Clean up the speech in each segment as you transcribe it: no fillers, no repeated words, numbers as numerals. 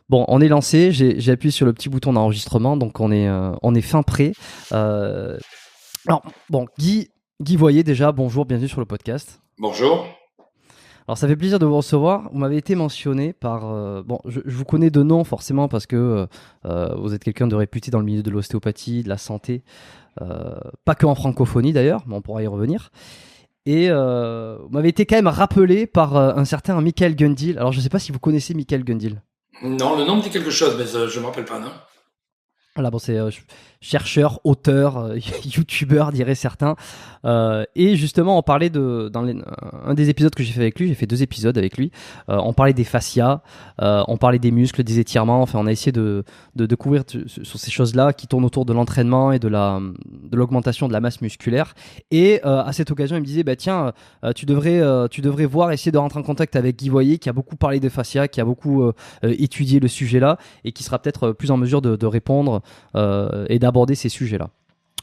Bon, on est lancé, j'ai appuyé sur le petit bouton d'enregistrement, donc on est fin prêt. Euh, alors, bon, Guy Voyer, déjà, bonjour, bienvenue sur le podcast. Bonjour. Alors, ça fait plaisir de vous recevoir. Vous m'avez été mentionné par... bon, je vous connais de nom, forcément, parce que vous êtes quelqu'un de réputé dans le milieu de l'ostéopathie, de la santé, pas que en francophonie, d'ailleurs, mais on pourra y revenir. Et vous m'avez été quand même rappelé par un certain Michael Gundil. Alors, je ne sais pas si vous connaissez Michael Gundil. Non, le nom me dit quelque chose, mais je ne me rappelle pas, non. Voilà, bon, c'est chercheur, auteur, youtubeur, diraient certains. Et justement, on parlait dans un des épisodes que j'ai fait avec lui, j'ai fait 2 épisodes avec lui. On parlait des fascias, on parlait des muscles, des étirements. Enfin, on a essayé de couvrir sur ces choses-là qui tournent autour de l'entraînement et de l'augmentation de la masse musculaire. Et à cette occasion, il me disait, bah tiens, tu devrais voir, essayer de rentrer en contact avec Guy Voyer, qui a beaucoup parlé de fascia, qui a beaucoup étudié le sujet-là et qui sera peut-être plus en mesure de répondre et d'aborder ces sujets-là.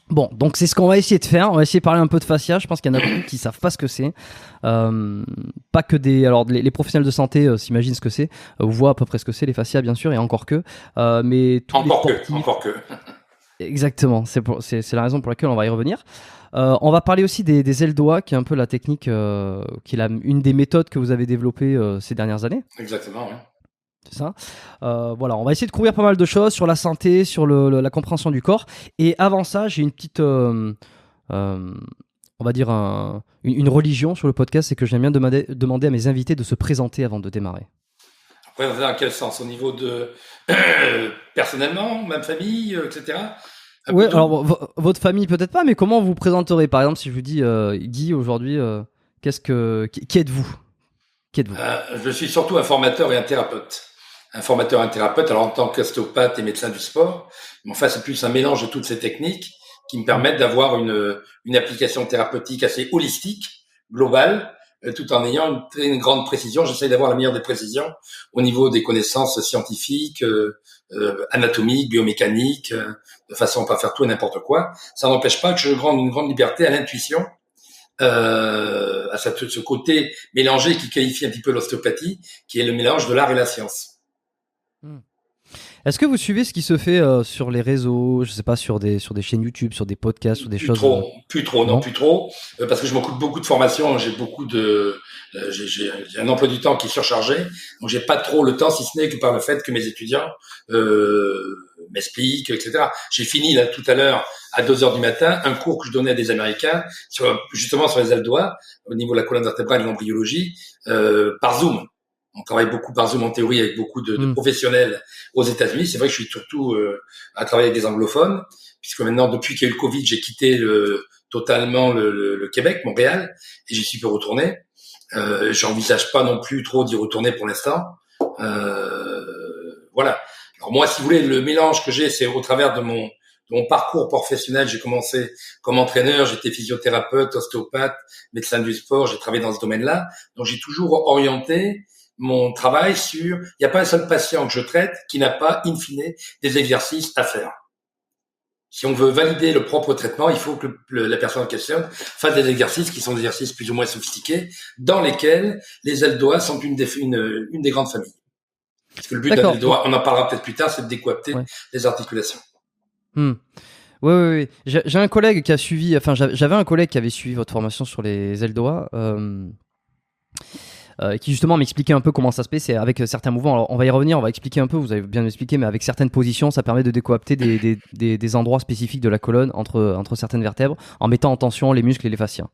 Bon, donc c'est ce qu'on va essayer de faire. On va essayer de parler un peu de fascia. Je pense qu'il y en a beaucoup qui savent pas ce que c'est. Pas que des. Alors, les professionnels de santé s'imaginent ce que c'est. Voient à peu près ce que c'est les fascias, bien sûr, et encore que. Mais tous les sportifs. Encore que. Exactement. C'est la raison pour laquelle on va y revenir. On va parler aussi des ailes doigts, qui est un peu la technique, qui est une des méthodes que vous avez développées ces dernières années. Exactement, oui. C'est ça. Voilà, on va essayer de couvrir pas mal de choses sur la santé, sur la compréhension du corps. Et avant ça, j'ai une petite, on va dire une religion sur le podcast, c'est que j'aime bien demander à mes invités de se présenter avant de démarrer. Après, dans quel sens? Au niveau de personnellement, ma famille, etc. Ouais, alors votre famille peut-être pas, mais comment vous vous présenterez? Par exemple, si je vous dis Guy aujourd'hui, qui êtes-vous? Qui êtes-vous? Je suis surtout un formateur et un thérapeute. Un formateur et un thérapeute, alors en tant qu'ostéopathe et médecin du sport, mais enfin c'est plus un mélange de toutes ces techniques qui me permettent d'avoir une application thérapeutique assez holistique, globale, tout en ayant une grande précision. J'essaie d'avoir la meilleure des précisions au niveau des connaissances scientifiques, anatomiques, biomécaniques, de façon à pas faire tout et n'importe quoi. Ça n'empêche pas que je rende une grande liberté à l'intuition, à ce côté mélangé qui qualifie un petit peu l'ostéopathie, qui est le mélange de l'art et la science. Est-ce que vous suivez ce qui se fait sur les réseaux, je sais pas, sur des chaînes YouTube, sur des podcasts, sur des Plus choses trop, plus trop, non, non? plus trop, parce que je m'occupe beaucoup de formations, j'ai beaucoup de, j'ai un emploi du temps qui est surchargé, donc j'ai pas trop le temps, si ce n'est que par le fait que mes étudiants m'expliquent, etc. J'ai fini là tout à l'heure à 2 heures du matin un cours que je donnais à des Américains justement sur les ailes doigts au niveau de la colonne vertébrale et de l'embryologie par Zoom. On travaille beaucoup par Zoom en théorie avec beaucoup de professionnels aux États-Unis. C'est vrai que je suis surtout à travailler avec des anglophones, puisque maintenant, depuis qu'il y a eu le Covid, j'ai quitté totalement le Québec, Montréal, et j'y suis peu retourné. J'envisage pas non plus trop d'y retourner pour l'instant. Voilà. Alors moi, si vous voulez, le mélange que j'ai, c'est au travers de mon parcours professionnel. J'ai commencé comme entraîneur, j'étais physiothérapeute, ostéopathe, médecin du sport, j'ai travaillé dans ce domaine-là. Donc j'ai toujours orienté mon travail sur, il n'y a pas un seul patient que je traite qui n'a pas, in fine, des exercices à faire. Si on veut valider le propre traitement, il faut que la personne en question fasse des exercices qui sont des exercices plus ou moins sophistiqués, dans lesquels les ailes doigts sont une des grandes familles. Parce que le but d'un aile doigt, on en parlera peut-être plus tard, c'est de décoapter les articulations. Oui. J'ai un collègue qui a suivi, enfin j'avais un collègue qui avait suivi votre formation sur les ailes doigts, qui justement m'expliquait un peu comment ça se fait, c'est avec certains mouvements. Alors on va y revenir, on va expliquer un peu, vous avez bien expliqué, mais avec certaines positions, ça permet de décoapter des endroits spécifiques de la colonne entre certaines vertèbres, en mettant en tension les muscles et les fascias.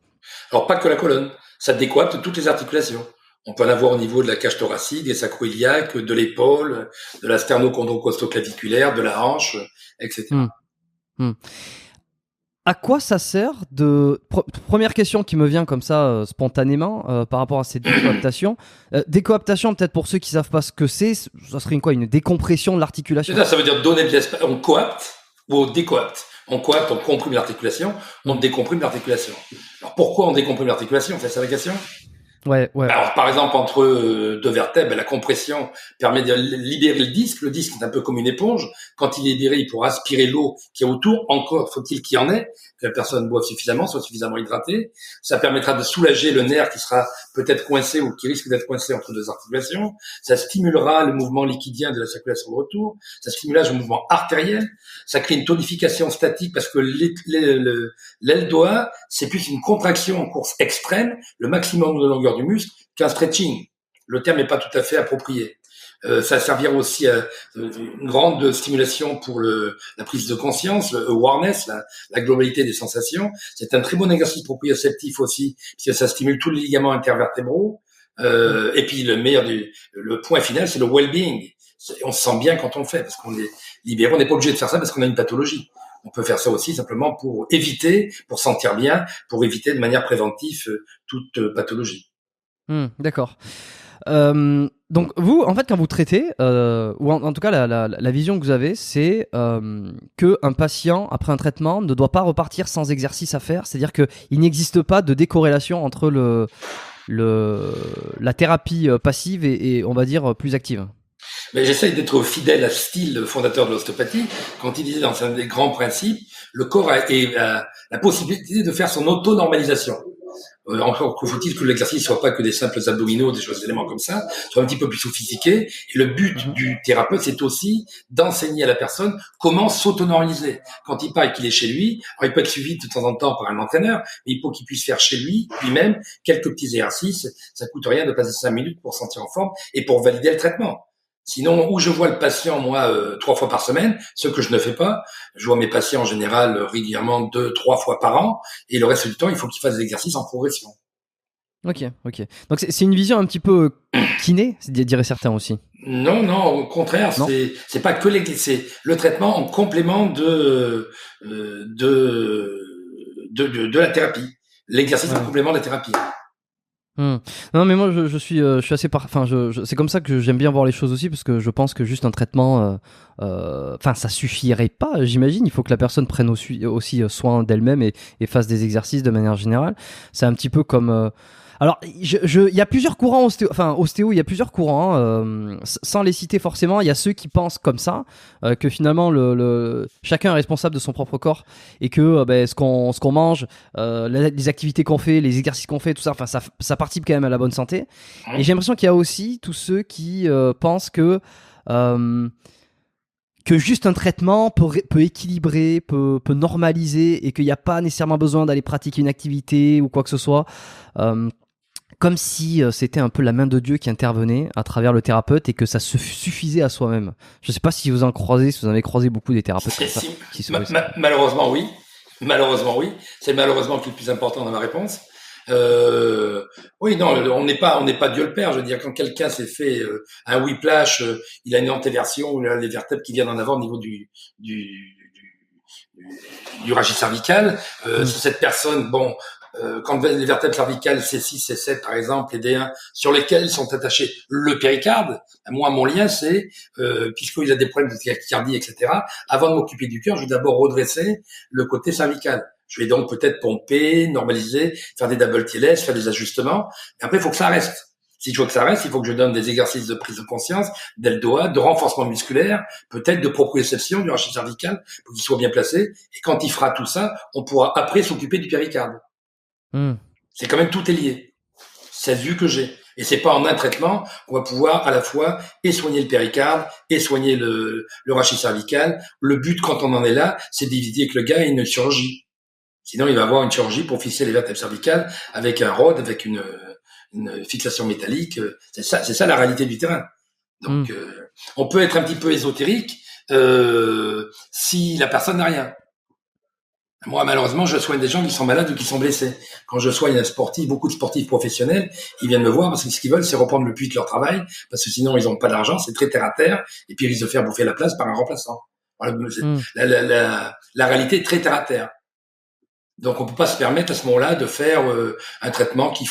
Alors pas que la colonne, ça décoapte toutes les articulations. On peut en avoir au niveau de la cage thoracique, des sacro-iliaques, de l'épaule, de la sterno-chondrocostoclaviculaire, de la hanche, etc. À quoi ça sert de... Première question qui me vient comme ça spontanément par rapport à cette décoaptation. Décoaptation, peut-être pour ceux qui savent pas ce que c'est, ça serait une décompression de l'articulation. Ça veut dire donner de l'espace. On coapte ou on décoapte. On coapte, on comprime l'articulation, on décomprime l'articulation. Alors pourquoi on décomprime l'articulation? C'est ça la question? Ouais. Alors, par exemple, entre 2 vertèbres, la compression permet de libérer le disque. Le disque est un peu comme une éponge. Quand il est libéré, il pourra aspirer l'eau qui est autour. Encore faut-il qu'il y en ait, que la personne boive suffisamment, soit suffisamment hydratée. Ça permettra de soulager le nerf qui sera peut-être coincé ou qui risque d'être coincé entre deux articulations. Ça stimulera le mouvement liquidien de la circulation de retour. Ça stimulera le mouvement artériel. Ça crée une tonification statique parce que l'aile doigt, c'est plus une contraction en course extrême, le maximum de longueur du muscle, qu'un stretching. Le terme n'est pas tout à fait approprié. Ça servira aussi à une grande stimulation pour la prise de conscience, le awareness, la globalité des sensations. C'est un très bon exercice proprioceptif aussi, puisque ça stimule tous les ligaments intervertébraux. Et puis le point final, c'est le well-being. On se sent bien quand on le fait, parce qu'on est libéré. On n'est pas obligé de faire ça parce qu'on a une pathologie. On peut faire ça aussi simplement pour éviter, pour sentir bien, pour éviter de manière préventive toute pathologie. D'accord. Donc vous, en fait, quand vous traitez, ou en tout cas la vision que vous avez, c'est que un patient après un traitement ne doit pas repartir sans exercice à faire. C'est-à-dire qu'il n'existe pas de décorrélation entre la thérapie passive et on va dire plus active. Mais j'essaye d'être fidèle à ce style fondateur de l'ostéopathie. Quand il disait dans un des grands principes, le corps a la possibilité de faire son auto-normalisation. Encore faut-il que l'exercice soit pas que des simples abdominaux, des éléments comme ça, soit un petit peu plus sophistiqué. Et le but du thérapeute, c'est aussi d'enseigner à la personne comment s'autonormaliser. Quand il parle qu'il est chez lui, alors il peut être suivi de temps en temps par un entraîneur, mais il faut qu'il puisse faire chez lui-même quelques petits exercices. Ça coûte rien de passer 5 minutes pour se sentir en forme et pour valider le traitement. Sinon, où je vois le patient, moi, 3 fois par semaine, ce que je ne fais pas, je vois mes patients en général régulièrement 2-3 fois par an, et le reste du temps, il faut qu'ils fassent des exercices en progression. Ok. Donc c'est une vision un petit peu kiné, diraient certains aussi. Non, au contraire, c'est pas que c'est le traitement en complément de la thérapie. L'exercice en complément de la thérapie. Non mais moi je suis assez c'est comme ça que j'aime bien voir les choses aussi, parce que je pense que juste un traitement ça suffirait pas, j'imagine. Il faut que la personne prenne aussi soin d'elle-même et fasse des exercices de manière générale. C'est un petit peu comme alors, il y a plusieurs courants ostéo, il y a plusieurs courants, sans les citer forcément. Il y a ceux qui pensent comme ça, que finalement chacun est responsable de son propre corps, et que ce qu'on mange, les activités qu'on fait, les exercices qu'on fait, tout ça, ça participe quand même à la bonne santé. Et j'ai l'impression qu'il y a aussi tous ceux qui pensent que juste un traitement peut équilibrer, peut normaliser, et qu'il n'y a pas nécessairement besoin d'aller pratiquer une activité ou quoi que ce soit. Comme si c'était un peu la main de Dieu qui intervenait à travers le thérapeute, et que ça se suffisait à soi-même. Je ne sais pas si vous en avez croisé beaucoup des thérapeutes comme ça. Malheureusement, oui. C'est malheureusement qui est le plus important dans ma réponse. Oui, non, on n'est pas Dieu le Père. Je veux dire, quand quelqu'un s'est fait un whiplash, il a une antéversion, il a les vertèbres qui viennent en avant au niveau du rachis cervical. Cette personne, quand les vertèbres cervicales C6, C7 par exemple, les D1, sur lesquelles sont attachés le péricarde, moi mon lien c'est, puisqu'il a des problèmes de tachycardie, etc., avant de m'occuper du cœur, je vais d'abord redresser le côté cervical. Je vais donc peut-être pomper, normaliser, faire des double TLS, faire des ajustements. Et après, il faut que ça reste. Si je veux que ça reste, il faut que je donne des exercices de prise de conscience, d'aile doigt, de renforcement musculaire, peut-être de proprioception du rachis cervical pour qu'il soit bien placé. Et quand il fera tout ça, on pourra après s'occuper du péricarde. C'est quand même tout est lié. C'est la vue que j'ai. Et c'est pas en un traitement qu'on va pouvoir à la fois et soigner le péricarde et soigner le rachis cervical. Le but, quand on en est là, c'est d'éviter que le gars ait une chirurgie. Sinon, il va avoir une chirurgie pour fixer les vertèbres cervicales avec un rod, avec une fixation métallique. C'est ça la réalité du terrain. Donc, on peut être un petit peu ésotérique si la personne n'a rien. Moi, malheureusement, je soigne des gens qui sont malades ou qui sont blessés. Quand je soigne un sportif, beaucoup de sportifs professionnels, ils viennent me voir parce que ce qu'ils veulent, c'est reprendre le puits de leur travail, parce que sinon, ils n'ont pas d'argent, c'est très terre à terre, et puis ils risquent de faire bouffer la place par un remplaçant. Voilà, la réalité est très terre à terre. Donc, on peut pas se permettre à ce moment-là de faire un traitement qui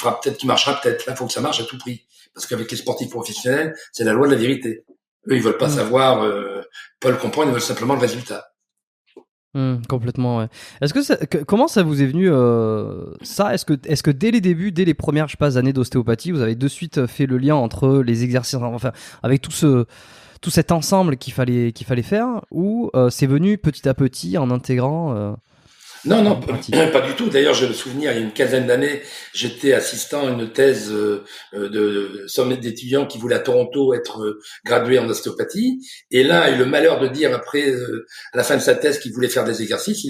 marchera peut-être. Là, il faut que ça marche à tout prix. Parce qu'avec les sportifs professionnels, c'est la loi de la vérité. Eux, ils veulent pas savoir, pas le comprendre, ils veulent simplement le résultat. Complètement, ouais. Comment ça vous est venu ça? Est-ce que dès les débuts, dès les premières, années d'ostéopathie, vous avez de suite fait le lien entre les exercices, enfin, avec tout cet ensemble qu'il fallait faire, ou c'est venu petit à petit en intégrant Non, non, en pratique? pas du tout. D'ailleurs, j'ai le souvenir, il y a une quinzaine d'années, j'étais assistant à une thèse de sommet d'étudiants qui voulaient à Toronto être gradués en ostéopathie. Et l'un a eu le malheur de dire après, à la fin de sa thèse, qu'il voulait faire des exercices.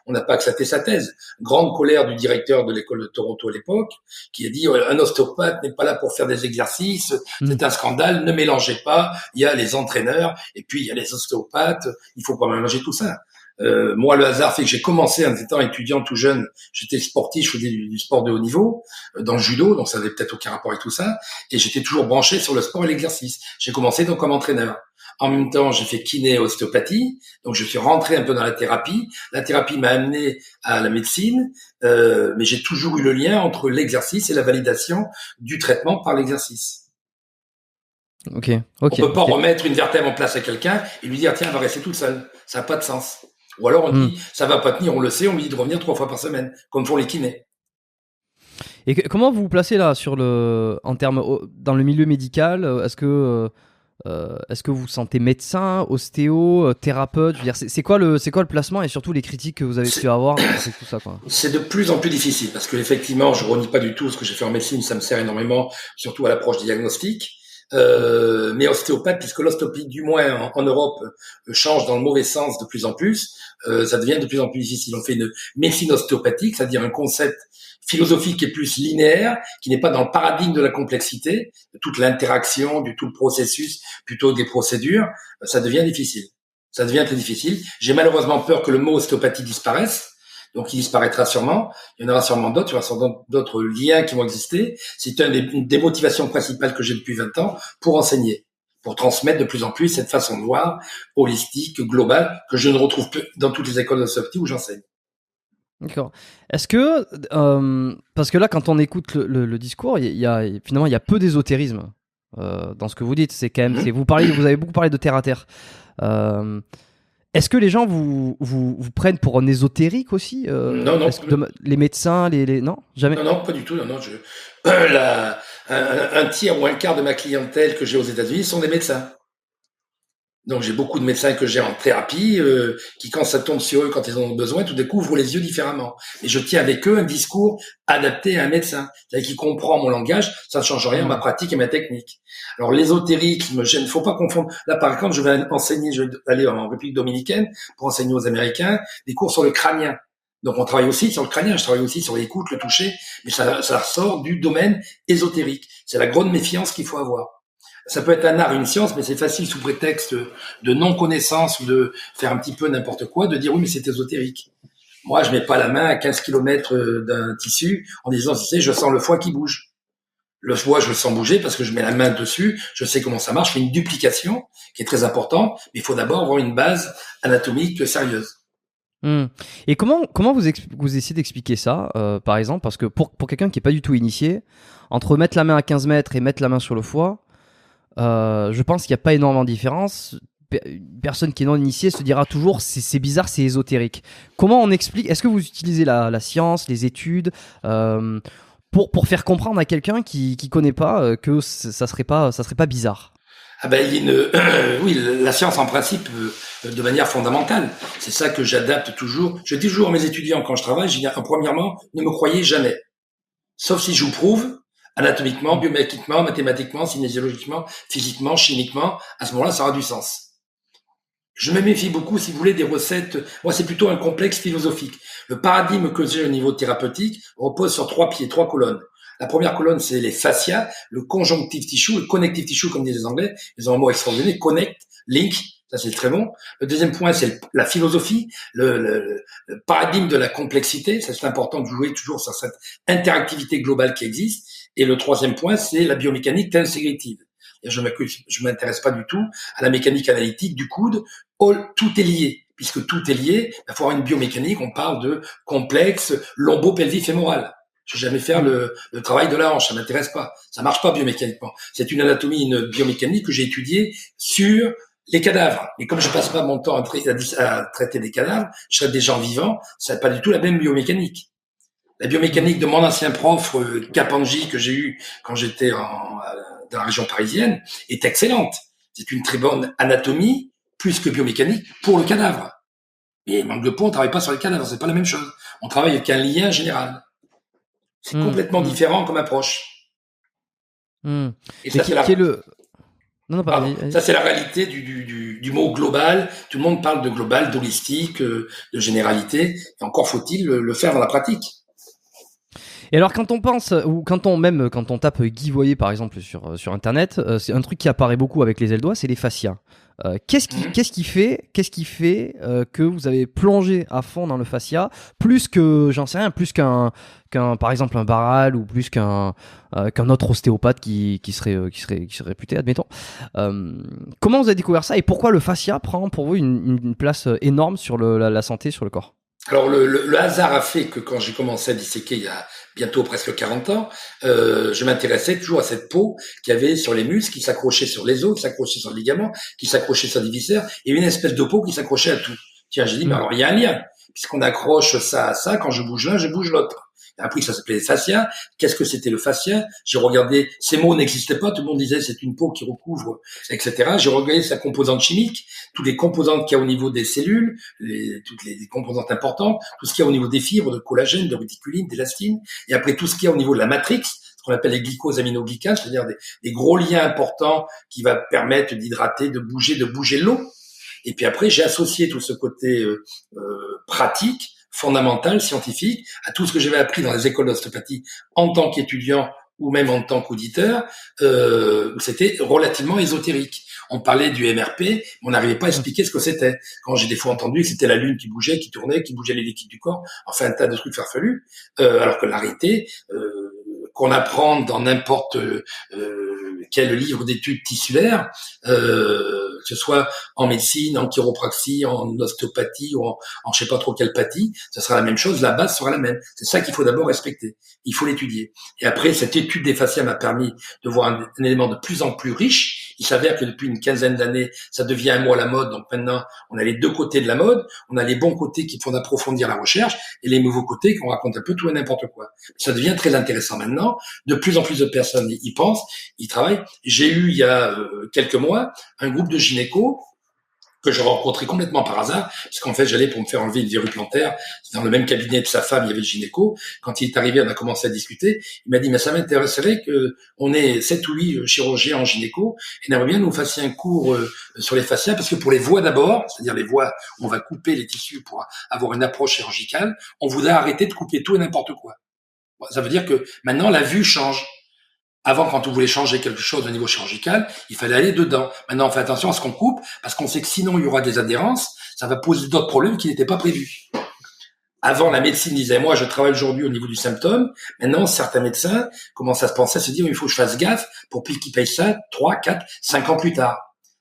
On n'a pas accepté sa thèse. Grande colère du directeur de l'école de Toronto à l'époque, qui a dit, un ostéopathe n'est pas là pour faire des exercices, Hmm. c'est un scandale, ne mélangez pas. Il y a les entraîneurs et puis il y a les ostéopathes. Il faut pas mélanger tout ça. Moi, le hasard fait que j'ai commencé en étant étudiant tout jeune. J'étais sportif, je faisais du sport de haut niveau, dans le judo, donc ça n'avait peut-être aucun rapport avec tout ça. Et j'étais toujours branché sur le sport et l'exercice. J'ai commencé donc comme entraîneur. En même temps, j'ai fait kiné et ostéopathie, donc je suis rentré un peu dans la thérapie. La thérapie m'a amené à la médecine, mais j'ai toujours eu le lien entre l'exercice et la validation du traitement par l'exercice. Ok, On ok, peut pas ok. remettre une vertèbre en place à quelqu'un et lui dire tiens, elle va rester toute seule. Ça n'a pas de sens. Ou alors on Hmm. dit ça va pas tenir, on le sait, on lui dit de revenir 3 fois par semaine, comme font les kinés. Et comment vous vous placez là en termes dans le milieu médical? Est-ce que vous vous sentez médecin, ostéo, thérapeute? Je veux dire, c'est quoi le placement et surtout les critiques que vous avez pu C'est avoir avec tout ça, quoi? c'est de plus en plus difficile parce que effectivement, je renie pas du tout ce que j'ai fait en médecine, ça me sert énormément, surtout à l'approche diagnostique. Mais ostéopathe, puisque l'ostéopathie, du moins en Europe, change dans le mauvais sens de plus en plus, ça devient de plus en plus difficile. On fait une médecine ostéopathique, c'est-à-dire un concept philosophique qui est plus linéaire, qui n'est pas dans le paradigme de la complexité, de toute l'interaction, du tout le processus, plutôt que des procédures. Ça devient difficile. Ça devient très difficile. J'ai malheureusement peur que le mot ostéopathie disparaisse. Donc, il disparaîtra sûrement. Il y en aura sûrement d'autres. Il y aura sûrement d'autres liens qui vont exister. C'est une des motivations principales que j'ai depuis 20 ans pour enseigner, pour transmettre de plus en plus cette façon de voir holistique, globale, que je ne retrouve plus dans toutes les écoles d'ostéopathie où j'enseigne. D'accord. Est-ce que, parce que là, quand on écoute le discours, finalement, il y a peu d'ésotérisme dans ce que vous dites. C'est quand même, Mmh. vous avez beaucoup parlé de terre à terre. Euh, Est-ce que les gens vous prennent pour un ésotérique aussi? Non, non, Est-ce que les médecins, non, jamais. non, non, pas du tout. Non, non, un tiers ou un quart de ma clientèle que j'ai aux États-Unis sont des médecins. Donc j'ai beaucoup de médecins que j'ai en thérapie qui, quand ça tombe sur eux, quand ils en ont besoin, tout d'un coup ouvrent les yeux différemment. Et je tiens avec eux un discours adapté à un médecin, c'est-à-dire qui comprend mon langage. Ça ne change rien à ma Hmm. pratique et ma technique. Alors l'ésotérisme, il ne faut pas confondre. Là, par exemple, je vais enseigner, je vais aller en République dominicaine pour enseigner aux Américains des cours sur le crânien. Donc on travaille aussi sur le crânien, je travaille aussi sur l'écoute, le toucher, mais ça ressort du domaine ésotérique. C'est la grande méfiance qu'il faut avoir. Ça peut être un art, une science, mais c'est facile sous prétexte de non-connaissance ou de faire un petit peu n'importe quoi, de dire oui, mais c'est ésotérique. Moi, je mets pas la main à 15 kilomètres d'un tissu en disant, tu sais, je sens le foie qui bouge. Le foie, je le sens bouger parce que je mets la main dessus, je sais comment ça marche, je fais une duplication qui est très importante, mais il faut d'abord avoir une base anatomique sérieuse. Hmm. Et comment vous essayez d'expliquer ça, par exemple? Parce que pour quelqu'un qui est pas du tout initié, entre mettre la main à 15 mètres et mettre la main sur le foie, je pense qu'il n'y a pas énormément de différence. Une personne qui est non initiée se dira toujours c'est bizarre, c'est ésotérique. Comment on explique? Est-ce que vous utilisez la science, les études pour faire comprendre à quelqu'un qui connaît pas que ça serait pas bizarre? Ah ben, il y a oui, la science en principe, de manière fondamentale. C'est ça que j'adapte toujours. Je dis toujours à mes étudiants quand je travaille, je dis, premièrement, ne me croyez jamais. Sauf si je vous prouve, anatomiquement, Mm. biomécaniquement, mathématiquement, cinésiologiquement, physiquement, chimiquement, à ce moment-là, ça aura du sens. Je me méfie beaucoup, si vous voulez, des recettes. Moi, c'est plutôt un complexe philosophique. Le paradigme que j'ai au niveau thérapeutique repose sur 3 pieds, 3 colonnes. La première colonne, c'est les fascias, le conjonctive tissue, le connective tissue, comme disent les Anglais. Ils ont un mot extraordinaire, connect, link. Ça, c'est très bon. Le deuxième point, c'est la philosophie, le paradigme de la complexité. Ça, c'est important de jouer toujours sur cette interactivité globale qui existe. Et le troisième point, c'est la biomécanique intégrative. Je m'intéresse pas du tout à la mécanique analytique du coude. Tout est lié. Puisque tout est lié, il faut avoir une biomécanique. On parle de complexe lombo-pelvie-fémoral. Je vais jamais faire Mm. le travail de la hanche, ça m'intéresse pas. Ça marche pas biomécaniquement. C'est une anatomie, une biomécanique que j'ai étudiée sur les cadavres. Et comme je passe pas mon temps à traiter des cadavres, je traite des gens vivants, ça n'est pas du tout la même biomécanique. La Mm. biomécanique de mon ancien prof, Kapanji, que j'ai eu quand j'étais dans la région parisienne, est excellente. C'est une très bonne anatomie, plus que biomécanique, pour le cadavre. Et manque de peau, on travaille pas sur les cadavres, c'est pas la même chose. On travaille avec un lien général. C'est complètement différent comme approche. Et Mais ça, c'est qui est le... Non, pardon. vas-y. Ça, c'est la réalité du mot global. Tout le monde parle de global, d'holistique, de généralité. Et encore faut-il le faire dans la pratique. Et alors quand on pense, ou quand on tape Guy Voyer par exemple sur internet, c'est un truc qui apparaît beaucoup avec les ailes doigts, c'est les fascias. Qu'est-ce qui fait que vous avez plongé à fond dans le fascia, plus que, j'en sais rien, plus qu'un par exemple un Barral, ou plus qu'un autre ostéopathe qui serait réputé, admettons. Comment vous avez découvert ça, et pourquoi le fascia prend pour vous une place énorme sur la santé, sur le corps? Alors le hasard a fait que quand j'ai commencé à disséquer il y a bientôt presque 40 ans, je m'intéressais toujours à cette peau qui avait sur les muscles, qui s'accrochait sur les os, qui s'accrochait sur le ligament, qui s'accrochait sur les viscères, et une espèce de peau qui s'accrochait à tout. Tiens, j'ai dit, mais alors il y a un lien, puisqu'on accroche ça à ça, quand je bouge l'un, je bouge l'autre. Après, ça s'appelait fascia. Qu'est-ce que c'était le fascia? J'ai regardé, ces mots n'existaient pas, tout le monde disait c'est une peau qui recouvre, etc. J'ai regardé sa composante chimique, toutes les composantes qu'il y a au niveau des cellules, toutes les composantes importantes, tout ce qu'il y a au niveau des fibres, de collagène, de réticuline, d'élastine, et après tout ce qu'il y a au niveau de la matrix, ce qu'on appelle les glycosaminoglycanes, c'est-à-dire des gros liens importants qui va permettre d'hydrater, de bouger l'eau. Et puis après, j'ai associé tout ce côté pratique, fondamental, scientifique, à tout ce que j'avais appris dans les écoles d'ostéopathie en tant qu'étudiant ou même en tant qu'auditeur, où c'était relativement ésotérique. On parlait du MRP, mais on n'arrivait pas à expliquer ce que c'était. Quand j'ai des fois entendu que c'était la lune qui bougeait, qui tournait, qui bougeait les liquides du corps, enfin un tas de trucs farfelus, alors que la réalité, qu'on apprend dans n'importe quel livre d'études tissulaires, que ce soit en médecine, en chiropraxie, en ostéopathie ou en je sais pas trop quelle pathie, ce sera la même chose, la base sera la même. C'est ça qu'il faut d'abord respecter. Il faut l'étudier. Et après, cette étude des fascias m'a permis de voir un élément de plus en plus riche. Il s'avère que depuis une quinzaine d'années, ça devient un mot à la mode. Donc maintenant, on a les deux côtés de la mode. On a les bons côtés qui font d'approfondir la recherche et les nouveaux côtés qu'on raconte un peu tout et n'importe quoi. Ça devient très intéressant maintenant. De plus en plus de personnes y pensent, y travaillent. J'ai eu, il y a quelques mois, un groupe de gynécos que je rencontrais complètement par hasard, puisqu'en fait, j'allais pour me faire enlever une verrue plantaire. Dans le même cabinet de sa femme, il y avait le gynéco. Quand il est arrivé, on a commencé à discuter. Il m'a dit, mais ça m'intéresserait qu'on ait 7 ou 8 chirurgiens en gynéco, et on aimerait bien nous fassiez un cours sur les fascias, parce que pour les voies d'abord, c'est-à-dire les voies où on va couper les tissus pour avoir une approche chirurgicale, on voudrait arrêter de couper tout et n'importe quoi. Ça veut dire que maintenant, la vue change. Avant, quand on voulait changer quelque chose au niveau chirurgical, il fallait aller dedans. Maintenant, on fait attention à ce qu'on coupe, parce qu'on sait que sinon, il y aura des adhérences, ça va poser d'autres problèmes qui n'étaient pas prévus. Avant, la médecine disait, moi, je travaille aujourd'hui au niveau du symptôme. Maintenant, certains médecins commencent à se penser, à se dire, il faut que je fasse gaffe pour qu'ils payent ça 3, 4, 5 ans plus tard.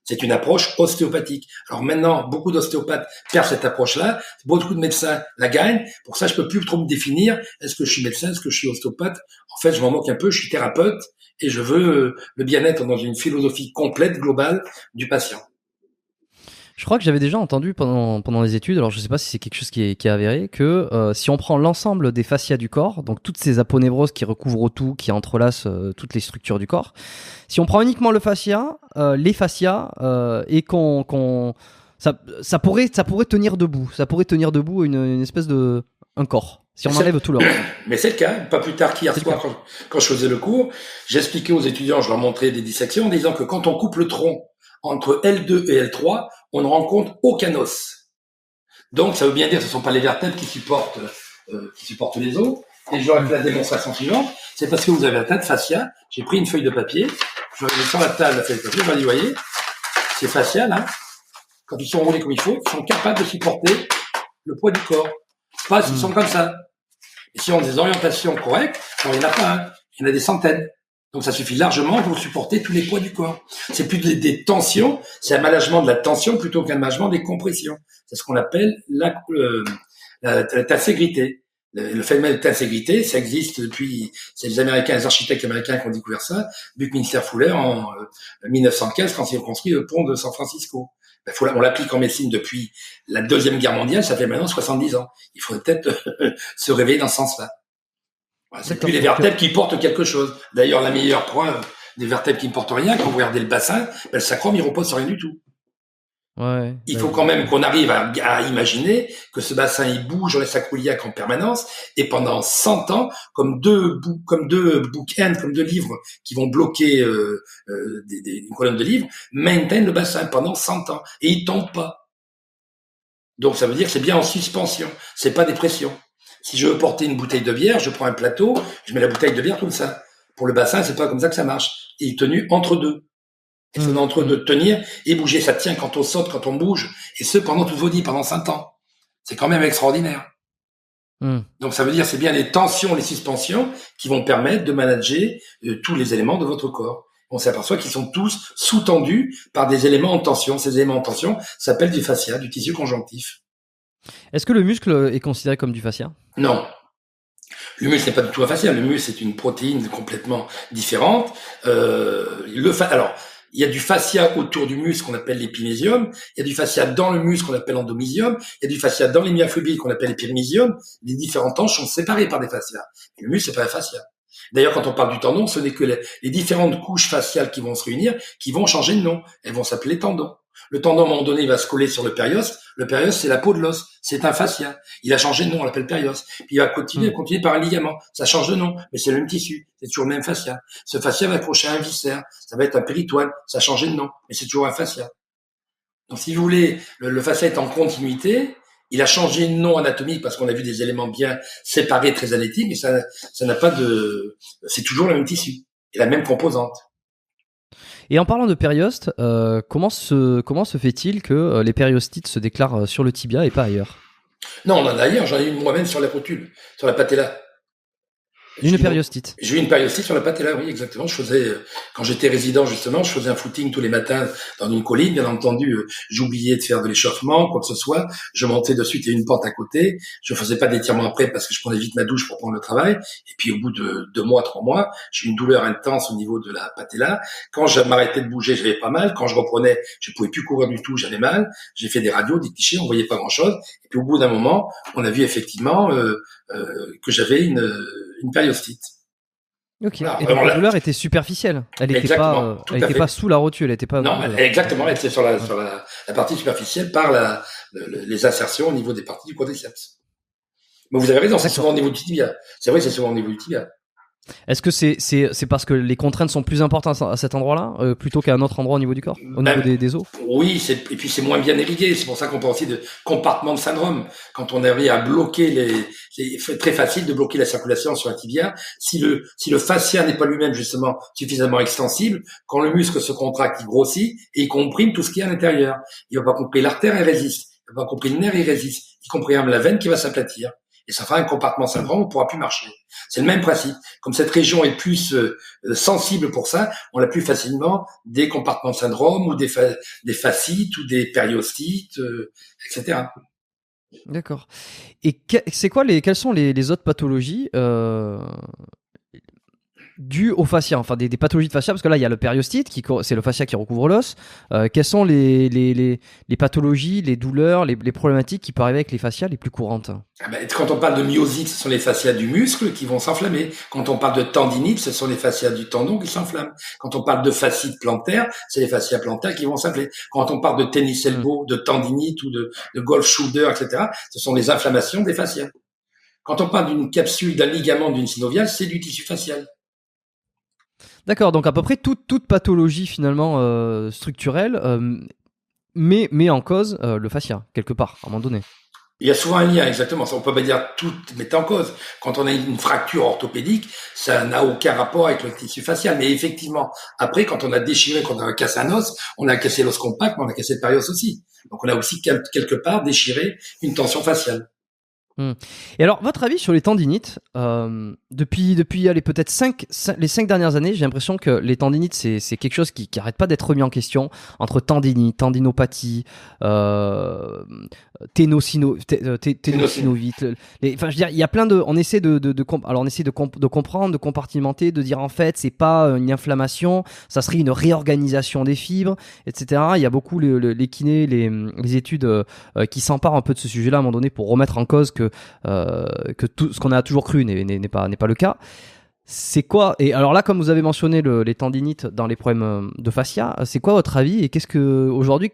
C'est une approche ostéopathique. Alors maintenant, beaucoup d'ostéopathes perdent cette approche-là. Beaucoup de médecins la gagnent. Pour ça, je peux plus trop me définir. Est-ce que je suis médecin? Est-ce que je suis ostéopathe? En fait, je m'en moque un peu. Je suis thérapeute et je veux le bien-être dans une philosophie complète, globale du patient. Je crois que j'avais déjà entendu pendant les études, alors je sais pas si c'est quelque chose qui est avéré, que si on prend l'ensemble des fascias du corps, donc toutes ces aponévroses qui recouvrent tout, qui entrelacent toutes les structures du corps, si on prend uniquement le fascia, les fascias, et ça pourrait tenir debout, une espèce de un corps, si on enlève tout le reste. Mais c'est le cas. Pas plus tard qu'hier soir, quand je faisais le cours, j'expliquais aux étudiants, je leur montrais des dissections en disant que quand on coupe le tronc entre L2 et L3, on ne rencontre aucun os. Donc, ça veut bien dire que ce ne sont pas les vertèbres qui supportent les os. Et je leur ai fait la démonstration suivante. C'est parce que vous avez un tas de fascia. J'ai pris une feuille de papier. Je l'ai mis sur la table, la feuille de papier. Je leur ai dit, voyez, ces fascias, là, quand ils sont roulés comme il faut, ils sont capables de supporter le poids du corps. Pas s'ils sont comme ça. Et si on a des orientations correctes, alors il n'y en a pas un. Il y en a des centaines. Donc, ça suffit largement pour supporter tous les poids du corps. C'est plus des tensions, c'est un management de la tension plutôt qu'un management des compressions. C'est ce qu'on appelle la tasségrité. Le phénomène de tasségrité, ça existe depuis, c'est les Américains, les architectes américains qui ont découvert ça, Buckminster Fuller en 1915 quand ils ont construit le pont de San Francisco. On l'applique en médecine depuis la Deuxième Guerre mondiale, ça fait maintenant 70 ans. Il faudrait peut-être se réveiller dans ce sens-là. C'est plus les vertèbres qui portent quelque chose. D'ailleurs, la meilleure preuve des vertèbres qui ne portent rien, quand vous regardez le bassin, le sacrum, il repose sur rien du tout. Ouais. Il faut quand même qu'on arrive à imaginer que ce bassin il bouge, on laisse accouliac en permanence, et pendant 100 ans, comme deux bookends, comme deux livres qui vont bloquer une colonne de livres, maintiennent le bassin pendant 100 ans et il tombe pas. Donc ça veut dire que c'est bien en suspension, c'est pas des pressions. Si je veux porter une bouteille de bière, je prends un plateau, je mets la bouteille de bière comme ça. Pour le bassin, c'est pas comme ça que ça marche. Il est tenu entre deux. Et c'est entre deux de tenir et bouger. Ça tient quand on saute, quand on bouge. Et ce, pendant toute votre vie, pendant 100 ans. C'est quand même extraordinaire. Donc ça veut dire c'est bien les tensions, les suspensions qui vont permettre de manager tous les éléments de votre corps. On s'aperçoit qu'ils sont tous sous-tendus par des éléments en tension. Ces éléments en tension s'appellent du fascia, du tissu conjonctif. Est-ce que le muscle est considéré comme du fascia? Non. Le muscle n'est pas du tout un fascia. Le muscle, c'est une protéine complètement différente. Alors, il y a du fascia autour du muscle qu'on appelle l'épimésium. Il y a du fascia dans le muscle qu'on appelle l'endomysium. Il y a du fascia dans les myofibrilles qu'on appelle l'épimésium. Les différents tendons sont séparés par des fascias. Le muscle, c'est pas un fascia. D'ailleurs, quand on parle du tendon, ce n'est que les différentes couches faciales qui vont se réunir, qui vont changer de nom. Elles vont s'appeler tendons. Le tendon, à un moment donné, il va se coller sur le périoste. Le périoste, c'est la peau de l'os. C'est un fascia. Il a changé de nom, on l'appelle périoste. Puis il va continuer par un ligament. Ça change de nom, mais c'est le même tissu. C'est toujours le même fascia. Ce fascia va accrocher à un viscère. Ça va être un péritoine. Ça a changé de nom, mais c'est toujours un fascia. Donc, si vous voulez, le fascia est en continuité. Il a changé de nom anatomique parce qu'on a vu des éléments bien séparés, très analytiques, mais ça n'a pas de, c'est toujours le même tissu et la même composante. Et en parlant de périoste, comment se fait-il que les périostites se déclarent sur le tibia et pas ailleurs? Non, on en a ailleurs. J'en ai eu moi-même sur la rotule, sur la patella. Une périostite. J'ai eu une périostite sur la patella, oui, exactement. Quand j'étais résident, justement, je faisais un footing tous les matins dans une colline. Bien entendu, j'oubliais de faire de l'échauffement, quoi que ce soit. Je montais dessus, il y a une pente à côté. Je faisais pas d'étirement après parce que je prenais vite ma douche pour prendre le travail. Et puis, au bout de 2 mois, 3 mois, j'ai eu une douleur intense au niveau de la patella. Quand je m'arrêtais de bouger, j'avais pas mal. Quand je reprenais, je pouvais plus courir du tout, j'avais mal. J'ai fait des radios, des clichés, on voyait pas grand chose. Et puis, au bout d'un moment, on a vu effectivement, que j'avais une périostite. Ok. Voilà, et donc la douleur était superficielle. Elle n'était pas sous la rotule. Elle était pas. Non, exactement. Elle était sur la partie superficielle par les insertions au niveau des parties du quadriceps. Mais vous avez raison, c'est souvent au niveau du tibia. C'est vrai, c'est souvent au niveau du tibia. Est-ce que c'est parce que les contraintes sont plus importantes à cet endroit-là plutôt qu'à un autre endroit au niveau du corps, au niveau des os? Oui, et puis c'est moins bien irrigué. C'est pour ça qu'on parle aussi de compartiment de syndrome. Quand on arrive à bloquer c'est très facile de bloquer la circulation sur un tibia. Si le fascia n'est pas lui-même justement suffisamment extensible, quand le muscle se contracte, il grossit et il comprime tout ce qui est à l'intérieur. Il va pas comprimer l'artère, elle résiste. Il va pas comprimer le nerf, il résiste. Il comprime la veine qui va s'aplatir. Et ça fera un compartiment syndrome, on pourra plus marcher. C'est le même principe. Comme cette région est plus sensible pour ça, on a plus facilement des compartiments syndrome ou des fascites ou des périostites, etc. D'accord. Et quelles sont les autres pathologies dues au fascia, enfin des pathologies de fascia, parce que là il y a le périostite, c'est le fascia qui recouvre l'os. Quelles sont les pathologies, les douleurs, les problématiques qui peuvent arriver avec les fascias les plus courantes? Quand on parle de myosite, ce sont les fascias du muscle qui vont s'enflammer. Quand on parle de tendinite, ce sont les fascias du tendon qui s'enflamment. Quand on parle de fascite plantaire, c'est les fascias plantaires qui vont s'inflammer. Quand on parle de tennis elbow, de tendinite ou de golf shoulder, etc., ce sont les inflammations des fascias. Quand on parle d'une capsule, d'un ligament, d'une synoviale, c'est du tissu facial. D'accord, donc à peu près toute pathologie finalement structurelle met en cause le fascia, quelque part, à un moment donné. Il y a souvent un lien, exactement. Ça, on peut pas dire tout met en cause. Quand on a une fracture orthopédique, ça n'a aucun rapport avec le tissu facial. Mais effectivement, après, quand on a déchiré, quand on a cassé un os, on a cassé l'os compact, mais on a cassé le périos aussi. Donc on a aussi quelque part déchiré une tension faciale. Et alors, votre avis sur les tendinites, depuis allez, peut-être les 5 dernières années, j'ai l'impression que les tendinites, c'est quelque chose qui arrête pas d'être remis en question, entre tendinite, tendinopathie, ténosynovite. Enfin, je veux dire, il y a plein de. On essaie de comprendre, de compartimenter, de dire en fait, c'est pas une inflammation, ça serait une réorganisation des fibres, etc. Il y a beaucoup les kinés, les études qui s'emparent un peu de ce sujet-là à un moment donné pour remettre en cause que tout ce qu'on a toujours cru n'est pas le cas. C'est quoi? Et alors là, comme vous avez mentionné les tendinites dans les problèmes de fascia, c'est quoi votre avis et qu'est-ce que aujourd'hui,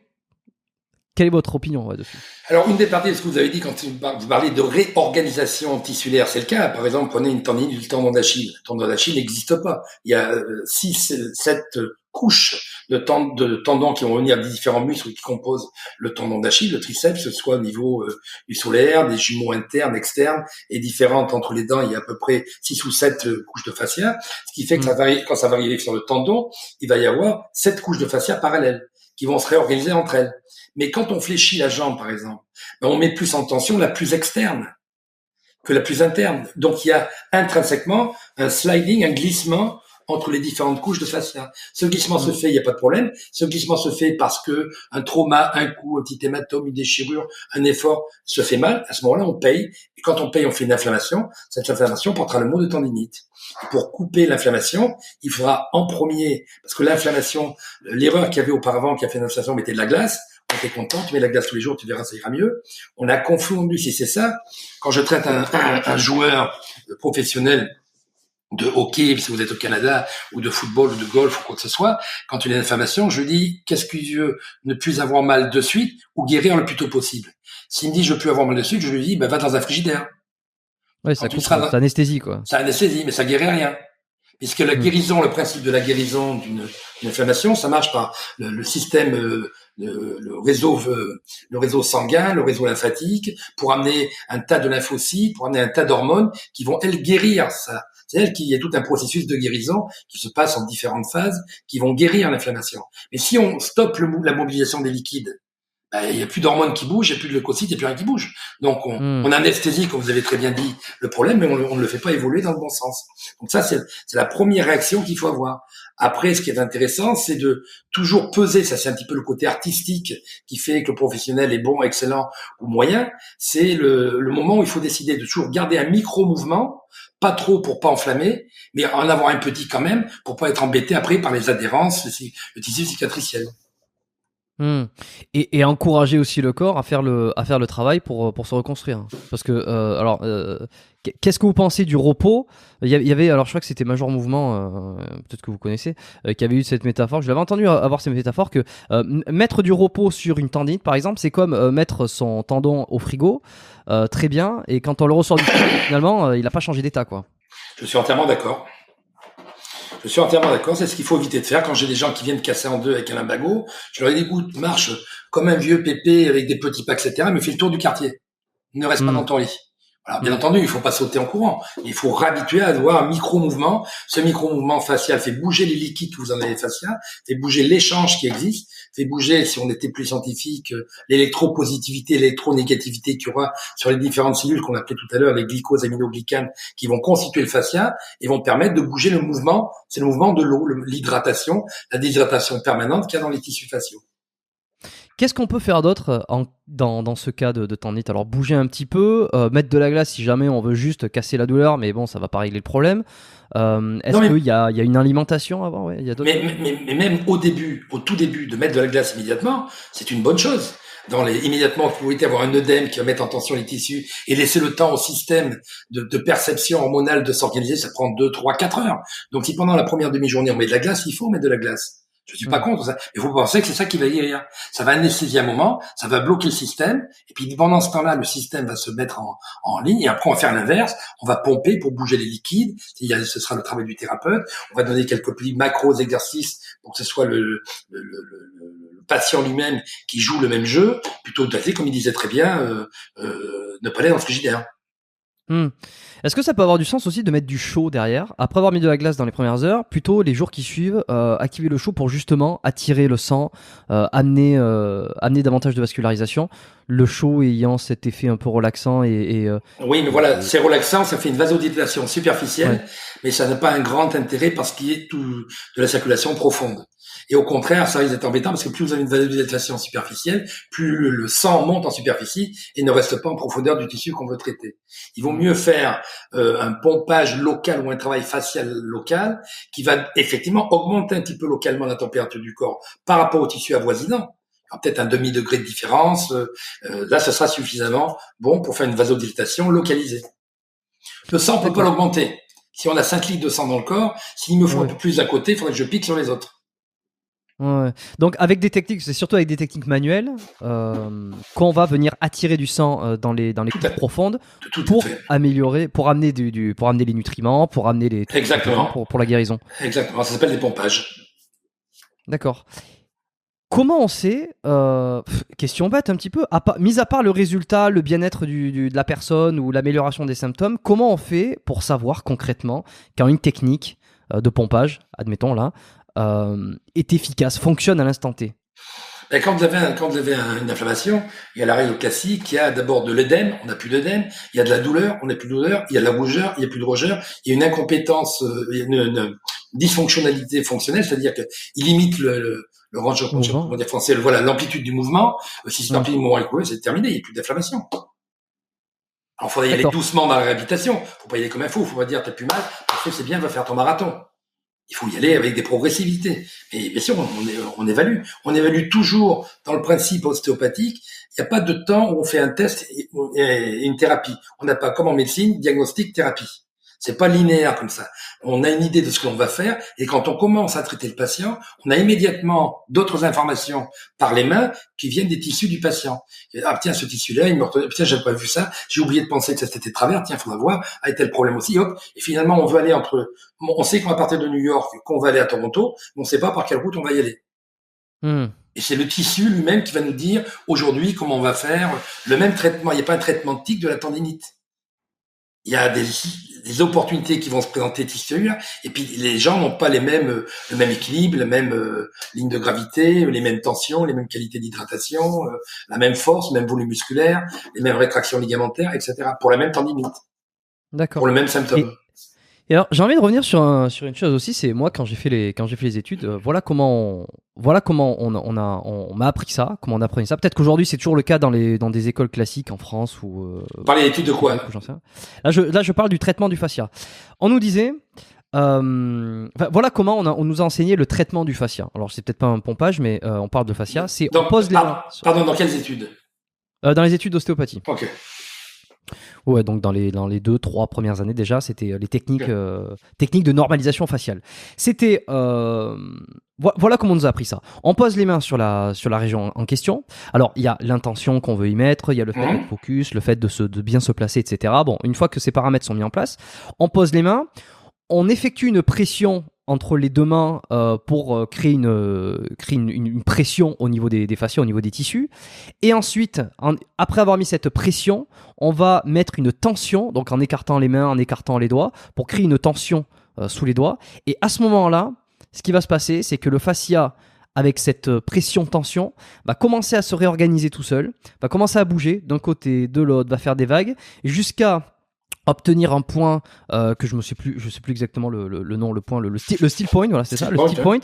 Quelle est votre opinion dessus? Alors, une des parties de ce que vous avez dit quand vous parlez de réorganisation tissulaire, c'est le cas. Par exemple, prenez une tendinite du tendon d'Achille. Le tendon d'Achille n'existe pas. Il y a 6, 7 couches de tendons qui vont venir des différents muscles qui composent le tendon d'Achille, le triceps, que ce soit au niveau du solaire, des jumeaux internes, externes, et différentes entre les dents. Il y a à peu près 6 ou 7 couches de fascia, ce qui fait que quand ça va arriver sur le tendon, il va y avoir 7 couches de fascia parallèles qui vont se réorganiser entre elles. Mais quand on fléchit la jambe, par exemple, on met plus en tension la plus externe que la plus interne. Donc, il y a intrinsèquement un sliding, un glissement entre les différentes couches de fascia. Ce glissement se fait, il n'y a pas de problème. Ce glissement se fait parce que un trauma, un coup, un petit hématome, une déchirure, un effort se fait mal. À ce moment-là, on paye. Et quand on paye, on fait une inflammation. Cette inflammation portera le mot de tendinite. Et pour couper l'inflammation, il faudra en premier, parce que l'inflammation, l'erreur qu'il y avait auparavant, qui a fait une inflammation, mettait de la glace. On était content, tu mets la glace tous les jours, tu verras, ça ira mieux. On a confondu, si c'est ça, quand je traite un joueur professionnel de hockey, si vous êtes au Canada, ou de football, ou de golf, ou quoi que ce soit, quand il y a une inflammation, je dis, qu'est-ce qu'il veut ne plus avoir mal de suite, ou guérir le plus tôt possible. S'il me dit, je veux plus avoir mal de suite, je lui dis, va dans un frigidaire. Ouais, ça anesthésie, quoi. Ça anesthésie, mais ça guérit rien. Puisque la guérison, le principe de la guérison d'une inflammation, ça marche par le système, le réseau sanguin, le réseau lymphatique, pour amener un tas de lymphocytes, pour amener un tas d'hormones qui vont, elles, guérir ça. C'est-à-dire qu'il y a tout un processus de guérison qui se passe en différentes phases, qui vont guérir l'inflammation. Mais si on stoppe la mobilisation des liquides, il n'y a plus d'hormones qui bougent, il n'y a plus de leucocytes, il n'y a plus rien qui bouge. Donc, on anesthésie, comme vous avez très bien dit, le problème, mais on ne le fait pas évoluer dans le bon sens. Donc ça, c'est la première réaction qu'il faut avoir. Après, ce qui est intéressant, c'est de toujours peser, ça c'est un petit peu le côté artistique qui fait que le professionnel est bon, excellent ou moyen, c'est le moment où il faut décider de toujours garder un micro-mouvement, pas trop pour pas enflammer, mais en avoir un petit quand même, pour pas être embêté après par les adhérences, le tissu cicatriciel. Et encourager aussi le corps à faire le travail pour se reconstruire. Parce que qu'est-ce que vous pensez du repos? Il y avait, alors je crois que c'était Major Mouvement, peut-être que vous connaissez, qui avait eu cette métaphore. Je l'avais entendu avoir cette métaphore que mettre du repos sur une tendinite, par exemple, c'est comme mettre son tendon au frigo, très bien, et quand on le ressort du frigo, finalement, il n'a pas changé d'état, quoi. Je suis entièrement d'accord. C'est ce qu'il faut éviter de faire. Quand j'ai des gens qui viennent casser en deux avec un lumbago, je leur dis, écoute, marche comme un vieux pépé avec des petits pas, etc., mais fais le tour du quartier. Ne reste pas dans ton lit. Alors, bien entendu, il faut pas sauter en courant. Il faut réhabituer à avoir un micro-mouvement. Ce micro-mouvement facial fait bouger les liquides que vous en avez facial, fait bouger l'échange qui existe, fait bouger, si on était plus scientifique, l'électropositivité, l'électronégativité qu'il y aura sur les différentes cellules qu'on appelait tout à l'heure, les glycosaminoglycanes, qui vont constituer le fascia et vont permettre de bouger le mouvement. C'est le mouvement de l'eau, l'hydratation, la déshydratation permanente qu'il y a dans les tissus faciaux. Qu'est-ce qu'on peut faire d'autre dans ce cas de tendinite? Alors bouger un petit peu, mettre de la glace si jamais on veut juste casser la douleur, mais bon, ça va pas régler le problème. Est-ce qu'il y a une alimentation avant? Ouais, il y a mais même au tout début, de mettre de la glace immédiatement, c'est une bonne chose. Immédiatement, vous pouvez avoir un œdème qui va mettre en tension les tissus et laisser le temps au système de perception hormonale de s'organiser, ça prend 2, 3, 4 heures. Donc si pendant la première demi-journée on met de la glace, il faut mettre de la glace. Je suis pas contre ça. Il faut penser que c'est ça qui va guérir. Ça va anesthésier un moment, ça va bloquer le système, et puis pendant ce temps-là, le système va se mettre en ligne, et après on va faire l'inverse, on va pomper pour bouger les liquides, ce sera le travail du thérapeute, on va donner quelques petits macros exercices pour que ce soit le patient lui-même qui joue le même jeu, plutôt que, comme il disait très bien, ne pas aller dans le frigidaire. Est-ce que ça peut avoir du sens aussi de mettre du chaud derrière, après avoir mis de la glace dans les premières heures, plutôt les jours qui suivent, activer le chaud pour justement attirer le sang, amener davantage de vascularisation, le chaud ayant cet effet un peu relaxant Oui, mais voilà, c'est relaxant, ça fait une vasodilatation superficielle, mais ça n'a pas un grand intérêt parce qu'il y a de la circulation profonde. Et au contraire, ça risque d'être embêtant parce que plus vous avez une vasodilatation superficielle, plus le sang monte en superficie et ne reste pas en profondeur du tissu qu'on veut traiter. Il vaut mieux faire un pompage local ou un travail facial local qui va effectivement augmenter un petit peu localement la température du corps par rapport au tissu avoisinant. Peut-être un demi-degré de différence. Là, ce sera suffisamment bon pour faire une vasodilatation localisée. Le sang, on peut pas l'augmenter. Si on a 5 litres de sang dans le corps, s'il me faut un peu plus à côté, il faudrait que je pique sur les autres. Ouais. Donc avec des techniques, c'est surtout avec des techniques manuelles qu'on va venir attirer du sang dans les Tout à couches fait. profondes Tout à pour fait. améliorer, pour amener pour amener les nutriments, pour amener tout ce qui est besoin Exactement. pour la guérison. Exactement. Ça s'appelle des pompages. D'accord. Comment on sait, question bête un petit peu, mis à part le résultat, le bien-être de la personne ou l'amélioration des symptômes, comment on fait pour savoir concrètement quand une technique de pompage, admettons là, est efficace, fonctionne à l'instant T? Et quand vous avez une inflammation, il y a la règle classique, il y a d'abord de l'œdème, on n'a plus d'œdème, il y a de la douleur, on n'a plus de douleur, il y a de la rougeur, il n'y a plus de rougeur, il y a une incompétence, une dysfonctionnalité fonctionnelle, c'est-à-dire qu'il limite le range, Le mouvement. comment dire français, voilà, l'amplitude du mouvement. Si cette Ouais. amplitude du mouvement est coupée, c'est terminé, il n'y a plus d'inflammation. Alors, il faudrait y aller D'accord. doucement dans la réhabilitation. Faut pas y aller comme un fou. Faut pas dire, t'as plus mal, parfait, c'est bien, va faire ton marathon. Il faut y aller avec des progressivités. Mais bien sûr, on évalue. On évalue toujours dans le principe ostéopathique. Il n'y a pas de temps où on fait un test et une thérapie. On n'a pas, comme en médecine, diagnostic, thérapie. C'est pas linéaire comme ça. On a une idée de ce que l'on va faire et quand on commence à traiter le patient, on a immédiatement d'autres informations par les mains qui viennent des tissus du patient. Ah tiens, ce tissu-là, il me retenait, tiens, j'avais pas vu ça, j'ai oublié de penser que ça c'était de travers, tiens, il faudra voir, a tel problème aussi, hop. Et finalement, on veut aller on sait qu'on va partir de New York, qu'on va aller à Toronto, mais on sait pas par quelle route on va y aller. Hmm. Et c'est le tissu lui-même qui va nous dire aujourd'hui comment on va faire le même traitement. Il n'y a pas un traitement de tic de la tendinite. Il y a des opportunités qui vont se présenter tissulaires, et puis les gens n'ont pas le même équilibre, la même ligne de gravité, les mêmes tensions, les mêmes qualités d'hydratation, la même force, le même volume musculaire, les mêmes rétractions ligamentaires, etc. pour la même tendinite, pour D'accord. le même symptôme. Et alors, j'ai envie de revenir sur une chose aussi, c'est moi quand j'ai fait les études, on m'a appris ça, comment on apprenait ça. Peut-être qu'aujourd'hui c'est toujours le cas dans des écoles classiques en France ou Parler d'études de quoi? Québec ou j'en sais rien. Là, je parle du traitement du fascia. On nous disait, voilà comment on nous a enseigné le traitement du fascia. Alors c'est peut-être pas un pompage, mais on parle de fascia. C'est on pose les mains Pardon, dans quelles études? dans les études d'ostéopathie. Ok. Ouais, donc dans les 2-3 premières années déjà, c'était les techniques, Ok. techniques de normalisation faciale. C'était voilà comment on nous a appris ça. On pose les mains sur la région en question. Alors il y a l'intention qu'on veut y mettre, il y a le fait d'être focus, le fait de bien se placer, etc. Bon, une fois que ces paramètres sont mis en place, on pose les mains, on effectue une pression entre les deux mains pour créer une pression au niveau des fascias, au niveau des tissus. Et ensuite, après avoir mis cette pression, on va mettre une tension, donc en écartant les mains, en écartant les doigts, pour créer une tension sous les doigts. Et à ce moment-là, ce qui va se passer, c'est que le fascia, avec cette pression-tension, va commencer à se réorganiser tout seul, va commencer à bouger d'un côté, de l'autre, va faire des vagues, jusqu'à obtenir un point que je sais plus exactement le nom, le point, le steel point, voilà, c'est ça, le steel point,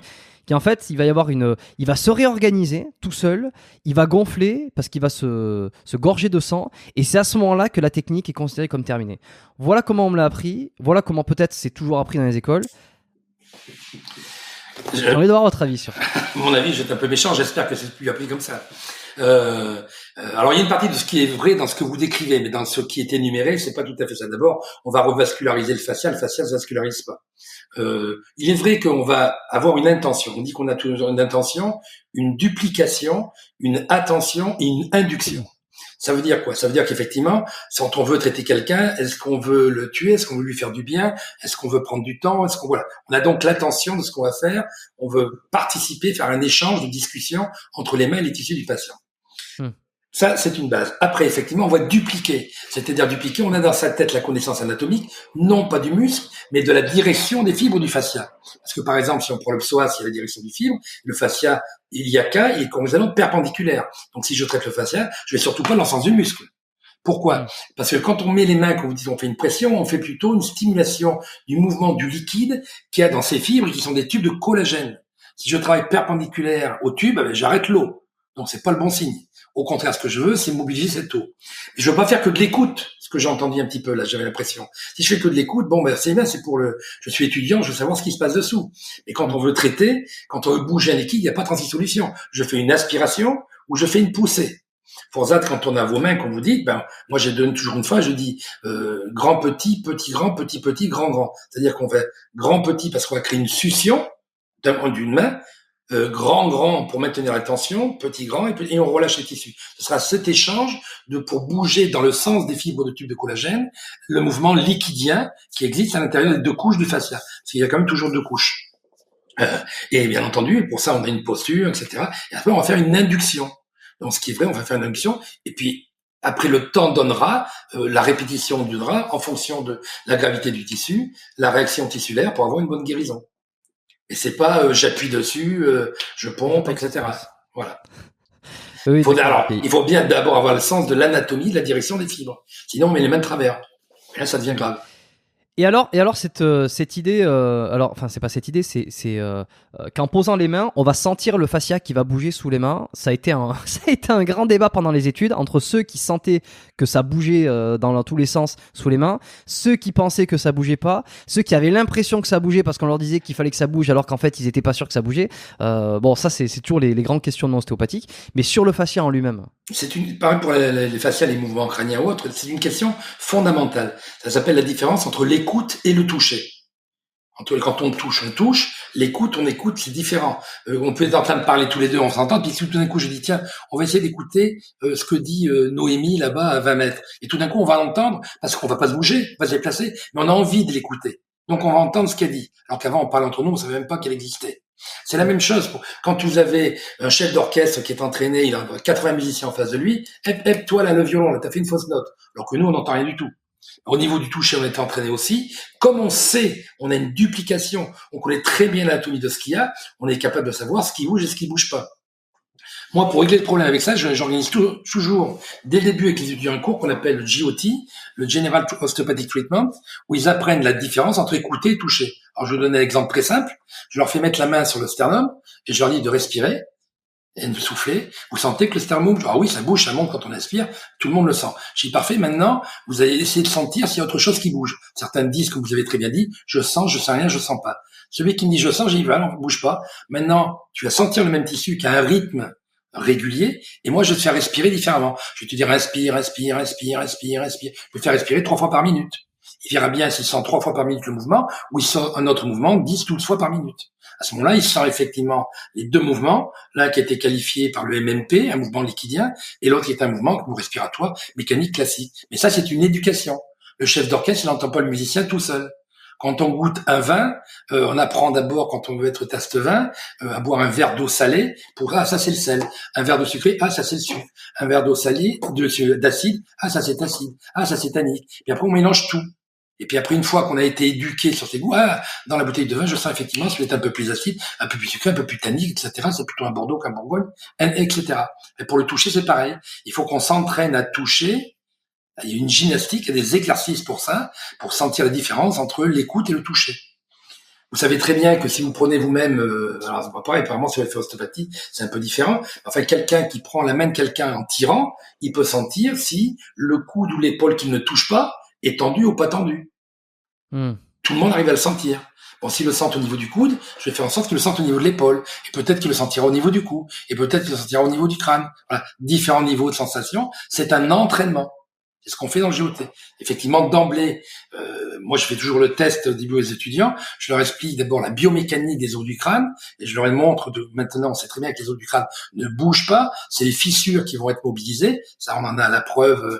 qui en fait, il va se réorganiser tout seul, il va gonfler parce qu'il va se gorger de sang, et c'est à ce moment-là que la technique est considérée comme terminée. Voilà comment on me l'a appris, voilà comment peut-être c'est toujours appris dans les écoles. J'ai envie d'avoir votre avis sur ça. Mon avis, je vais être un peu méchant, j'espère que c'est plus appris comme ça. Alors il y a une partie de ce qui est vrai dans ce que vous décrivez, mais dans ce qui est énuméré, c'est pas tout à fait ça. D'abord, on va revasculariser le fascia se vascularise pas. Il est vrai qu'on va avoir une intention. On dit qu'on a toujours une intention, une duplication, une attention et une induction. Ça veut dire quoi? Ça veut dire qu'effectivement, quand on veut traiter quelqu'un, est-ce qu'on veut le tuer? Est-ce qu'on veut lui faire du bien? Est-ce qu'on veut prendre du temps? Voilà. On a donc l'intention de ce qu'on va faire. On veut participer, faire un échange de discussion entre les mains et les tissus du patient. Ça, c'est une base. Après, effectivement, on va dupliquer. C'est-à-dire dupliquer, on a dans sa tête la connaissance anatomique, non pas du muscle, mais de la direction des fibres du fascia. Parce que, par exemple, si on prend le psoas, il y a la direction du fibre, le fascia iliaca, il est complètement perpendiculaire. Donc, si je traite le fascia, je vais surtout pas dans le sens du muscle. Pourquoi? Parce que quand on met les mains, quand vous dites on fait une pression, on fait plutôt une stimulation du mouvement du liquide qu'il y a dans ces fibres qui sont des tubes de collagène. Si je travaille perpendiculaire au tube, j'arrête l'eau. Donc, c'est pas le bon signe. Au contraire, ce que je veux, c'est mobiliser cette eau. Je veux pas faire que de l'écoute, ce que j'ai entendu un petit peu là, j'avais l'impression. Si je fais que de l'écoute, c'est bien, je suis étudiant, je veux savoir ce qui se passe dessous. Et quand on veut traiter, quand on veut bouger un liquide, il n'y a pas 36 solutions. Je fais une aspiration ou je fais une poussée. Pour ça, quand on a vos mains, comme vous dites, moi, je donne toujours une fois, je dis grand, petit, petit, grand, petit, petit, grand, grand. C'est-à-dire qu'on fait grand, petit parce qu'on va créer une succion d'une main, grand pour maintenir la tension, petit grand et on relâche les tissus. Ce sera cet échange pour bouger dans le sens des fibres de tube de collagène, le mouvement liquidien qui existe à l'intérieur des deux couches du fascia. Parce qu'il y a quand même toujours deux couches. Et bien entendu, pour ça, on a une posture, etc. Et après, on va faire une induction. Donc, ce qui est vrai, on va faire une induction. Et puis, après, le temps donnera, la répétition donnera, en fonction de la gravité du tissu, la réaction tissulaire pour avoir une bonne guérison. Et c'est pas j'appuie dessus, je pompe, etc. Voilà. Oui, il faut bien d'abord avoir le sens de l'anatomie, de la direction des fibres. Sinon, on met les mains de travers. Et là, ça devient grave. Et alors cette idée, alors enfin c'est pas cette idée, c'est qu'en posant les mains, on va sentir le fascia qui va bouger sous les mains. Ça a été un grand débat pendant les études entre ceux qui sentaient que ça bougeait dans tous les sens sous les mains, ceux qui pensaient que ça bougeait pas, ceux qui avaient l'impression que ça bougeait parce qu'on leur disait qu'il fallait que ça bouge alors qu'en fait ils étaient pas sûrs que ça bougeait. Bon, ça c'est toujours les grandes questionnements ostéopathiques, mais sur le fascia en lui-même. Pareil pour les fascias, les mouvements crâniens ou autres, c'est une question fondamentale. Ça s'appelle la différence entre l'écoute et le toucher. Quand on touche, l'écoute, on écoute, c'est différent. On peut être en train de parler tous les deux, on s'entend, puis tout d'un coup, je dis, tiens, on va essayer d'écouter ce que dit Noémie là-bas à 20 mètres. Et tout d'un coup, on va l'entendre, parce qu'on va pas se bouger, on va se déplacer, mais on a envie de l'écouter. Donc, on va entendre ce qu'elle dit. Alors qu'avant, on parlait entre nous, on savait même pas qu'elle existait. C'est la même chose quand vous avez un chef d'orchestre qui est entraîné, il a 80 musiciens en face de lui, toi là, le violon, là, t'as fait une fausse note. Alors que nous, on n'entend rien du tout. Au niveau du toucher, on est entraîné aussi. Comme on sait, on a une duplication, on connaît très bien l'anatomie de ce qu'il y a, on est capable de savoir ce qui bouge et ce qui bouge pas. Moi, pour régler le problème avec ça, j'organise toujours, dès le début avec les étudiants en cours, qu'on appelle le GOT, le General Osteopathic Treatment, où ils apprennent la différence entre écouter et toucher. Alors, je vais vous donner un exemple très simple. Je leur fais mettre la main sur le sternum et je leur dis de respirer et de souffler. Vous sentez que le sternum bouge? Ah oui, ça bouge, ça monte quand on inspire. Tout le monde le sent. Je dis parfait. Maintenant, vous allez essayer de sentir s'il y a autre chose qui bouge. Certains disent, comme vous avez très bien dit, je sens rien, je sens pas. Celui qui me dit je sens, j'ai dit voilà, on bouge pas. Maintenant, tu vas sentir le même tissu qui a un rythme régulier, et moi je vais te faire respirer différemment. Je vais te dire inspire. Je vais te faire respirer 3 fois par minute. Il verra bien s'il sent 3 fois par minute le mouvement, ou il sent un autre mouvement 10, 12 fois par minute. À ce moment-là, il sent effectivement les deux mouvements, l'un qui a été qualifié par le MMP, un mouvement liquidien, et l'autre qui est un mouvement respiratoire, mécanique classique. Mais ça, c'est une éducation. Le chef d'orchestre, il n'entend pas le musicien tout seul. Quand on goûte un vin, on apprend d'abord, quand on veut être taste vin, à boire un verre d'eau salée pour ça c'est le sel. Un verre d'eau sucrée, ça c'est le sucre. Un verre d'eau salée, d'acide, ça c'est acide. Ça c'est tannique. Et après on mélange tout. Et puis après, une fois qu'on a été éduqué sur ces goûts, dans la bouteille de vin, je sens effectivement celui est un peu plus acide, un peu plus sucré, un peu plus tannique, etc. C'est plutôt un Bordeaux qu'un Bourgogne, etc. Et pour le toucher, c'est pareil. Il faut qu'on s'entraîne à toucher. Il y a une gymnastique, il y a des exercices pour ça, pour sentir la différence entre l'écoute et le toucher. Vous savez très bien que si vous prenez vous-même, alors c'est pas pareil, apparemment si vous faites ostéopathie, c'est un peu différent. Enfin, quelqu'un qui prend la main de quelqu'un en tirant, il peut sentir si le coude ou l'épaule qu'il ne touche pas est tendu ou pas tendu. Tout le monde arrive à le sentir. Bon, s'il le sent au niveau du coude, je vais faire en sorte qu'il le sente au niveau de l'épaule. Et peut-être qu'il le sentira au niveau du cou. Et peut-être qu'il le sentira au niveau du crâne. Voilà. Différents niveaux de sensation. C'est un entraînement. C'est ce qu'on fait dans le GOT. Effectivement, d'emblée, moi je fais toujours le test au début aux étudiants. Je leur explique d'abord la biomécanique des os du crâne et je leur montre maintenant, on sait très bien que les os du crâne ne bougent pas. C'est les fissures qui vont être mobilisées. Ça, on en a la preuve,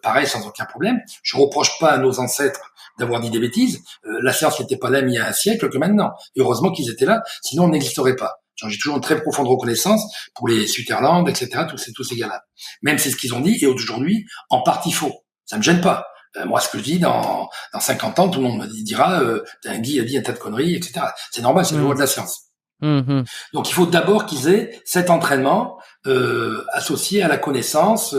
pareil, sans aucun problème. Je reproche pas à nos ancêtres d'avoir dit des bêtises. La science n'était pas là il y a un siècle que maintenant. Et heureusement qu'ils étaient là, sinon on n'existerait pas. J'ai toujours une très profonde reconnaissance pour les Sutherland, etc., tous ces gars-là. Même c'est ce qu'ils ont dit, et aujourd'hui, en partie faux. Ça me gêne pas. Moi, ce que je dis, dans 50 ans, tout le monde me dira, Guy a dit un tas de conneries, etc. C'est normal, c'est le loi de la science. Donc, il faut d'abord qu'ils aient cet entraînement associé à la connaissance,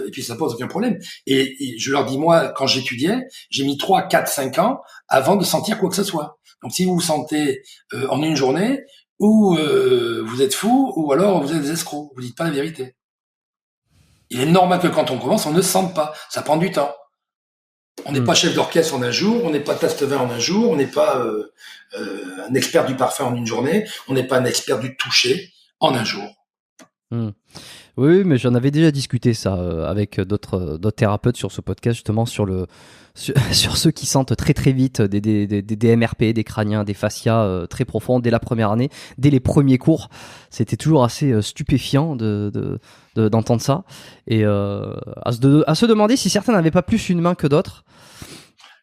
et puis ça pose aucun problème. Et je leur dis, moi, quand j'étudiais, j'ai mis 3, 4, 5 ans avant de sentir quoi que ce soit. Donc, si vous vous sentez en une journée, ou vous êtes fou, ou alors vous êtes des escrocs, vous dites pas la vérité. Il est normal que quand on commence, on ne sente pas, ça prend du temps. On n'est pas chef d'orchestre en un jour, on n'est pas taste-vin en un jour, on n'est pas un expert du parfum en une journée, on n'est pas un expert du toucher en un jour. Oui, mais j'en avais déjà discuté ça avec d'autres thérapeutes sur ce podcast, justement sur ceux qui sentent très très vite des MRP, des crâniens, des fascias très profonds dès la première année, dès les premiers cours. C'était toujours assez stupéfiant d'entendre ça et à se demander si certains n'avaient pas plus une main que d'autres.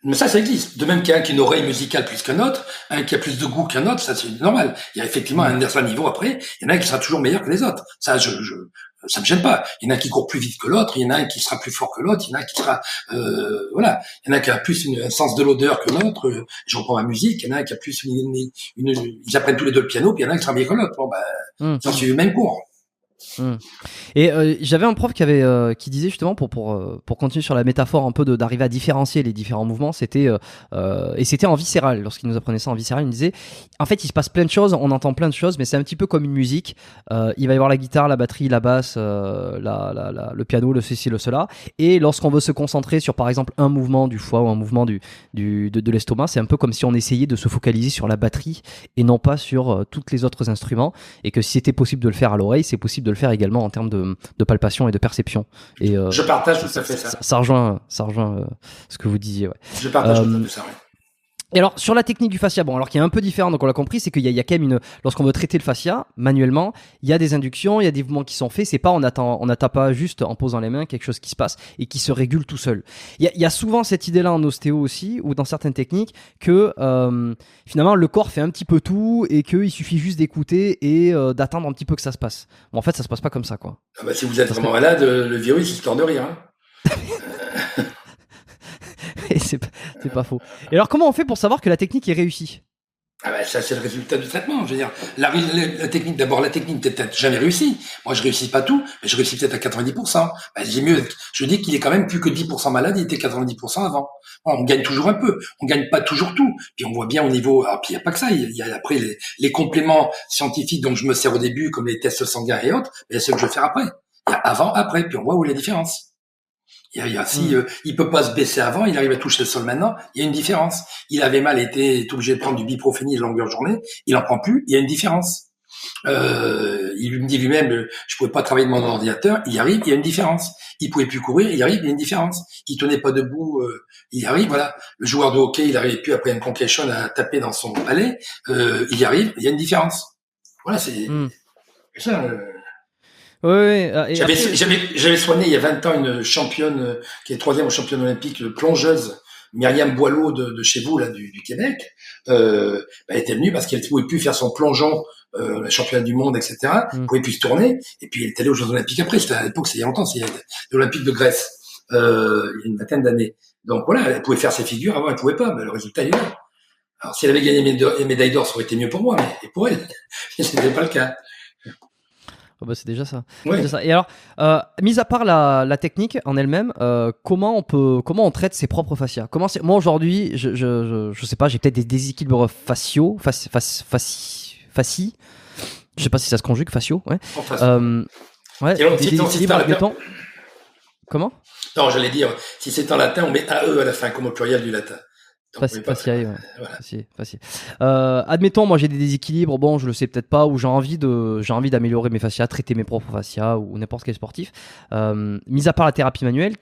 Mais ça existe. De même qu'il y a un qui a une oreille musicale plus qu'un autre, un qui a plus de goût qu'un autre, ça c'est normal. Il y a effectivement un certain niveau après, il y en a un qui sera toujours meilleur que les autres. Ça, ça me gêne pas. Il y en a un qui court plus vite que l'autre, il y en a un qui sera plus fort que l'autre, il y en a un qui sera, voilà. Il y en a un qui a plus un sens de l'odeur que l'autre. Je reprends ma musique, il y en a un qui a plus ils apprennent tous les deux le piano, puis il y en a un qui sera meilleur que l'autre. Bon, ça suit le même cours. Et j'avais un prof qui disait justement pour continuer sur la métaphore un peu d'arriver à différencier les différents mouvements, c'était et c'était en viscéral. Lorsqu'il nous apprenait ça en viscéral, il nous disait en fait il se passe plein de choses, on entend plein de choses, mais c'est un petit peu comme une musique. Il va y avoir la guitare, la batterie, la basse, le piano, le ceci, le cela. Et lorsqu'on veut se concentrer sur par exemple un mouvement du foie ou un mouvement de l'estomac, c'est un peu comme si on essayait de se focaliser sur la batterie et non pas sur tous les autres instruments. Et que si c'était possible de le faire à l'oreille, c'est possible de le faire également en termes de palpation et de perception. Et je partage tout à fait ça. Ça rejoint ce que vous disiez. Ouais. Je partage tout à fait ça. Ouais. Et alors sur la technique du fascia, bon alors qui est un peu différent, donc on l'a compris, c'est qu'il y a quand même lorsqu'on veut traiter le fascia manuellement, il y a des inductions, il y a des mouvements qui sont faits, c'est pas on n'attend pas juste en posant les mains quelque chose qui se passe et qui se régule tout seul. Il y a souvent cette idée-là en ostéo aussi, ou dans certaines techniques, que finalement le corps fait un petit peu tout et qu'il suffit juste d'écouter et d'attendre un petit peu que ça se passe. Bon en fait ça se passe pas comme ça quoi. Ah bah, si vous êtes vraiment malade, le virus il se tord de rire. Hein. C'est pas faux. Et alors, comment on fait pour savoir que la technique est réussie ? Ah ben, ça, c'est le résultat du traitement. Je veux dire, la technique, d'abord, la technique peut-être jamais réussie. Moi, je réussis pas tout, mais je réussis peut-être à 90%. Ben, j'ai mieux. Je dis qu'il est quand même plus que 10% malade, il était 90% avant. Bon, on gagne toujours un peu. On gagne pas toujours tout. Puis on voit bien au niveau, puis il y a pas que ça. Il y a après les compléments scientifiques dont je me sers au début, comme les tests sanguins et autres. Mais c'est ce que je vais faire après. Il y a avant, après, puis on voit où est la différence. Il peut pas se baisser avant, il arrive à toucher le sol maintenant, il y a une différence. Il avait mal, était obligé de prendre du Biprofénil longueur journée, il en prend plus, il y a une différence. Il me dit lui-même, je pouvais pas travailler de mon ordinateur, il y arrive, il y a une différence. Il pouvait plus courir, il y arrive, il y a une différence. Il tenait pas debout, il y arrive, voilà. Le joueur de hockey, il arrivait plus après une concussion à taper dans son palais, il y arrive, il y a une différence. Voilà, c'est ça. Oui, j'avais soigné il y a 20 ans une championne qui est 3e au championne olympique, plongeuse, Myriam Boileau de chez vous, là, du Québec. Elle était venue parce qu'elle ne pouvait plus faire son plongeon, la championne du monde, etc. Elle pouvait plus se tourner. Et puis elle est allée aux Jeux olympiques après. C'était à l'époque, c'est il y a longtemps, c'est l'Olympique de Grèce, il y a une vingtaine d'années. Donc voilà, elle pouvait faire ses figures, avant elle pouvait pas, mais le résultat il est là. Alors si elle avait gagné les médailles d'or, ça aurait été mieux pour moi, mais pour elle, c'était pas le cas. Oh bah c'est déjà ça. Ouais. C'est ça. Et alors, mis à part la technique en elle-même, comment on traite ses propres fascias ? Moi aujourd'hui, je sais pas, j'ai peut-être des déséquilibres faciaux, facie. Je sais pas si ça se conjugue, faciaux, ouais. Ouais. Des déséquilibres, admettons. Comment ? Non, j'allais dire, si c'est en latin, on met AE à la fin, comme au pluriel du latin. Faciae, ouais. Voilà. Faciae. Admettons, moi j'ai des déséquilibres, bon, je le sais peut-être pas, ou j'ai envie d'améliorer mes fascias, traiter mes propres fascias, ou n'importe quel sportif. Mis à part la thérapie manuelle,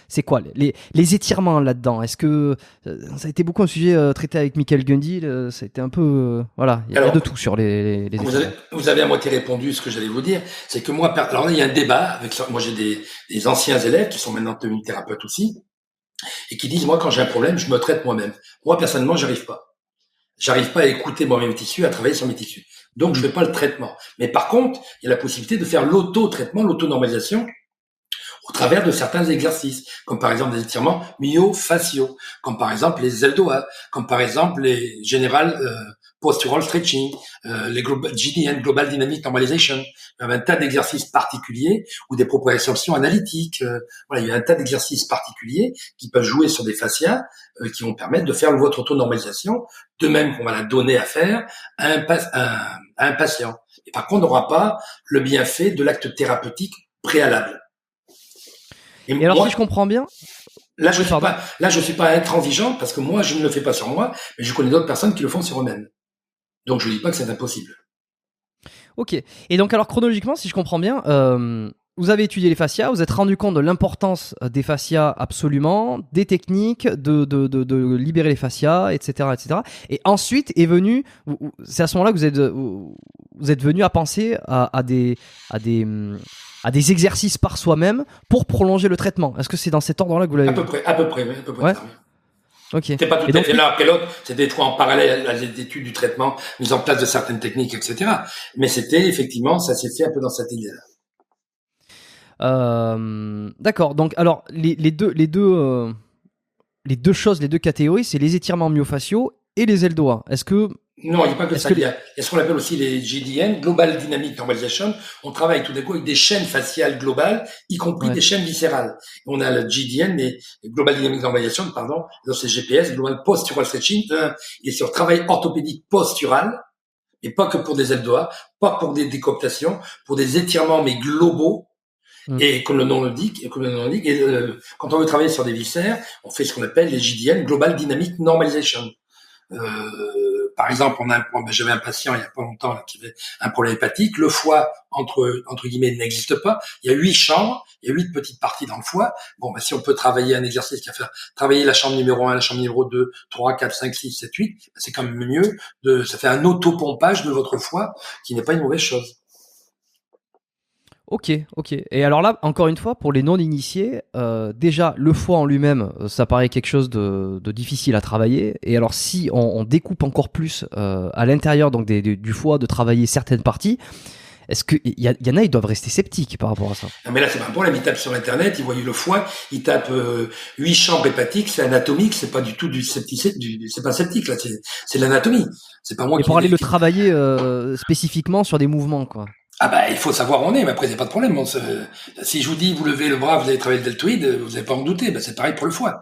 c'est quoi les étirements là-dedans ? Est-ce que ça a été beaucoup un sujet traité avec Michael Gundy, ça a été un peu, voilà, il y a de tout sur les étirements. Vous avez à moitié répondu ce que j'allais vous dire, c'est que moi, alors là, il y a un débat moi j'ai des anciens élèves qui sont maintenant devenus thérapeutes aussi, et qui disent, moi, quand j'ai un problème, je me traite moi-même. Moi, personnellement, j'arrive pas. J'arrive pas à écouter moi-même mes tissus, à travailler sur mes tissus. Donc, je fais pas le traitement. Mais par contre, il y a la possibilité de faire l'auto-traitement, l'auto-normalisation au travers de certains exercices, comme par exemple des étirements myofasciaux, comme par exemple les ailes doigts, comme par exemple les général postural stretching, les GDN, Global Dynamic Normalization. Il y a un tas d'exercices particuliers ou des proprioceptions analytiques. Voilà, il y a un tas d'exercices particuliers qui peuvent jouer sur des fascias qui vont permettre de faire votre auto-normalisation, de même qu'on va la donner à faire à un patient. Et par contre, on n'aura pas le bienfait de l'acte thérapeutique préalable. Et alors, moi, si je comprends bien, là, je suis pas intransigeant parce que moi, je ne le fais pas sur moi, mais je connais d'autres personnes qui le font sur eux-mêmes. Donc, je dis pas que c'est impossible. Ok. Et donc alors chronologiquement, si je comprends bien, vous avez étudié les fascias, vous êtes rendu compte de l'importance des fascias absolument, des techniques de libérer les fascias, etc., etc. Et ensuite est venu, c'est à ce moment-là que vous êtes venu à penser à des exercices par soi-même pour prolonger le traitement. Est-ce que c'est dans cet ordre-là que vous l'avez vu? À peu près, oui, à peu près. Ouais. Ok. C'était pas tout à fait l'un après l'autre, c'était des fois en parallèle à l'étude du traitement, mise en place de certaines techniques, etc. Mais c'était effectivement, ça s'est fait un peu dans cette idée-là. D'accord. Donc, alors, les deux choses, les deux catégories, c'est les étirements myofasciaux et les ailes doigts. Est-ce que non, il n'y a pas que ça. Il y a ce qu'on appelle aussi les GDN, Global Dynamic Normalization. On travaille tout d'un coup avec des chaînes faciales globales, y compris des chaînes viscérales. On a le GDN, mais Global Dynamic Normalization, pardon. Donc c'est GPS, Global Postural Stretching. Et sur travail orthopédique postural, et pas que pour des ailes doigts, pas pour des décooptations, pour des étirements, mais globaux. Et comme le nom l'indique, quand on veut travailler sur des viscères, on fait ce qu'on appelle les GDN, Global Dynamic Normalization. Par exemple, j'avais un patient il y a pas longtemps là, qui avait un problème hépatique. Le foie, entre guillemets, n'existe pas. Il y a 8 chambres, il y a 8 petites parties dans le foie. Bon, si on peut travailler un exercice qui va faire travailler la chambre numéro 1, la chambre numéro 2, 3, 4, 5, 6, 7, 8, c'est quand même mieux. Ça fait un autopompage de votre foie qui n'est pas une mauvaise chose. Ok. Et alors là, encore une fois, pour les non-initiés, déjà, le foie en lui-même, ça paraît quelque chose de difficile à travailler. Et alors, si on découpe encore plus à l'intérieur donc du foie, de travailler certaines parties, est-ce qu'il y en a, ils doivent rester sceptiques par rapport à ça? Non, mais là, c'est pas un problème. Ils tapent sur Internet, ils voient le foie, ils tapent 8 chambres hépatiques, c'est anatomique, c'est pas du tout du scepticisme, c'est pas sceptique, là, c'est l'anatomie. C'est pas moi qui... Et pour aller le travailler spécifiquement sur des mouvements, quoi. Ah bah, il faut savoir où on est, mais après, il n'y a pas de problème. Si je vous dis, vous levez le bras, vous allez travailler le deltoïde, vous n'allez pas en douter. C'est pareil pour le foie.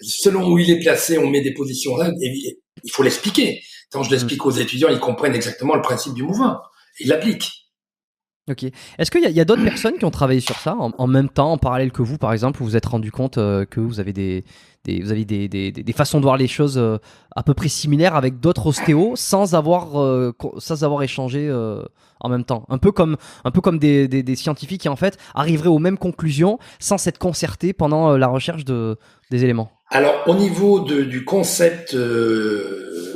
Selon où il est placé, on met des positions là, et il faut l'expliquer. Quand je l'explique aux étudiants, ils comprennent exactement le principe du mouvement. Ils l'appliquent. Ok. Est-ce qu'il y a d'autres personnes qui ont travaillé sur ça en même temps, en parallèle que vous, par exemple, vous vous êtes rendu compte que vous avez des façons de voir les choses à peu près similaires avec d'autres ostéos sans avoir échangé en même temps, un peu comme des scientifiques qui en fait arriveraient aux mêmes conclusions sans s'être concertés pendant la recherche des éléments. Alors au niveau du concept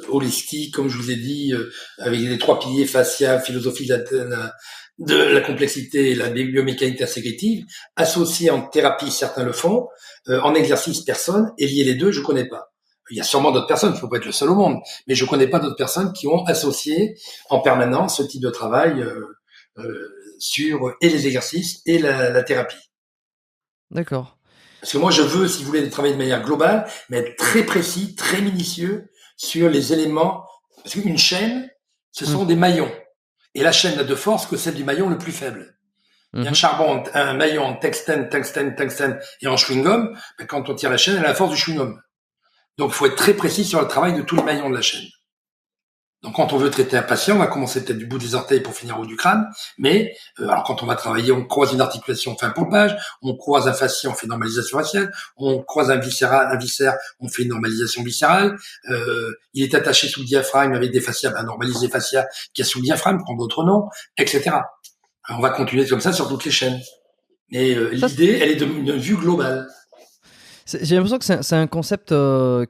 holistique, comme je vous ai dit, avec les 3 piliers fascia, philosophie de la complexité et la biomécanique intégrative, associés en thérapie, certains le font, en exercice, personne, et lier les deux, je connais pas. Il y a sûrement d'autres personnes, il faut pas être le seul au monde, mais je connais pas d'autres personnes qui ont associé en permanence ce type de travail sur et les exercices et la thérapie. D'accord. Parce que moi, je veux, si vous voulez, travailler de manière globale, mais être très précis, très minutieux sur les éléments. Parce qu'une chaîne, ce sont des maillons. Et la chaîne n'a de force que celle du maillon le plus faible. Il y a un maillon en tungstène et en chewing-gum. Mais quand on tire la chaîne, elle a la force du chewing-gum. Donc, il faut être très précis sur le travail de tous les maillons de la chaîne. Donc, quand on veut traiter un patient, on va commencer peut-être du bout des orteils pour finir au haut du crâne. Mais alors, quand on va travailler, on croise une articulation, on fait un pompage. On croise un fascia, on fait une normalisation faciale. On croise un viscère, on fait une normalisation viscérale. Il est attaché sous le diaphragme avec des fascias, normalise les fascias qu'il y a sous le diaphragme, prend d'autres noms, etc. Alors, on va continuer comme ça sur toutes les chaînes. Mais l'idée, elle est d'une vue globale. J'ai l'impression que c'est un concept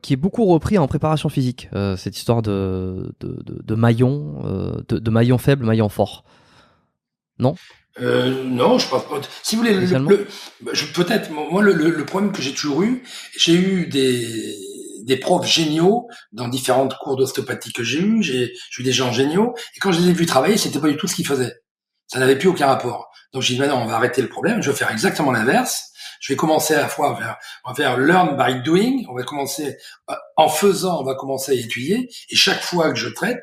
qui est beaucoup repris en préparation physique, cette histoire de maillons, de maillons faibles, maillons forts. Non ? Non, je pense pas. Si vous voulez, peut-être, moi, le problème que j'ai toujours eu, j'ai eu des profs géniaux dans différentes cours d'ostéopathie que j'ai eu des gens géniaux, et quand je les ai vus travailler, c'était pas du tout ce qu'ils faisaient. Ça n'avait plus aucun rapport. Donc j'ai dit, maintenant, on va arrêter le problème, je vais faire exactement l'inverse. Je vais commencer à la fois on va faire learn by doing, on va commencer, en faisant, on va commencer à étudier, et chaque fois que je traite,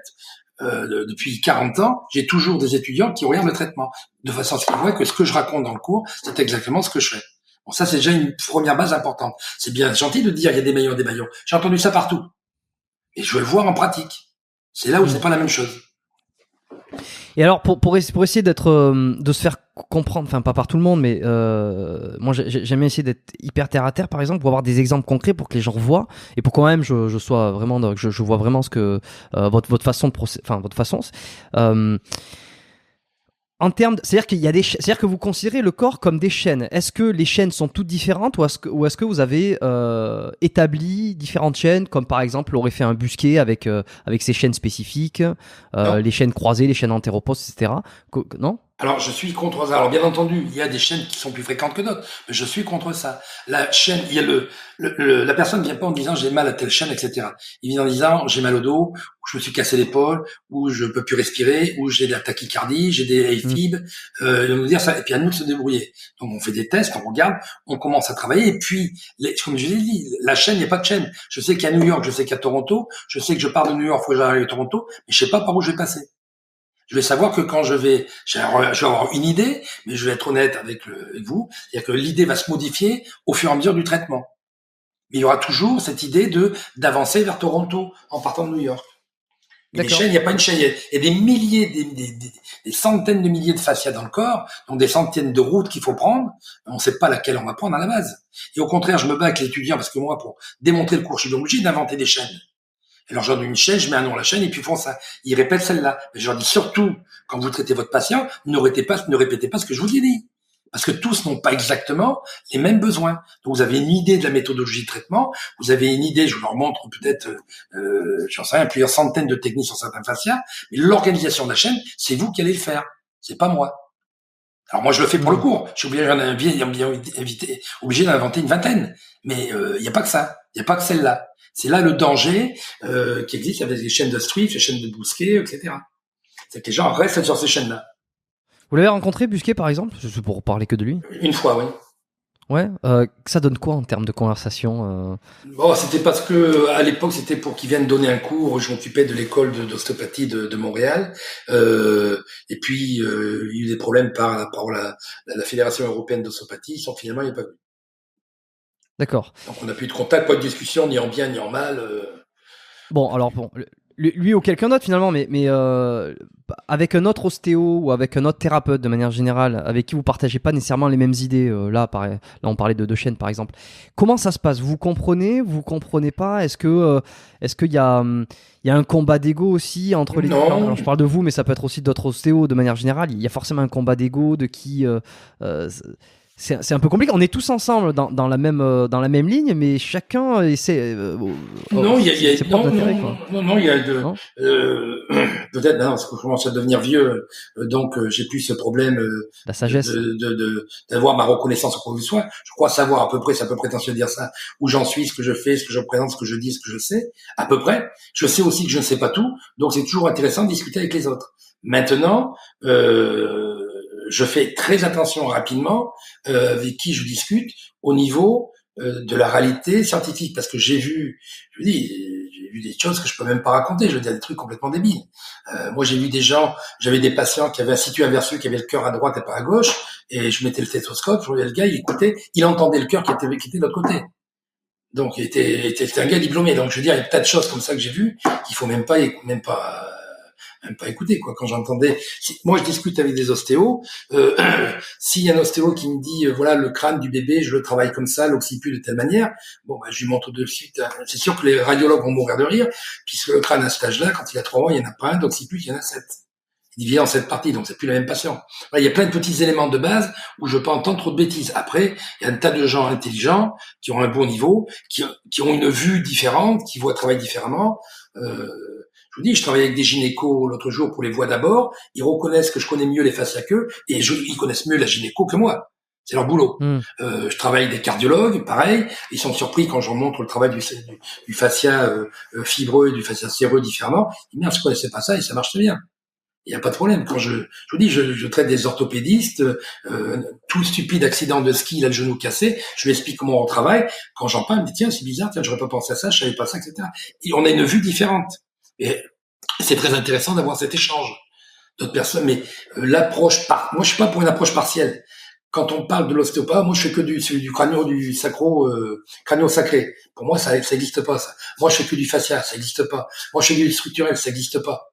depuis 40 ans, j'ai toujours des étudiants qui regardent le traitement, de façon à ce qu'ils voient que ce que je raconte dans le cours, c'est exactement ce que je fais. Bon, ça, c'est déjà une première base importante. C'est bien gentil de dire, il y a des maillons, des maillons. J'ai entendu ça partout. Et je veux le voir en pratique. C'est là où c'est pas la même chose. Et alors, pour essayer de se faire comprendre, enfin pas par tout le monde, mais moi j'aime essayer d'être hyper terre à terre, par exemple, pour avoir des exemples concrets pour que les gens voient et pour quand même je sois vraiment, je vois vraiment ce que votre façon de votre façon. c'est-à-dire qu'il y a c'est-à-dire que vous considérez le corps comme des chaînes. Est-ce que les chaînes sont toutes différentes ou est-ce que vous avez établi différentes chaînes, comme par exemple l'aurait fait un busquet avec ses chaînes spécifiques, les chaînes croisées, les chaînes antéropostes, etc. Non? Alors, je suis contre ça. Alors, bien entendu, il y a des chaînes qui sont plus fréquentes que d'autres, mais je suis contre ça. La chaîne, il y a la personne vient pas en disant j'ai mal à telle chaîne, etc. Il vient en disant j'ai mal au dos, ou je me suis cassé l'épaule, ou je peux plus respirer, ou j'ai de la tachycardie, j'ai des AFib. Ils vont nous dire ça, et puis à nous de se débrouiller. Donc, on fait des tests, on regarde, on commence à travailler, et puis, comme je l'ai dit, la chaîne, il n'y a pas de chaîne. Je sais qu'à New York, je sais qu'à Toronto, je sais que je pars de New York, faut que j'arrive à Toronto, mais je sais pas par où je vais passer. Je vais savoir que quand je vais avoir une idée, mais je vais être honnête avec vous, c'est-à-dire que l'idée va se modifier au fur et à mesure du traitement. Mais il y aura toujours cette idée d'avancer vers Toronto en partant de New York. Mais les chaînes, il n'y a pas une chaîne, il y a des milliers, des centaines de milliers de fascias dans le corps, donc des centaines de routes qu'il faut prendre. On ne sait pas laquelle on va prendre à la base. Et au contraire, je me bats avec l'étudiant parce que moi, pour démontrer le cours, je suis obligé d'inventer des chaînes. Alors, je leur donne une chaîne, je mets un nom à la chaîne, et puis ils font ça. Ils répètent celle-là. Mais je leur dis surtout, quand vous traitez votre patient, ne répétez pas ce que je vous ai dit. Parce que tous n'ont pas exactement les mêmes besoins. Donc, vous avez une idée de la méthodologie de traitement, vous avez une idée, je vous leur montre peut-être, j'en sais rien, plusieurs centaines de techniques sur certains fascias, mais l'organisation de la chaîne, c'est vous qui allez le faire. C'est pas moi. Alors, moi, je le fais pour le cours. Je suis obligé d'inventer une vingtaine. Mais, il n'y a pas que ça. Il n'y a pas que celle-là. C'est là le danger qui existe avec les chaînes de Swift, les chaînes de Bousquet, etc. C'est que les gens restent sur ces chaînes-là. Vous l'avez rencontré, Busquet, par exemple? C'est pour parler que de lui. Une fois, oui. Ouais. Ça donne quoi en termes de conversation Bon, c'était parce que à l'époque, c'était pour qu'il vienne donner un cours. Je m'occupais de l'école d'ostéopathie de Montréal. Et puis, il y a eu des problèmes par rapport à la Fédération européenne d'ostéopathie. Finalement, il n'est pas venu. D'accord. Donc, on n'a plus de contact, pas de discussion, ni en bien, ni en mal. Bon, alors, lui ou quelqu'un d'autre finalement, mais avec un autre ostéo ou avec un autre thérapeute de manière générale, avec qui vous partagez pas nécessairement les mêmes idées, là on parlait de deux chaînes par exemple. Comment ça se passe? Vous comprenez pas? Est-ce qu'il y a un combat d'ego aussi entre les deux? Alors, je parle de vous, mais ça peut être aussi d'autres ostéos de manière générale. Il y a forcément un combat d'ego de qui c'est un peu compliqué. On est tous ensemble dans la même ligne, mais chacun essaie. Non, il y a peut-être parce que je commence à devenir vieux, donc j'ai plus ce problème la sagesse d'avoir ma reconnaissance au point de soi. Je crois savoir à peu près, c'est un peu prétentieux de dire ça, où j'en suis, ce que je fais, ce que je représente, ce que je dis, ce que je sais, à peu près. Je sais aussi que je ne sais pas tout, donc c'est toujours intéressant de discuter avec les autres. Maintenant, je fais très attention rapidement avec qui je discute au niveau de la réalité scientifique, parce que j'ai vu des choses que je peux même pas raconter. Je veux dire des trucs complètement débiles. Moi, j'avais des patients qui avaient un situ inversé, qui avaient le cœur à droite et pas à gauche, et je mettais le stéthoscope, je voyais le gars, il écoutait, il entendait le cœur qui était de l'autre côté. Donc, c'était un gars diplômé. Donc, je veux dire, il y a des tas de choses comme ça que j'ai vues qu'il faut même pas écouter, quoi. Quand j'entendais, moi je discute avec des ostéos, s'il y a un ostéo qui me dit voilà, le crâne du bébé, je le travaille comme ça, l'occiput de telle manière, bon bah je lui montre de suite. C'est sûr que les radiologues vont mourir de rire, puisque le crâne à cet âge-là, quand il a 3 mois, il y en a pas un d'occiput, il y en a 7. Il divise en 7 parties, donc c'est plus le même patient. Voilà, il y a plein de petits éléments de base où je peux entendre trop de bêtises. Après, il y a un tas de gens intelligents qui ont un bon niveau, qui ont une vue différente, qui voient travailler différemment. Je vous dis, je travaille avec des gynécos l'autre jour pour les voix d'abord. Ils reconnaissent que je connais mieux les fascias qu'eux et ils connaissent mieux la gynéco que moi. C'est leur boulot. Je travaille avec des cardiologues, pareil. Ils sont surpris quand je leur montre le travail du fascia fibreux et du fascia séreux différemment. Ils disent, merde, je connaissais pas ça et ça marche très bien. Il n'y a pas de problème. Quand je vous dis, je traite des orthopédistes, tout stupide accident de ski, il a le genou cassé, je lui explique comment on travaille. Quand j'en parle, il me dit, tiens, c'est bizarre, tiens, j'aurais pas pensé à ça, je savais pas ça, etc. Et on a une vue différente. Et c'est très intéressant d'avoir cet échange d'autres personnes. Mais l'approche moi, je suis pas pour une approche partielle. Quand on parle de l'ostéopathe, moi, je fais que du crânio sacré. Pour moi, ça existe pas, ça. Moi, je fais que du fascia, ça existe pas. Moi, je fais du structurel, ça existe pas.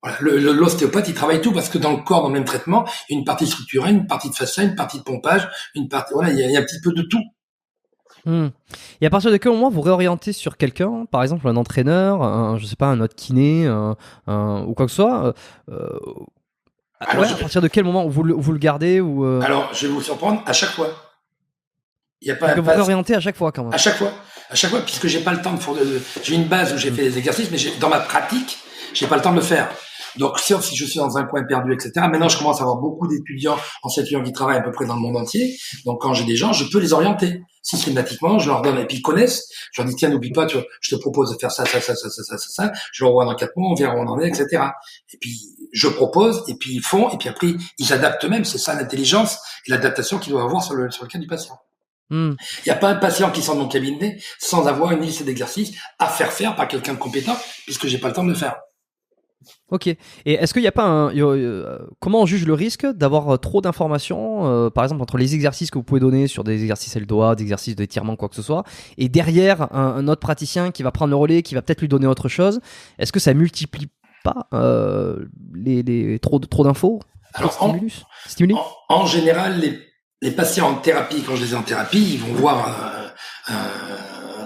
Voilà. L'ostéopathe, il travaille tout parce que dans le corps, dans le même traitement, il y a une partie structurelle, une partie de fascia, une partie de pompage, voilà, il y a un petit peu de tout. Et à partir de quel moment vous réorientez sur quelqu'un, par exemple un entraîneur, je sais pas, un autre kiné, ou quoi que ce soit, Alors, à partir de quel moment vous le gardez ou alors, je vais vous surprendre, à chaque fois. Il n'y a pas donc un vous pas. réorientez à chaque fois quand même. À chaque fois, puisque j'ai pas le temps de faire j'ai une base où j'ai fait des exercices, mais dans ma pratique, j'ai pas le temps de le faire. Donc, sauf si je suis dans un coin perdu, etc. Maintenant, je commence à avoir beaucoup d'étudiants, enseignants qui travaillent à peu près dans le monde entier. Donc, quand j'ai des gens, je peux les orienter. Systématiquement, je leur donne, et puis ils connaissent. Je leur dis, tiens, n'oublie pas, je te propose de faire ça. Je leur envoie dans 4 mois, on verra où on en est, etc. Et puis, je propose, et puis ils font, et puis après, ils adaptent eux-mêmes. C'est ça l'intelligence et l'adaptation qu'ils doivent avoir sur le cas du patient. Il n'y a pas un patient qui sort de mon cabinet sans avoir une liste d'exercices à faire par quelqu'un de compétent, puisque j'ai pas le temps de le faire. Ok. Et est-ce qu'il n'y a pas comment on juge le risque d'avoir trop d'informations, par exemple entre les exercices que vous pouvez donner sur des exercices le doigt, des exercices d'étirement, quoi que ce soit, et derrière un autre praticien qui va prendre le relais, qui va peut-être lui donner autre chose. Est-ce que ça multiplie pas trop d'infos? Alors, stimuli en général, les patients en thérapie, quand je les ai en thérapie, ils vont voir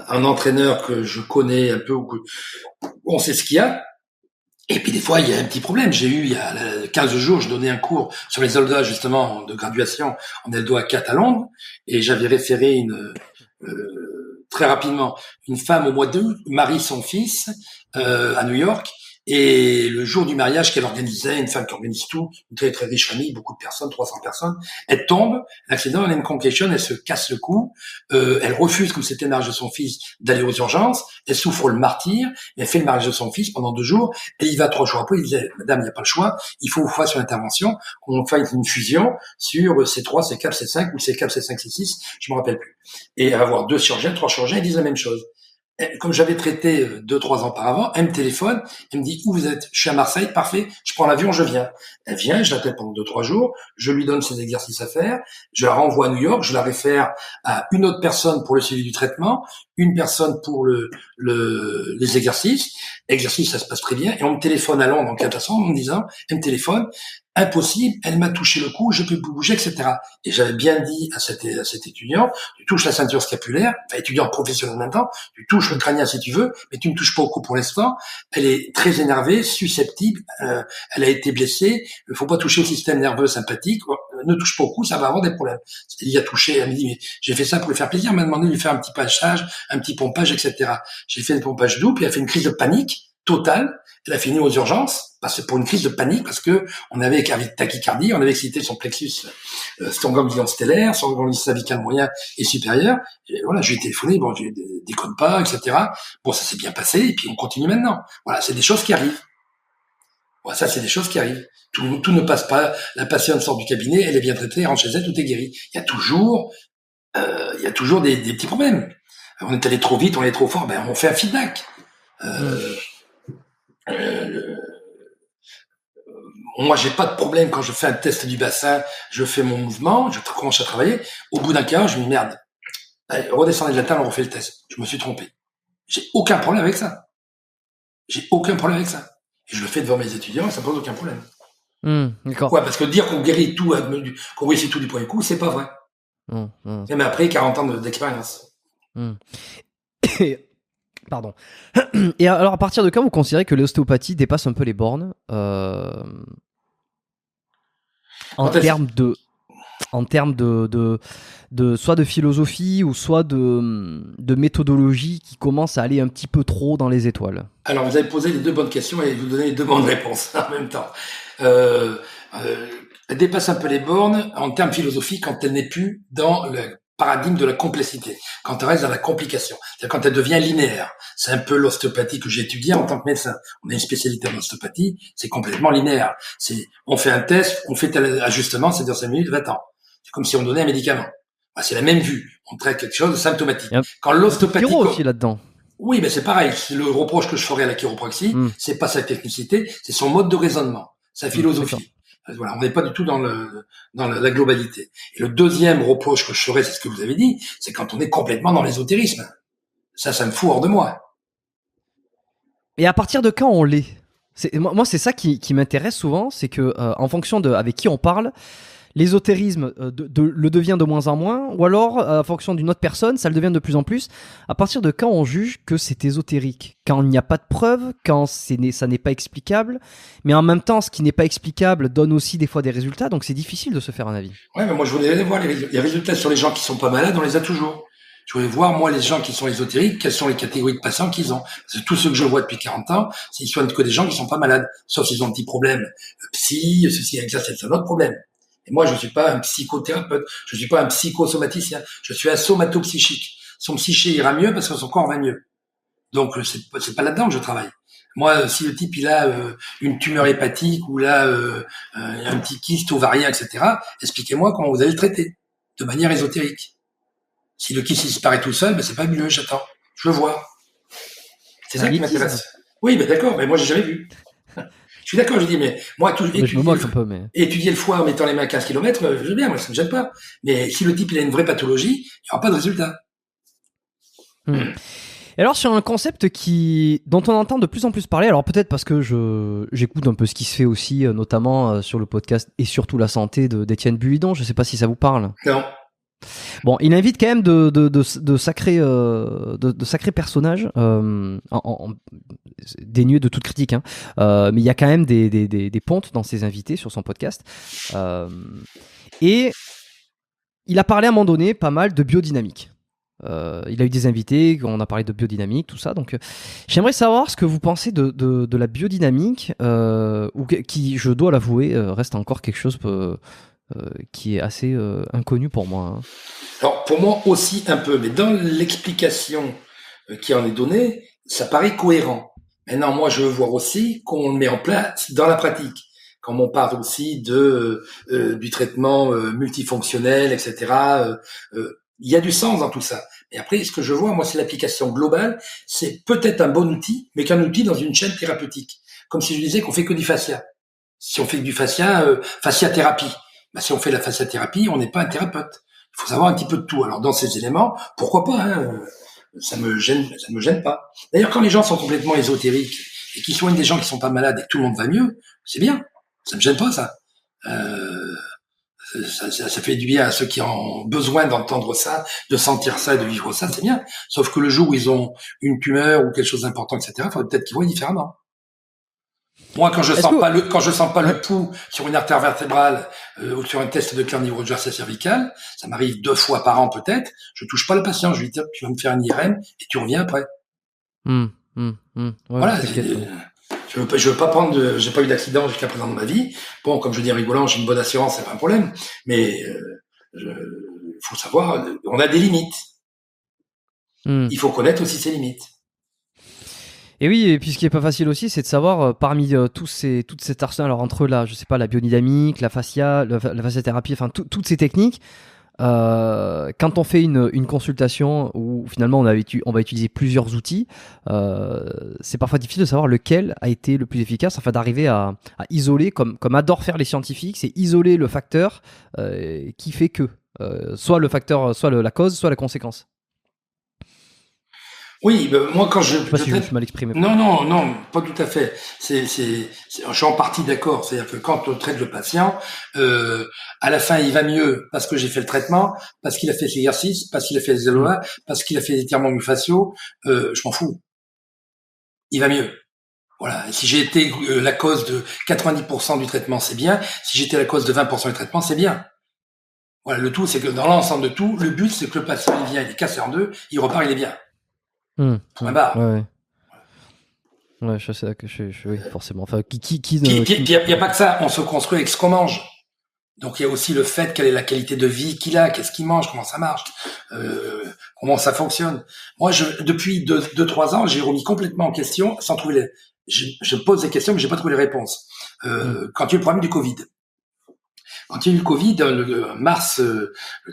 un entraîneur que je connais un peu, on sait ce qu'il y a. Et puis des fois, il y a un petit problème. Il y a 15 jours, je donnais un cours sur les soldats justement de graduation en Eldo A4 à Londres, et j'avais référé très rapidement une femme au mois d'août marie son fils à New York. Et le jour du mariage qu'elle organisait, une femme qui organise tout, une très très riche famille, beaucoup de personnes, 300 personnes, elle tombe, l'accident, elle a une concussion, elle se casse le cou, elle refuse, comme c'était le mariage de son fils, d'aller aux urgences, elle souffre le martyre, elle fait le mariage de son fils pendant 2 jours, et il va 3 jours après, il disait, madame, il n'y a pas le choix, il faut faire sur l'intervention, qu'on fasse une fusion sur C3, C4, C5, ou C4, C5, C6, je me rappelle plus. Et avoir 2 chirurgiens, 3 chirurgiens, ils disent la même chose. Comme j'avais traité 2-3 ans auparavant, elle me téléphone, elle me dit où vous êtes? Je suis à Marseille, parfait, je prends l'avion, je viens. Elle vient, je la traite pendant 2-3 jours, je lui donne ses exercices à faire, je la renvoie à New York, je la réfère à une autre personne pour le suivi du traitement, une personne pour les exercices. Exercice, ça se passe très bien, et on me téléphone à Londres en 4 ans en me disant, elle me téléphone, impossible, elle m'a touché le cou, je peux plus bouger, etc. Et j'avais bien dit à cet étudiant, tu touches la ceinture scapulaire, enfin étudiant professionnel maintenant, tu touches le crânien si tu veux, mais tu ne touches pas au cou pour l'instant. Elle est très énervée, susceptible, elle a été blessée, il faut pas toucher au système nerveux sympathique, ne touche pas au cou, ça va avoir des problèmes. Elle y a touché, elle me dit, mais j'ai fait ça pour lui faire plaisir, elle m'a demandé de lui faire un petit passage, un petit pompage, etc. J'ai fait le pompage doux, puis elle a fait une crise de panique totale. Elle a fini aux urgences pour une crise de panique, parce que on avait tachycardie, on avait excité son plexus, son ganglion stellaire, son ganglion cervical moyen et supérieur. Et voilà, je lui ai téléphoné, bon, je déconne pas, etc. Bon, ça s'est bien passé, et puis on continue maintenant. Voilà, c'est des choses qui arrivent. Voilà, ça, c'est des choses qui arrivent. Tout ne passe pas. La patiente sort du cabinet, elle est bien traitée, elle rentre chez elle, tout est guéri. Il y a toujours des petits problèmes. On est allé trop vite, on est trop fort, ben on fait un feedback. Moi, j'ai pas de problème quand je fais un test du bassin, je fais mon mouvement, je commence à travailler. Au bout d'un quart, je me dis merde. Allez, redescendez de la table, on refait le test. Je me suis trompé. J'ai aucun problème avec ça. Et je le fais devant mes étudiants, ça pose aucun problème. D'accord. Ouais, parce que dire qu'on guérit tout, qu'on réussit tout du premier coup, c'est pas vrai. Même après 40 ans d'expérience. Pardon. Et alors, à partir de quand vous considérez que l'ostéopathie dépasse un peu les bornes en termes de soit de philosophie ou soit de méthodologie qui commence à aller un petit peu trop dans les étoiles? Alors, vous avez posé les 2 bonnes questions et vous donnez les 2 bonnes réponses en même temps. Elle dépasse un peu les bornes en termes philosophiques quand elle n'est plus dans le paradigme de la complexité, quand elle reste dans la complication, c'est-à-dire quand elle devient linéaire. C'est un peu l'ostéopathie que j'ai étudiée en tant que médecin. On a une spécialité en ostéopathie, c'est complètement linéaire. On fait un test, on fait tel ajustement, c'est dans 5 minutes, 20 ans. C'est comme si on donnait un médicament. C'est la même vue. On traite quelque chose de symptomatique. Quand l'ostéopathie aussi là-dedans. Oui, mais c'est pareil. Le reproche que je ferais à la chiropraxie, c'est pas sa technicité, c'est son mode de raisonnement, sa philosophie. Voilà, on n'est pas du tout dans la globalité. Et le deuxième reproche que je ferais, c'est ce que vous avez dit, c'est quand on est complètement dans l'ésotérisme. Ça me fout hors de moi. Et à partir de quand on l'est? Moi, c'est ça qui m'intéresse souvent, c'est que en fonction de avec qui on parle, l'ésotérisme le devient de moins en moins, ou alors, en fonction d'une autre personne, ça le devient de plus en plus. À partir de quand on juge que c'est ésotérique? Quand il n'y a pas de preuves, quand ça n'est pas explicable, mais en même temps, ce qui n'est pas explicable donne aussi des fois des résultats, donc c'est difficile de se faire un avis. Ouais, mais moi je voulais aller voir les résultats sur les gens qui sont pas malades, on les a toujours. Je voulais voir, moi, les gens qui sont ésotériques, quelles sont les catégories de patients qu'ils ont. Parce que tous ceux que je vois depuis 40 ans, ils soignent que des gens qui sont pas malades. Sauf s'ils ont un petit problème psy, ceci, avec ça, c'est un autre problème. Et moi, je suis pas un psychothérapeute. Je suis pas un psychosomaticien. Je suis un somatopsychique. Son psyché ira mieux parce que son corps va mieux. Donc, c'est pas là-dedans que je travaille. Moi, si le type, il a une tumeur hépatique ou là, un petit kyste ovarien, etc., expliquez-moi comment vous allez le traiter de manière ésotérique. Si le kyste disparaît tout seul, ben c'est pas mieux, j'attends. Je le vois. C'est ça qui m'intéresse. Oui, ben d'accord, mais moi j'ai jamais vu. Je suis d'accord, je dis, mais moi, étudier le foie en mettant les mains à 15 km, je veux bien, moi ça me gêne pas. Mais si le type il a une vraie pathologie, il n'y aura pas de résultat. Et alors sur un concept dont on entend de plus en plus parler, alors peut-être parce que j'écoute un peu ce qui se fait aussi, notamment sur le podcast et surtout la santé d'Étienne Buidon, je sais pas si ça vous parle. Non. Bon, il invite quand même de sacrés personnages, dénués de toute critique, hein. Mais il y a quand même des pontes dans ses invités sur son podcast. Et il a parlé à un moment donné pas mal de biodynamique. Il a eu des invités, on a parlé de biodynamique, tout ça. Donc, j'aimerais savoir ce que vous pensez de la biodynamique, qui, je dois l'avouer, reste encore quelque chose qui est assez inconnu pour moi. Hein. Alors pour moi aussi un peu, mais dans l'explication qui en est donnée, ça paraît cohérent. Maintenant, moi, je veux voir aussi qu'on le met en place dans la pratique. Quand on parle aussi du traitement multifonctionnel, etc., il y a du sens dans tout ça. Et après, ce que je vois, moi, c'est l'application globale. C'est peut-être un bon outil, mais qu'un outil dans une chaîne thérapeutique. Comme si je disais qu'on fait que du fascia. Si on fait que du fasciathérapie. Ben, si on fait de la fasciathérapie, on n'est pas un thérapeute. Il faut savoir un petit peu de tout. Alors, dans ces éléments, pourquoi pas, hein, ça me gêne pas. D'ailleurs, quand les gens sont complètement ésotériques et qu'ils soignent des gens qui sont pas malades et que tout le monde va mieux, c'est bien. Ça me gêne pas, ça. Ça fait du bien à ceux qui ont besoin d'entendre ça, de sentir ça et de vivre ça, c'est bien. Sauf que le jour où ils ont une tumeur ou quelque chose d'important, etc., il faudrait peut-être qu'ils voient différemment. Moi, quand je sens pas le pouls sur une artère vertébrale ou sur un test de Carnegie Rogers cervical, ça m'arrive 2 fois par an peut-être. Je touche pas le patient, je lui dis tu vas me faire une IRM et tu reviens après. Ouais, voilà. Je veux pas prendre j'ai pas eu d'accident jusqu'à présent dans ma vie. Bon, comme je dis rigolant, j'ai une bonne assurance, c'est pas un problème. Mais faut savoir, on a des limites. Il faut connaître aussi ses limites. Et oui, et puis ce qui est pas facile aussi, c'est de savoir parmi toute cette arsenal, alors entre je sais pas, la biodynamique, la fasciathérapie, enfin toutes ces techniques, quand on fait une consultation où finalement on va utiliser plusieurs outils, c'est parfois difficile de savoir lequel a été le plus efficace, afin d'arriver à isoler, comme adorent faire les scientifiques, c'est isoler le facteur qui fait que soit le facteur, soit la cause, soit la conséquence. Oui, moi quand je sais pas si je me suis mal exprimé. Non, pas tout à fait. Je suis en partie d'accord. C'est-à-dire que quand on traite le patient, à la fin il va mieux parce que j'ai fait le traitement, parce qu'il a fait l'exercice, parce qu'il a fait les LOA, parce qu'il a fait les étirements myofasciaux. Je m'en fous. Il va mieux. Voilà. Si j'ai été la cause de 90% du traitement, c'est bien. Si j'étais la cause de 20% du traitement, c'est bien. Voilà. Le tout, c'est que dans l'ensemble de tout, le but, c'est que le patient il vient, il est cassé en deux, il repart, il est bien. Ouais, je sais que oui, forcément. Enfin, Puis il y a pas que ça. On se construit avec ce qu'on mange. Donc il y a aussi le fait quelle est la qualité de vie qu'il a, qu'est-ce qu'il mange, comment ça marche, comment ça fonctionne. Moi, depuis 2-3 ans, j'ai remis complètement en question, sans trouver je pose des questions, mais j'ai pas trouvé les réponses. Quand il y a eu le problème du Covid. Quand il y a eu le Covid, le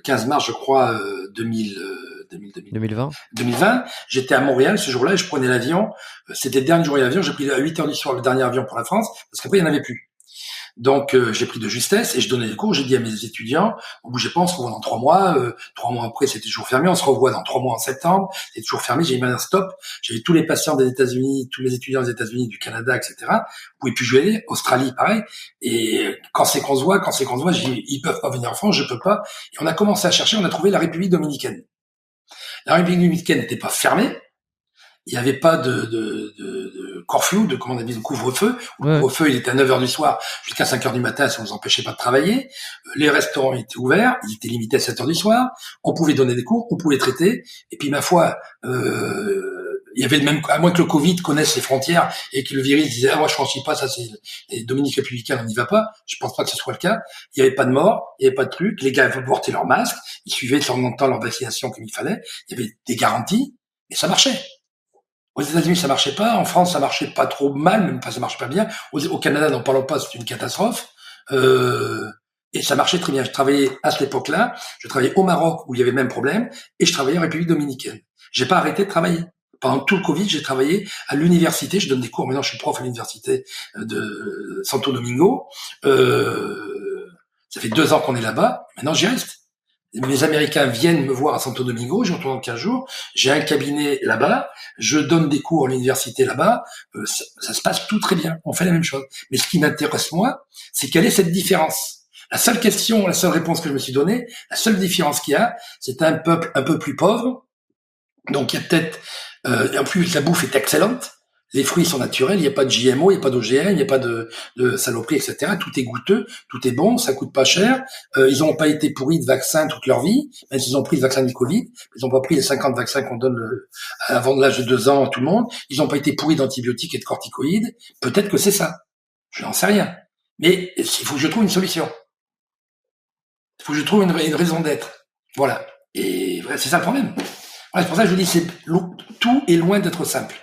15 mars, je crois, 2020, j'étais à Montréal ce jour-là et je prenais l'avion. C'était le dernier jour d'avion. J'ai pris à 8h du soir le dernier avion pour la France parce qu'après, il n'y en avait plus. Donc j'ai pris de justesse et je donnais des cours. J'ai dit à mes étudiants, vous bougez pas, on se revoit dans 3 mois. 3 mois après, c'était toujours fermé. On se revoit dans 3 mois en septembre. C'est toujours fermé. J'ai mis un stop. J'avais tous les patients des États-Unis, tous les étudiants des États-Unis, du Canada, etc. Vous pouvez plus jouer. Australie, pareil. Et quand c'est qu'on se voit, j'ai dit, ils peuvent pas venir en France, je peux pas. Et on a commencé à chercher. On a trouvé la République dominicaine. La République dominicaine n'était pas fermée. Il n'y avait pas de curfew, comment on appelle, de couvre-feu. Le couvre-feu, il était à 9h du soir jusqu'à 5h du matin, ça ne nous empêchait pas de travailler. Les restaurants étaient ouverts, ils étaient limités à 7h du soir. On pouvait donner des cours, on pouvait traiter. Et puis, ma foi, il y avait le même, à moins que le Covid connaisse les frontières et que le virus disait, ah, moi, je franchis pas, ça, c'est les Dominiques républicains, on n'y va pas. Je pense pas que ce soit le cas. Il n'y avait pas de mort, il n'y avait pas de truc. Les gars portaient leur masque, ils suivaient de temps en temps leur vaccination comme il fallait. Il y avait des garanties et ça marchait. Aux États-Unis, ça marchait pas. En France, ça marchait pas trop mal, même pas, ça marchait pas bien. Au Canada, n'en parlons pas, c'est une catastrophe. Et ça marchait très bien. Je travaillais à cette époque-là. Je travaillais au Maroc où il y avait le même problème, et je travaillais en République dominicaine. J'ai pas arrêté de travailler. Pendant tout le Covid, j'ai travaillé à l'université. Je donne des cours. Maintenant, je suis prof à l'université de Santo Domingo. Ça fait 2 ans qu'on est là-bas. Maintenant, j'y reste. Mes Américains viennent me voir à Santo Domingo, j'y retourne dans 15 jours, j'ai un cabinet là-bas, je donne des cours à l'université là-bas, ça se passe tout très bien, on fait la même chose. Mais ce qui m'intéresse moi, c'est quelle est cette différence. La seule question, la seule réponse que je me suis donnée, la seule différence qu'il y a, c'est un peuple un peu plus pauvre, donc il y a peut-être, en plus la bouffe est excellente, les fruits sont naturels, il n'y a pas de GMO, il n'y a pas d'OGM, il n'y a pas de saloperie, etc. Tout est goûteux, tout est bon, ça coûte pas cher. Ils n'ont pas été pourris de vaccins toute leur vie, même s'ils ont pris le vaccin du Covid. Ils n'ont pas pris les 50 vaccins qu'on donne avant l'âge de 2 ans à tout le monde. Ils n'ont pas été pourris d'antibiotiques et de corticoïdes. Peut-être que c'est ça. Je n'en sais rien. Mais il faut que je trouve une solution. Il faut que je trouve une raison d'être. Voilà. Et c'est ça le problème. Voilà, c'est pour ça que je vous dis, tout est loin d'être simple.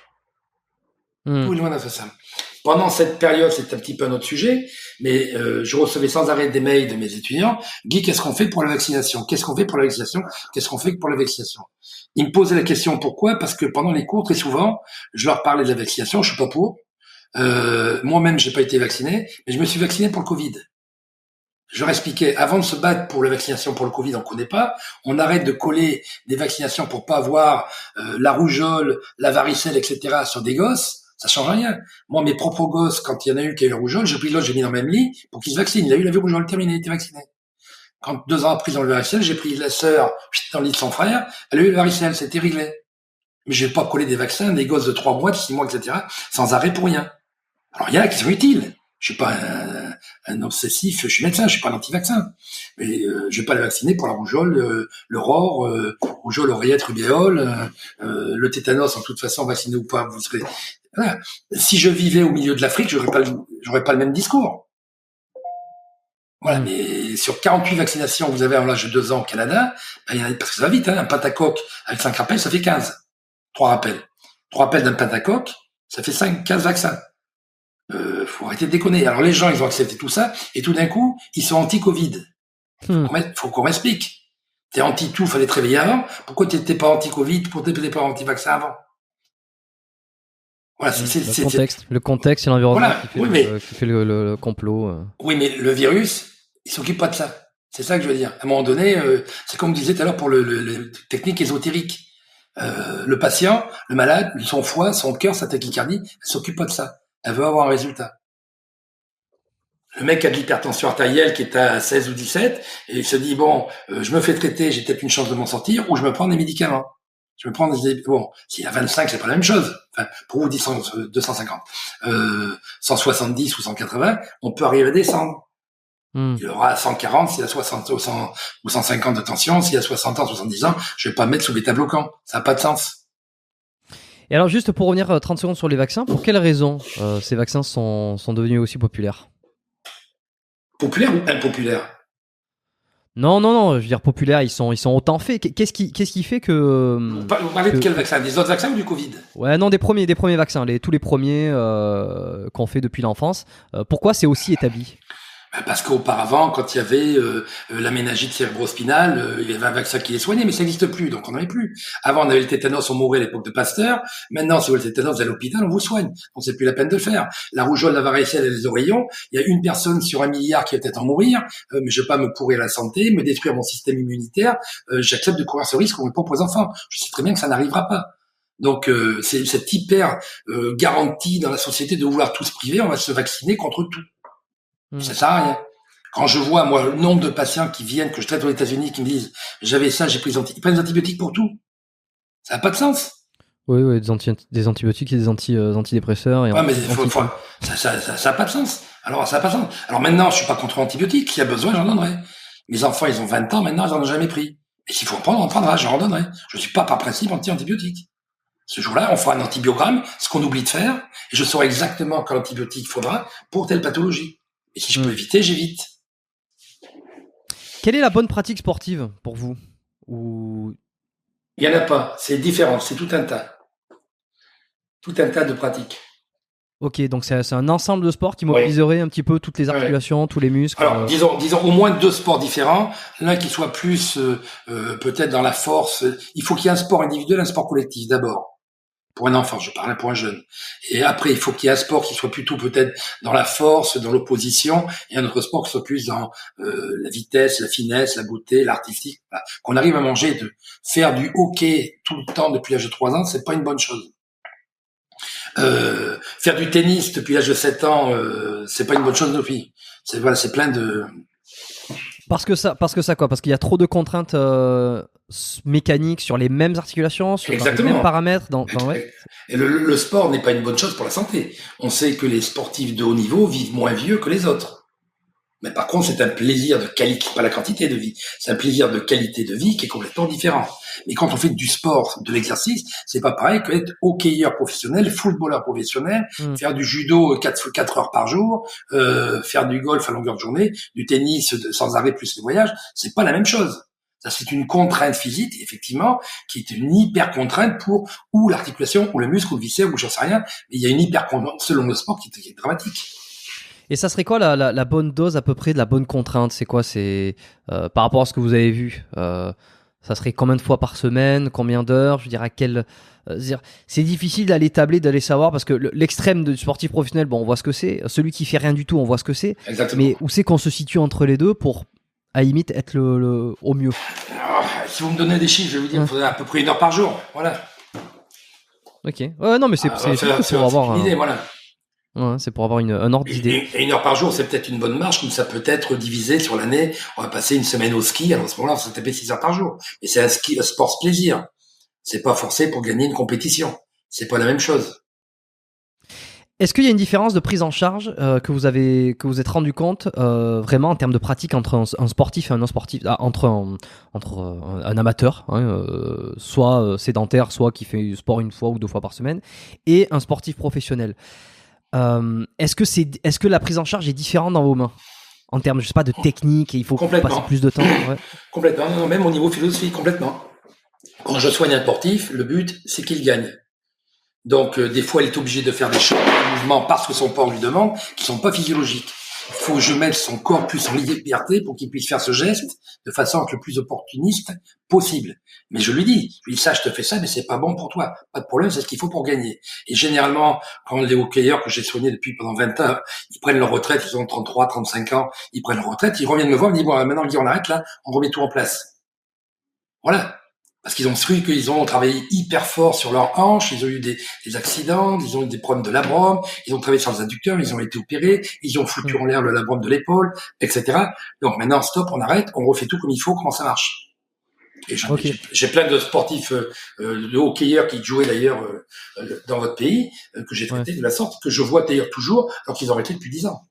Tout est loin d'être simple. Pendant cette période, c'est un petit peu un autre sujet, mais je recevais sans arrêt des mails de mes étudiants. Guy, qu'est-ce qu'on fait pour la vaccination? Qu'est-ce qu'on fait pour la vaccination? Qu'est-ce qu'on fait pour la vaccination? Ils me posaient la question pourquoi? Parce que pendant les cours, très souvent, je leur parlais de la vaccination. Je suis pas pour. Moi-même, j'ai pas été vacciné, mais je me suis vacciné pour le Covid. Je leur expliquais, avant de se battre pour la vaccination pour le Covid, on connaît pas, on arrête de coller des vaccinations pour pas avoir la rougeole, la varicelle, etc. sur des gosses. Ça change rien. Moi, mes propres gosses, quand il y en a eu qui a eu la rougeole, j'ai pris l'autre, j'ai mis dans le même lit pour qu'ils se vaccinent. Il a eu la rougeole, terminé, il était vacciné. Quand 2 ans après, ils ont eu le varicelle, j'ai pris la sœur dans le lit de son frère, elle a eu le varicelle, c'était réglé. Mais je vais pas coller des vaccins, des gosses de 3 mois, de 6 mois, etc., sans arrêt pour rien. Alors, il y en a qui sont utiles. Je suis pas un obsessif, je suis médecin, je suis pas un anti-vaccin. Mais je vais pas les vacciner pour la rougeole, l'aurore, rougeole, oreillette, rubéole, le tétanos, en toute façon, vacciné ou pas, vous serez... Voilà. Si je vivais au milieu de l'Afrique, j'aurais pas le même discours. Voilà, mais sur 48 vaccinations que vous avez à l'âge de 2 ans au Canada, ben, parce que ça va vite, hein, un pentacoque avec 5 rappels, ça fait 15. 3 rappels. 3 rappels d'un pentacoque, ça fait 15 vaccins. Faut arrêter de déconner. Alors les gens, ils ont accepté tout ça, et tout d'un coup, ils sont anti-Covid. Faut qu'on m'explique. T'es anti-tout, fallait te réveiller avant. Pourquoi t'étais pas anti-Covid? Pourquoi t'étais pas anti-vaccin avant? Voilà, le contexte et l'environnement voilà, qui fait le complot. Oui, mais le virus, il s'occupe pas de ça. C'est ça que je veux dire. À un moment donné, c'est comme vous disiez tout à l'heure pour le technique ésotérique. Le patient, le malade, son foie, son cœur, sa tachycardie, elle s'occupe pas de ça. Elle veut avoir un résultat. Le mec a de l'hypertension artérielle qui est à 16 ou 17 et il se dit bon, je me fais traiter, j'ai peut-être une chance de m'en sortir, ou je me prends des médicaments. Je me prends bon, s'il a 25, c'est pas la même chose. Enfin, pour vous, 250, 170 ou 180, on peut arriver à descendre. Il aura 140 s'il a 60 ou 150 de tension, s'il a 60 ans, 70 ans, je vais pas me mettre sous bêta-bloquant. Ça n'a pas de sens. Et alors, juste pour revenir 30 secondes sur les vaccins, pour quelles raisons ces vaccins sont devenus aussi populaires? Populaires ou impopulaires? Non, je veux dire populaires, ils sont autant faits. Qu'est-ce qui fait que... Vous parlez de quel vaccin? Des autres vaccins ou du Covid? Ouais, non, des premiers vaccins, tous les premiers qu'on fait depuis l'enfance. Pourquoi c'est aussi établi? Parce qu'auparavant, quand il y avait la méningite cérébro-spinale, il y avait un vaccin qui les soignait, mais ça n'existe plus, donc on n'en avait plus. Avant, on avait le tétanos, on mourait à l'époque de Pasteur. Maintenant, si vous avez le tétanos, vous allez à l'hôpital, on vous soigne. Donc c'est plus la peine de le faire. La rougeole, la varicelle et les oreillons, il y a une personne sur 1 milliard qui va peut-être en mourir, mais je ne vais pas me pourrir la santé, me détruire mon système immunitaire. J'accepte de courir ce risque, on ne pas pour les enfants. Je sais très bien que ça n'arrivera pas. Donc c'est cette hyper garantie dans la société de vouloir tous priver, on va se vacciner contre tout. Ça sert à rien. Quand je vois, moi, le nombre de patients qui viennent, que je traite aux États-Unis, qui me disent, j'avais ça, j'ai pris ils prennent des antibiotiques pour tout. Ça n'a pas de sens. Oui, des antibiotiques et des antidépresseurs. Et Ouais, mais ça n'a pas de sens. Alors, ça n'a pas de sens. Alors maintenant, je suis pas contre l'antibiotique. S'il y a besoin, j'en donnerai. Mes enfants, ils ont 20 ans, maintenant, ils en ont jamais pris. Et s'il faut en prendre, on en prendra, j'en donnerai. Je suis pas, par principe, anti-antibiotique. Ce jour-là, on fera un antibiogramme, ce qu'on oublie de faire, et je saurai exactement quel antibiotique il faudra pour telle pathologie. Et si je peux éviter, j'évite. Quelle est la bonne pratique sportive pour vous? Ou... Il n'y en a pas, c'est différent, c'est tout un tas. Tout un tas de pratiques. Ok, donc c'est un ensemble de sports qui mobiliserait un petit peu toutes les articulations, tous les muscles. Alors, disons au moins 2 sports différents. L'un qui soit plus peut-être dans la force. Il faut qu'il y ait un sport individuel, un sport collectif d'abord. Pour un enfant, je parle pour un jeune. Et après, il faut qu'il y ait un sport qui soit plutôt peut-être dans la force, dans l'opposition, et un autre sport qui soit plus dans la vitesse, la finesse, la beauté, l'artistique. Voilà. Qu'on arrive à manger, de faire du hockey tout le temps depuis l'âge de 3 ans, c'est pas une bonne chose. Faire du tennis depuis l'âge de 7 ans, c'est pas une bonne chose non plus. C'est plein de... Parce que ça quoi? Parce qu'il y a trop de contraintes mécaniques sur les mêmes articulations, sur les mêmes paramètres. Et le sport n'est pas une bonne chose pour la santé. On sait que les sportifs de haut niveau vivent moins vieux que les autres. Mais par contre, c'est un plaisir de qualité, pas la quantité de vie, c'est un plaisir de qualité de vie qui est complètement différent. Mais quand on fait du sport, de l'exercice, c'est pas pareil que être hockeyeur professionnel, footballeur professionnel, faire du judo 4 heures par jour, faire du golf à longueur de journée, du tennis sans arrêt plus les voyages, c'est pas la même chose. Ça, c'est une contrainte physique, effectivement, qui est une hyper contrainte pour ou l'articulation, ou le muscle, ou le viscère, ou j'en sais rien. Mais il y a une hyper contrainte selon le sport qui est dramatique. Et ça serait quoi la bonne dose à peu près de la bonne contrainte? C'est quoi? C'est par rapport à ce que vous avez vu, ça serait combien de fois par semaine? Combien d'heures? Je veux dire, à quel... c'est difficile d'aller tabler, d'aller savoir, parce que l'extrême du sportif professionnel, bon, on voit ce que c'est. Celui qui fait rien du tout, on voit ce que c'est. Exactement. Mais où c'est qu'on se situe entre les deux pour, à limite, être au mieux? Alors, si vous me donnez des chiffres, je vais vous dire, il faudrait à peu près 1 heure par jour. Voilà. Ok. Ouais, non, mais c'est pour avoir une idée, voilà. Ouais, c'est pour avoir un ordre d'idée. Et 1 heure par jour, c'est peut-être une bonne marge, comme ça peut être divisé sur l'année. On va passer une semaine au ski, alors à ce moment-là, on va se taper 6 heures par jour. Et c'est un sport plaisir. C'est pas forcé pour gagner une compétition. C'est pas la même chose. Est-ce qu'il y a une différence de prise en charge que vous êtes rendu compte vraiment en termes de pratique entre un sportif et un non sportif, entre un amateur, soit sédentaire, soit qui fait du sport 1 fois ou 2 fois par semaine, et un sportif professionnel? Est-ce que la prise en charge est différente dans vos mains en termes, je sais pas, de technique, et il faut passer plus de temps? Complètement. Non, même au niveau philosophique, complètement. Quand je soigne un sportif, le but, c'est qu'il gagne. Donc, des fois, il est obligé de faire des choses, des mouvements, parce que son corps lui demande, qui sont pas physiologiques. Il faut que je mette son corps plus en liberté pour qu'il puisse faire ce geste de façon à être le plus opportuniste possible. Mais je lui dis, ça, je te fais ça, mais c'est pas bon pour toi. Pas de problème, c'est ce qu'il faut pour gagner. Et généralement, quand les hockeyeurs que j'ai soignés depuis pendant 20 ans, ils prennent leur retraite, ils ont 33, 35 ans, ils prennent leur retraite, ils reviennent me voir, ils me disent, bon, maintenant, on arrête là, on remet tout en place. Voilà. Parce qu'ils ont cru qu'ils ont travaillé hyper fort sur leurs hanches, ils ont eu des accidents, ils ont eu des problèmes de labrum, ils ont travaillé sur les adducteurs, ils ont été opérés, ils ont foutu en l'air le labrum de l'épaule, etc. Donc maintenant, stop, on arrête, on refait tout comme il faut, comment ça marche. Et j'ai plein de sportifs, de hockeyeurs qui jouaient d'ailleurs dans votre pays, que j'ai traités de la sorte, que je vois d'ailleurs toujours, alors qu'ils ont arrêté depuis 10 ans.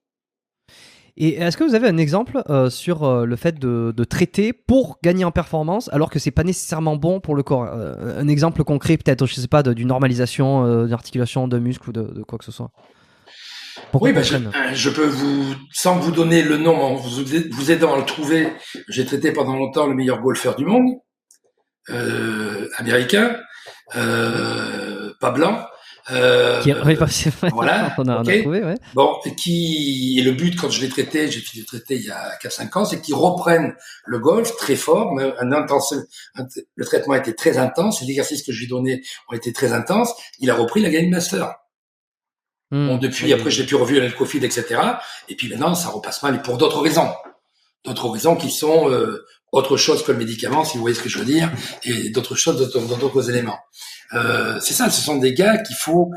Et est-ce que vous avez un exemple sur le fait de traiter pour gagner en performance alors que c'est pas nécessairement bon pour le corps? Un exemple concret peut-être, je sais pas, d'une normalisation d'une articulation de muscle ou de quoi que ce soit. Oui, je peux vous, sans vous donner le nom, en vous aidant à le trouver, j'ai traité pendant longtemps le meilleur golfeur du monde, américain, pas blanc, Qui est passé, Voilà, on a ok. trouvé, ouais. Bon, et le but, quand je l'ai traité, j'ai fini de traiter il y a 4-5 ans, c'est qu'ils reprennent le golf très fort, le traitement a été très intense, les exercices que je lui donnais ont été très intenses, il a repris la Game Master. Bon, depuis, après, je l'ai plus revu avec le Covid, etc. Et puis maintenant, ça repasse mal, et pour d'autres raisons. D'autres raisons qui sont autre chose que le médicament, si vous voyez ce que je veux dire, et d'autres choses, d'autres éléments. C'est ça, ce sont des gars qu'il faut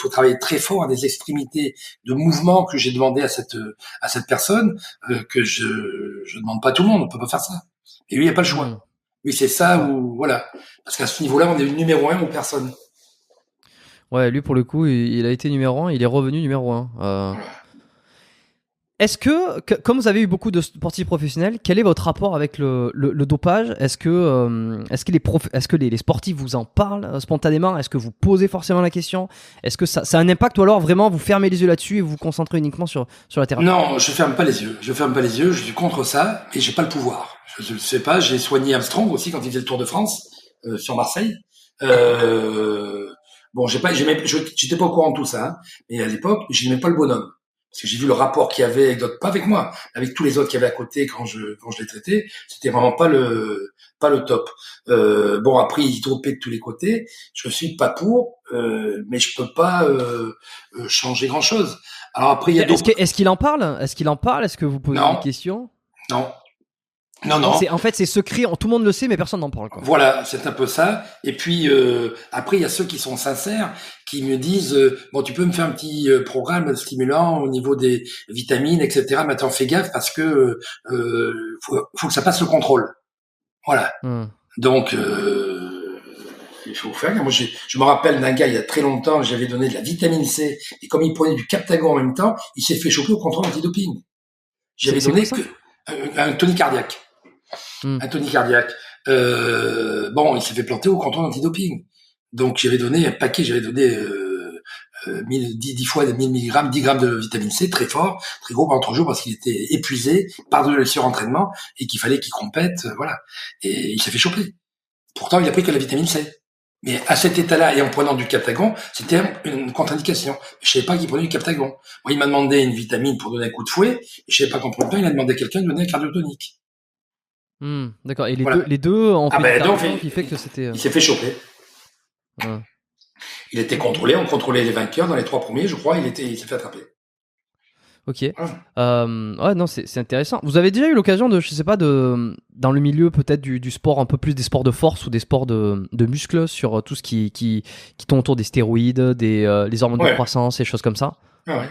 travailler très fort à des extrémités de mouvement que j'ai demandé à cette personne, que je demande pas à tout le monde, on peut pas faire ça. Et lui, il n'y a pas le choix. Lui, c'est ça où, voilà. Parce qu'à ce niveau-là, on est numéro 1 ou personne. Ouais, lui pour le coup, il a été numéro 1, il est revenu numéro 1. Est-ce que, comme vous avez eu beaucoup de sportifs professionnels, quel est votre rapport avec le dopage? Est-ce que les sportifs vous en parlent spontanément? Est-ce que vous posez forcément la question? Est-ce que ça a un impact, ou alors vraiment vous fermez les yeux là-dessus et vous vous concentrez uniquement sur la thérapie? Non, je ferme pas les yeux. Je ferme pas les yeux. Je suis contre ça, mais j'ai pas le pouvoir. Je ne sais pas. J'ai soigné Armstrong aussi quand il faisait le Tour de France sur Marseille. Bon, j'étais pas au courant de tout ça, hein, mais à l'époque, je n'aimais pas le bonhomme. Parce que j'ai vu le rapport qu'il y avait avec d'autres, pas avec moi, avec tous les autres qui avaient à côté quand je l'ai traité, c'était vraiment pas le top. Bon, après, il dropait de tous les côtés. Je suis pas pour, mais je peux pas changer grand chose. Alors après, il y a d'autres. Est-ce qu'il en parle? Est-ce que vous posez des Non, questions? non, non. En fait, c'est secret, tout le monde le sait, mais personne n'en parle, quoi. Voilà, c'est un peu ça. Et puis après, il y a ceux qui sont sincères, qui me disent bon, tu peux me faire un petit programme stimulant au niveau des vitamines, etc. Mais attends, fais gaffe parce que faut que ça passe le contrôle. Voilà. Donc il faut faire. Moi, je me rappelle d'un gars il y a très longtemps, j'avais donné de la vitamine C et comme il prenait du Captagon en même temps, il s'est fait choper au contrôle antidoping. J'avais donné un tonique cardiaque. Un tonique cardiaque. Bon, il s'est fait planter au contrôle antidoping. Donc j'avais donné un paquet, 10 fois 1000 mg, 10 grammes de vitamine C, très fort, très gros pendant 3 jours parce qu'il était épuisé par le surentraînement et qu'il fallait qu'il compète, voilà. Et il s'est fait choper. Pourtant, il a pris que la vitamine C. Mais à cet état-là, et en prenant du Captagon, c'était une contre-indication. Je savais pas qu'il prenait du Captagon. Moi, il m'a demandé une vitamine pour donner un coup de fouet, et je savais pas qu'en prenant, il a demandé à quelqu'un de donner un cardiotonique. D'accord. Et voilà. les deux ont fait donc, qui fait que c'était. Il s'est fait choper. Il était contrôlé, on contrôlait les vainqueurs dans les 3 premiers, je crois, il s'est fait attraper. Ok. Ouais, non, c'est intéressant. Vous avez déjà eu l'occasion de, je sais pas, dans le milieu peut-être du sport, un peu plus des sports de force ou des sports de muscles, sur tout ce qui tourne autour des stéroïdes, les hormones de croissance et choses comme ça? Ah ouais.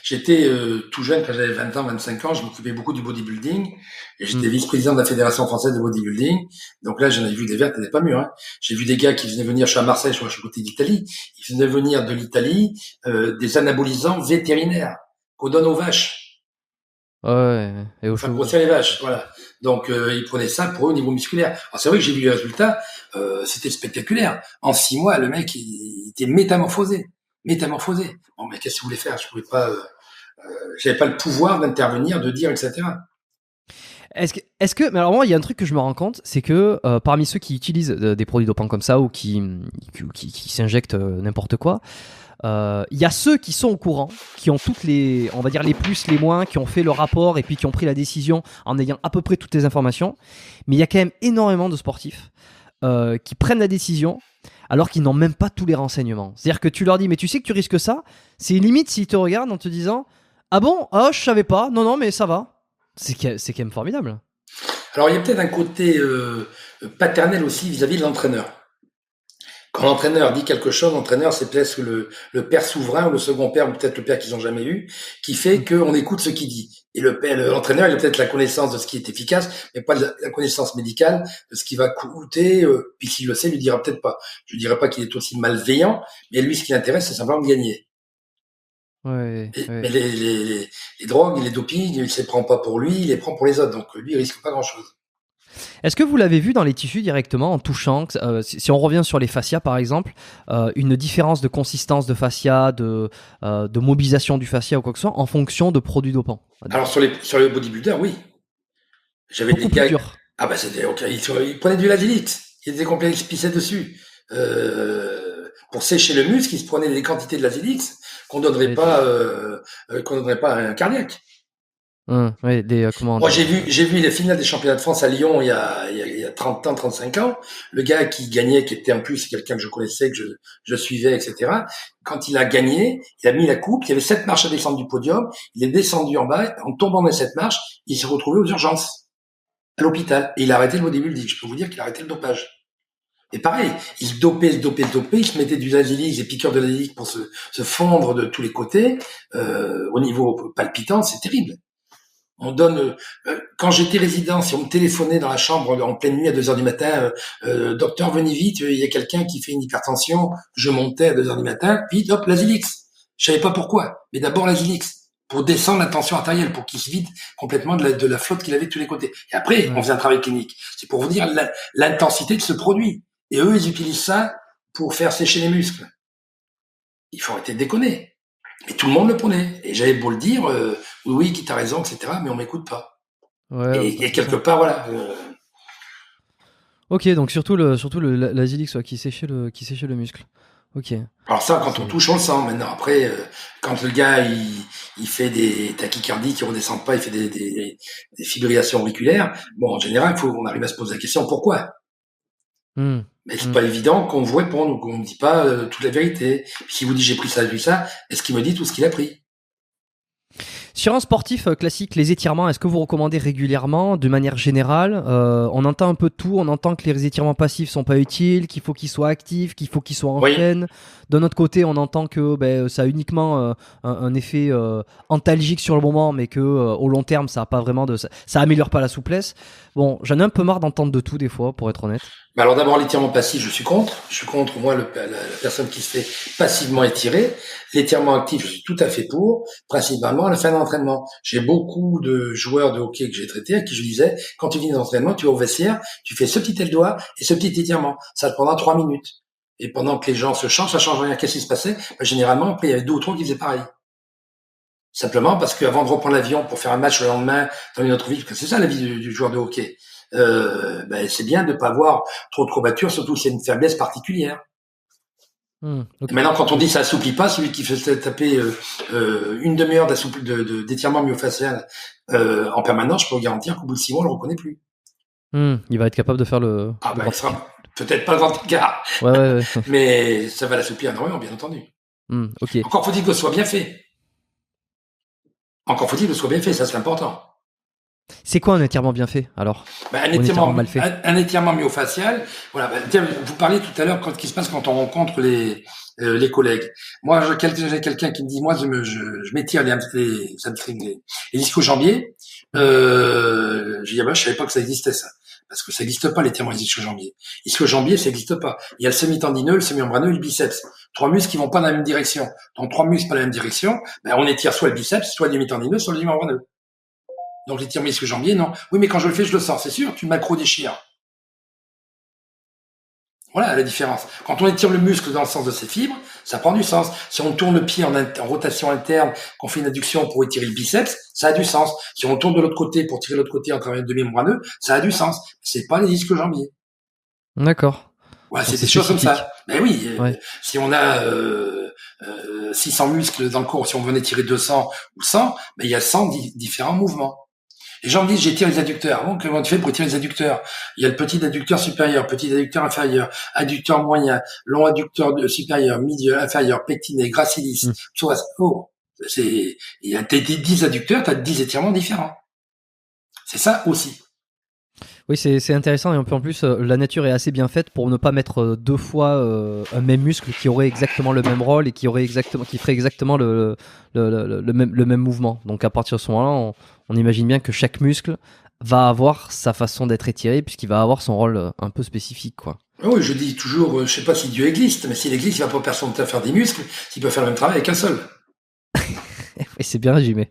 J'étais tout jeune, quand j'avais 20 ans, 25 ans, je m'occupais beaucoup du bodybuilding. Et j'étais vice-président de la Fédération française de bodybuilding. Donc là, j'en ai vu des vertes et des pas mûres. Hein. J'ai vu des gars qui venaient venir, je suis à Marseille, je suis à côté d'Italie, ils venaient venir de l'Italie, des anabolisants vétérinaires qu'on donne aux vaches. Ouais, et aux chevaux. Pour grossir les vaches, voilà. Donc ils prenaient ça pour eux au niveau musculaire. Alors c'est vrai que j'ai vu les résultats, c'était spectaculaire. En 6 mois, le mec, il était métamorphosé. Bon, mais qu'est-ce que vous voulez faire? Je pouvais pas, j'avais pas le pouvoir d'intervenir, de dire, etc. Mais alors moi, il y a un truc que je me rends compte, c'est que parmi ceux qui utilisent des produits dopants comme ça ou qui s'injectent n'importe quoi, il y a ceux qui sont au courant, qui ont toutes les, on va dire les plus, les moins, qui ont fait le rapport et puis qui ont pris la décision en ayant à peu près toutes les informations. Mais il y a quand même énormément de sportifs qui prennent la décision alors qu'ils n'ont même pas tous les renseignements. C'est-à-dire que tu leur dis, mais tu sais que tu risques ça. C'est limite s'ils te regardent en te disant, ah bon, ah je savais pas, non mais ça va. C'est quand même formidable. Alors il y a peut-être un côté paternel aussi vis-à-vis de l'entraîneur. Quand l'entraîneur dit quelque chose, l'entraîneur, c'est peut-être le père souverain ou le second père, ou peut-être le père qu'ils n'ont jamais eu, qui fait qu'on écoute ce qu'il dit. Et l'entraîneur, il a peut-être la connaissance de ce qui est efficace, mais pas la connaissance médicale de ce qui va coûter, puis s'il le sait, il lui dira peut-être pas. Je ne dirais pas qu'il est aussi malveillant, mais lui, ce qui l'intéresse, c'est simplement de gagner. Mais les drogues, les dopings, il ne les prend pas pour lui, il les prend pour les autres. Donc lui, il risque pas grand-chose. Est-ce que vous l'avez vu dans les tissus directement en touchant, si on revient sur les fascias par exemple, une différence de consistance de fascia, de mobilisation du fascia ou quoi que ce soit en fonction de produits dopants? Alors sur les bodybuilders, oui. J'avais beaucoup des gars. Plus dur. Ah bah c'était ok. Ils prenaient du ladylite. Ils étaient complets, ils se pissaient dessus. pour sécher le muscle, il se prenait des quantités de l'Azilix qu'on donnerait pas à un cardiaque. Ouais, comment Moi, j'ai vu les finales des championnats de France à Lyon il y a 30 ans, 35 ans. Le gars qui gagnait, qui était en plus quelqu'un que je connaissais, que je suivais, etc. Quand il a gagné, il a mis la coupe, il y avait 7 marches à descendre du podium, il est descendu en bas, en tombant dans cette marche, il s'est retrouvé aux urgences, à l'hôpital. Et il a arrêté le bodybuilding. Je peux vous dire qu'il a arrêté le dopage. Et pareil, il se dopait, il se mettait du Lasilix, des piqûres de Lasilix pour se fondre de tous les côtés. Au niveau palpitant, c'est terrible. On donne, quand j'étais résident, si on me téléphonait dans la chambre en pleine nuit à 2 heures du matin, docteur, venez vite, il y a quelqu'un qui fait une hypertension, je montais à 2 heures du matin, puis hop, Lasilix. Je savais pas pourquoi, mais d'abord Lasilix, pour descendre la tension artérielle, pour qu'il se vide complètement de la flotte qu'il avait de tous les côtés. Et après, on faisait un travail clinique. C'est pour vous dire l'intensité de ce produit. Et eux, ils utilisent ça pour faire sécher les muscles. Il faut arrêter de déconner. Mais tout le monde le prenait. Et j'avais beau le dire, oui, qui t'a raison, etc., mais on m'écoute pas. Ouais, et quelque part, voilà. Ok, donc surtout l'Azilix qui séchait le muscle. Ok. Alors ça, quand on touche, on le sent. Maintenant, après, quand le gars il fait des tachycardies qui redescendent pas, il fait des fibrillations auriculaires. Bon, en général, il faut qu'on arrive à se poser la question pourquoi. Mais c'est pas évident qu'on vous réponde ou qu'on ne dit pas toute la vérité. Puis si vous dit j'ai pris ça, est-ce qu'il me dit tout ce qu'il a pris? Sur un sportif classique, les étirements, est-ce que vous recommandez régulièrement, de manière générale? On entend un peu de tout, on entend que les étirements passifs sont pas utiles, qu'il faut qu'ils soient actifs, qu'il faut qu'ils soient en chaîne. D'un autre côté, on entend que ça a uniquement un effet antalgique sur le moment, mais que au long terme, ça a pas vraiment ça améliore pas la souplesse. Bon, j'en ai un peu marre d'entendre de tout des fois, pour être honnête. Bah alors d'abord l'étirement passif, je suis contre. Je suis contre moi la personne qui se fait passivement étirer. L'étirement actif, je suis tout à fait pour, principalement à la fin de l'entraînement. J'ai beaucoup de joueurs de hockey que j'ai traités à qui je disais quand tu viens d'entraînement, tu vas au vestiaire, tu fais ce petit doigt et ce petit étirement. Ça te prendra 3 minutes. Et pendant que les gens se changent, ça change rien. Qu'est-ce qui se passait? Généralement, après, il y avait 2 ou 3 qui faisaient pareil. Simplement parce qu'avant de reprendre l'avion pour faire un match le lendemain dans une autre ville, parce que c'est ça la vie du joueur de hockey, c'est bien de pas avoir trop de courbatures, surtout si c'est une faiblesse particulière. Okay. Maintenant, quand on dit ça assouplit pas, celui qui fait taper une demi-heure d'étirement myofacial en permanence, je peux vous garantir qu'au bout de 6 mois, on le reconnaît plus. Il va être capable de faire le... il sera peut-être pas le grand écart, ouais. mais ça va l'assouplir énormément, bien entendu. Okay. Encore faut-il que ce soit bien fait. Encore faut-il que ce soit bien fait, ça c'est important. C'est quoi un étirement bien fait, alors? Un étirement mal fait. Un étirement myofacial. Voilà. Vous parliez tout à l'heure qu'est-ce qui se passe quand on rencontre les collègues. Moi, j'ai quelqu'un qui me dit, moi, je m'étire les ischio-jambiers. Je dis, je savais pas que ça existait, ça. Parce que ça n'existe pas, l'étirement des ischio-jambiers. Ischio-jambiers, ça n'existe pas. Il y a le semi-tendineux, le semi-membraneux et le biceps. 3 muscles qui vont pas dans la même direction. Donc, 3 muscles pas dans la même direction, on étire soit le biceps, soit le semi-tendineux, soit le semi-membraneux. Donc, l'étirement ischio-jambier, non. Oui, mais quand je le fais, je le sens, c'est sûr, tu macro-déchires. Voilà la différence. Quand on étire le muscle dans le sens de ses fibres, ça prend du sens. Si on tourne le pied en rotation interne, qu'on fait une adduction pour étirer le biceps, ça a du sens. Si on tourne de l'autre côté pour tirer l'autre côté en travaillant de demi-membraneux, ça a du sens. C'est pas les ischio-jambiers. D'accord. Voilà, c'est des choses comme ça. Mais oui, si on a 600 muscles dans le corps, si on veut tirer 200 ou 100, il y a 100 différents mouvements. Les gens me disent, j'étire les adducteurs. Donc, comment tu fais pour étirer les adducteurs? Il y a le petit adducteur supérieur, petit adducteur inférieur, adducteur moyen, long adducteur supérieur, milieu, inférieur, pectiné, gracilis, psoas. Il y a 10 adducteurs, tu as 10 étirements différents. C'est ça aussi. Oui, c'est intéressant, et en plus la nature est assez bien faite pour ne pas mettre 2 fois un même muscle qui aurait exactement le même rôle et qui ferait exactement le même mouvement. Donc à partir de ce moment-là, on imagine bien que chaque muscle va avoir sa façon d'être étiré puisqu'il va avoir son rôle un peu spécifique, quoi. Oui, je dis toujours, je sais pas si Dieu existe, mais s'il existe, il va pas personne à faire des muscles, s'il peut faire le même travail avec un seul. Oui, c'est bien résumé.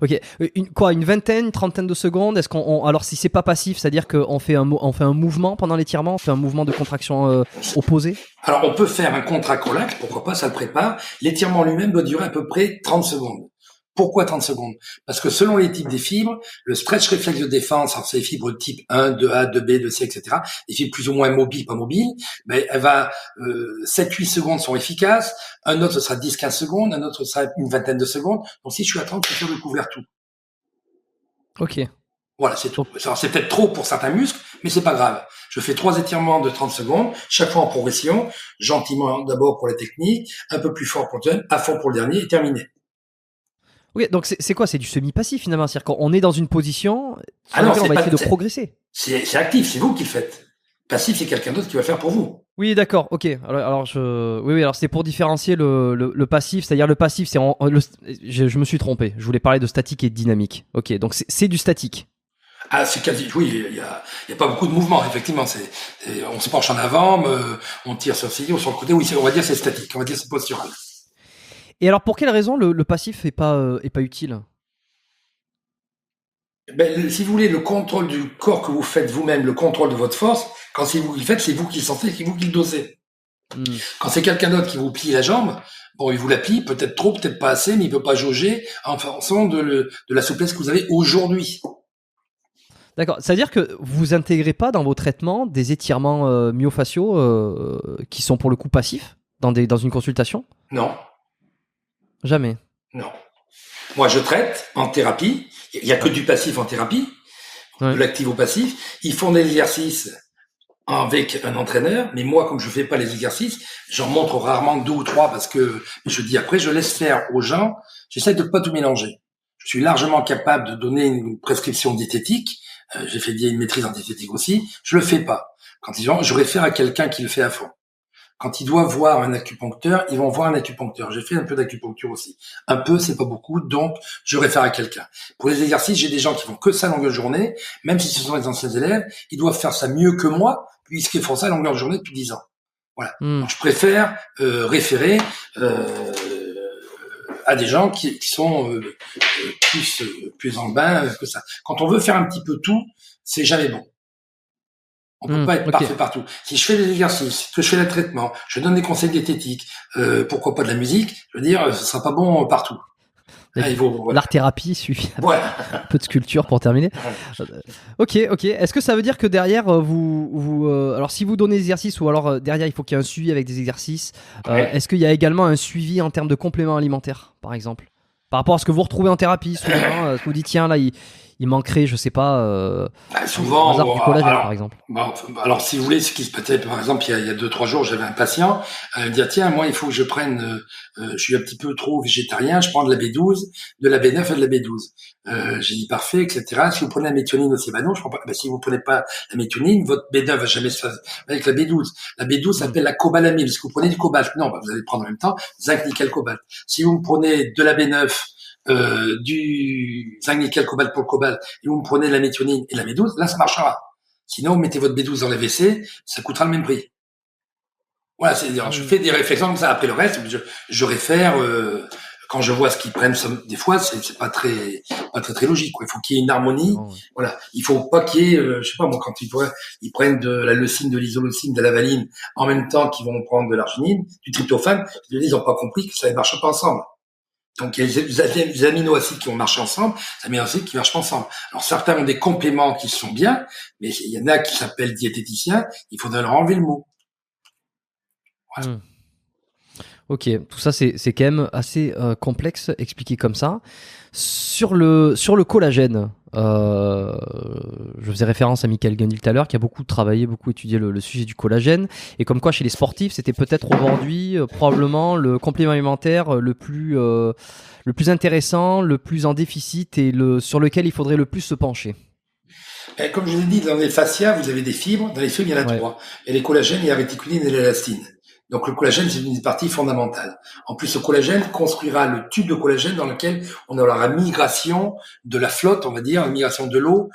Ok, une vingtaine, une trentaine de secondes. Est-ce alors si c'est pas passif, c'est-à-dire qu'on fait un mouvement pendant l'étirement, on fait un mouvement de contraction opposé? Alors on peut faire un contracolac, pourquoi pas, ça le prépare. L'étirement lui-même doit durer à peu près 30 secondes. Pourquoi 30 secondes? Parce que selon les types des fibres, le stretch réflexe de défense, alors c'est les fibres de type 1, 2A, 2B, 2C, etc., les fibres plus ou moins mobiles, pas mobiles, ben, elle va, 7-8 secondes sont efficaces, un autre ce sera 10-15 secondes, un autre ce sera une vingtaine de secondes. Donc si je suis à 30, je suis sûr de couvrir tout. Ok. Voilà, c'est tout. Alors, c'est peut-être trop pour certains muscles, mais c'est pas grave. Je fais 3 étirements de 30 secondes, chaque fois en progression, gentiment d'abord pour la technique, un peu plus fort pour le deuxième, à fond pour le dernier, et terminé. Oui, donc c'est quoi? C'est du semi-passif finalement. C'est-à-dire qu'on est dans une position sur non, laquelle on va pas, essayer de progresser. C'est actif, c'est vous qui le faites. Passif, c'est quelqu'un d'autre qui va le faire pour vous. Oui, d'accord, ok. Oui, alors c'est pour différencier le passif, c'est-à-dire le passif, je me suis trompé. Je voulais parler de statique et de dynamique. Ok, donc c'est du statique. Ah, c'est quasi, oui, il y a pas beaucoup de mouvement, effectivement. On se penche en avant, on tire sur le ou sur le côté. Oui, on va dire c'est statique, on va dire c'est postural. Et alors, pour quelle raison le passif est pas utile? Ben, si vous voulez, le contrôle du corps que vous faites vous-même, le contrôle de votre force, quand c'est vous qui le faites, c'est vous qui le sentez, c'est vous qui le dosez. Quand c'est quelqu'un d'autre qui vous plie la jambe, bon, il vous la plie, peut-être trop, peut-être pas assez, mais il peut pas jauger en fonction de la souplesse que vous avez aujourd'hui. D'accord, c'est-à-dire que vous intégrez pas dans vos traitements des étirements myofasciaux qui sont pour le coup passifs dans une consultation? Non, Jamais. non. Moi, je traite en thérapie. Il y a que du passif en thérapie, de l'actif au passif. Ils font des exercices avec un entraîneur, mais moi, comme je fais pas les exercices, j'en montre rarement 2 ou 3 parce que je dis après, je laisse faire aux gens. J'essaie de pas tout mélanger. Je suis largement capable de donner une prescription diététique. J'ai fait une maîtrise en diététique aussi. Je le fais pas. Quand ils vont, je réfère à quelqu'un qui le fait à fond. Quand ils doivent voir un acupuncteur, ils vont voir un acupuncteur. J'ai fait un peu d'acupuncture aussi. Un peu, c'est pas beaucoup, donc je réfère à quelqu'un. Pour les exercices, j'ai des gens qui font que ça à longueur de journée, même si ce sont des anciens élèves, ils doivent faire ça mieux que moi, puisqu'ils font ça à longueur de journée depuis 10 ans. Voilà. Donc je préfère référer à des gens qui sont plus en bain que ça. Quand on veut faire un petit peu tout, c'est jamais bon. On peut pas être parfait partout. Si je fais des exercices, que je fais le traitement, je donne des conseils diététiques, pourquoi pas de la musique, je veux dire, ce sera pas bon partout. L'art-thérapie suffit. Voilà. Un peu de sculpture pour terminer. Ok. Est-ce que ça veut dire que derrière, alors si vous donnez des exercices ou alors derrière il faut qu'il y ait un suivi avec des exercices, est-ce qu'il y a également un suivi en termes de compléments alimentaires, par exemple? Par rapport à ce que vous retrouvez en thérapie, souvent, vous dites tiens là il manquerait, je sais pas, souvent du collagène par exemple. Alors si vous voulez, ce qui se passait par exemple il y a 2-3 jours, j'avais un patient me dire tiens moi il faut que je prenne, je suis un petit peu trop végétarien, je prends de la B12, de la B9 et de la B12. J'ai dit parfait, etc. Si vous prenez la méthionine aussi, non, je prends pas. Si vous prenez pas la méthionine, votre B9 va jamais se faire avec la B12. La B12 s'appelle la cobalamine. Si vous prenez du cobalt, non, vous allez le prendre en même temps, zinc, nickel, cobalt. Si vous prenez de la B9 du zinc, nickel, cobalt pour le cobalt, et vous me prenez la méthionine et la B12, là, ça marchera. Sinon, vous mettez votre B12 dans la WC, ça coûtera le même prix. Voilà, c'est-à-dire, je fais des réflexions comme ça. Après le reste, je réfère, quand je vois ce qu'ils prennent, des fois, c'est pas très logique, quoi. Il faut qu'il y ait une harmonie. Oh, ouais. Voilà. Il faut pas qu'il y ait, je sais pas, moi, quand ils prennent de la leucine, de l'isoleucine, de la valine, en même temps qu'ils vont prendre de l'arginine, du tryptophane, ils ont pas compris que ça ne marche pas ensemble. Donc, il y a des aminoacides qui vont marcher ensemble, des aminoacides qui marchent pas ensemble. Alors, certains ont des compléments qui sont bien, mais il y en a qui s'appellent diététiciens, il faudrait leur enlever le mot. Voilà. Ok, tout ça c'est quand même assez complexe expliqué comme ça. Sur le collagène, je faisais référence à Michael Gundil tout à l'heure qui a beaucoup travaillé, beaucoup étudié le sujet du collagène, et comme quoi chez les sportifs c'était peut-être aujourd'hui probablement le complément alimentaire le plus intéressant, le plus en déficit et sur lequel il faudrait le plus se pencher. Comme je vous ai dit, dans les fascias, vous avez des fibres. Dans les fibres, il y en a 3. Et les collagènes, il y a la réticuline et l'élastine. Donc le collagène, c'est une partie fondamentale. En plus, ce collagène construira le tube de collagène dans lequel on aura la migration de la flotte, on va dire, la migration de l'eau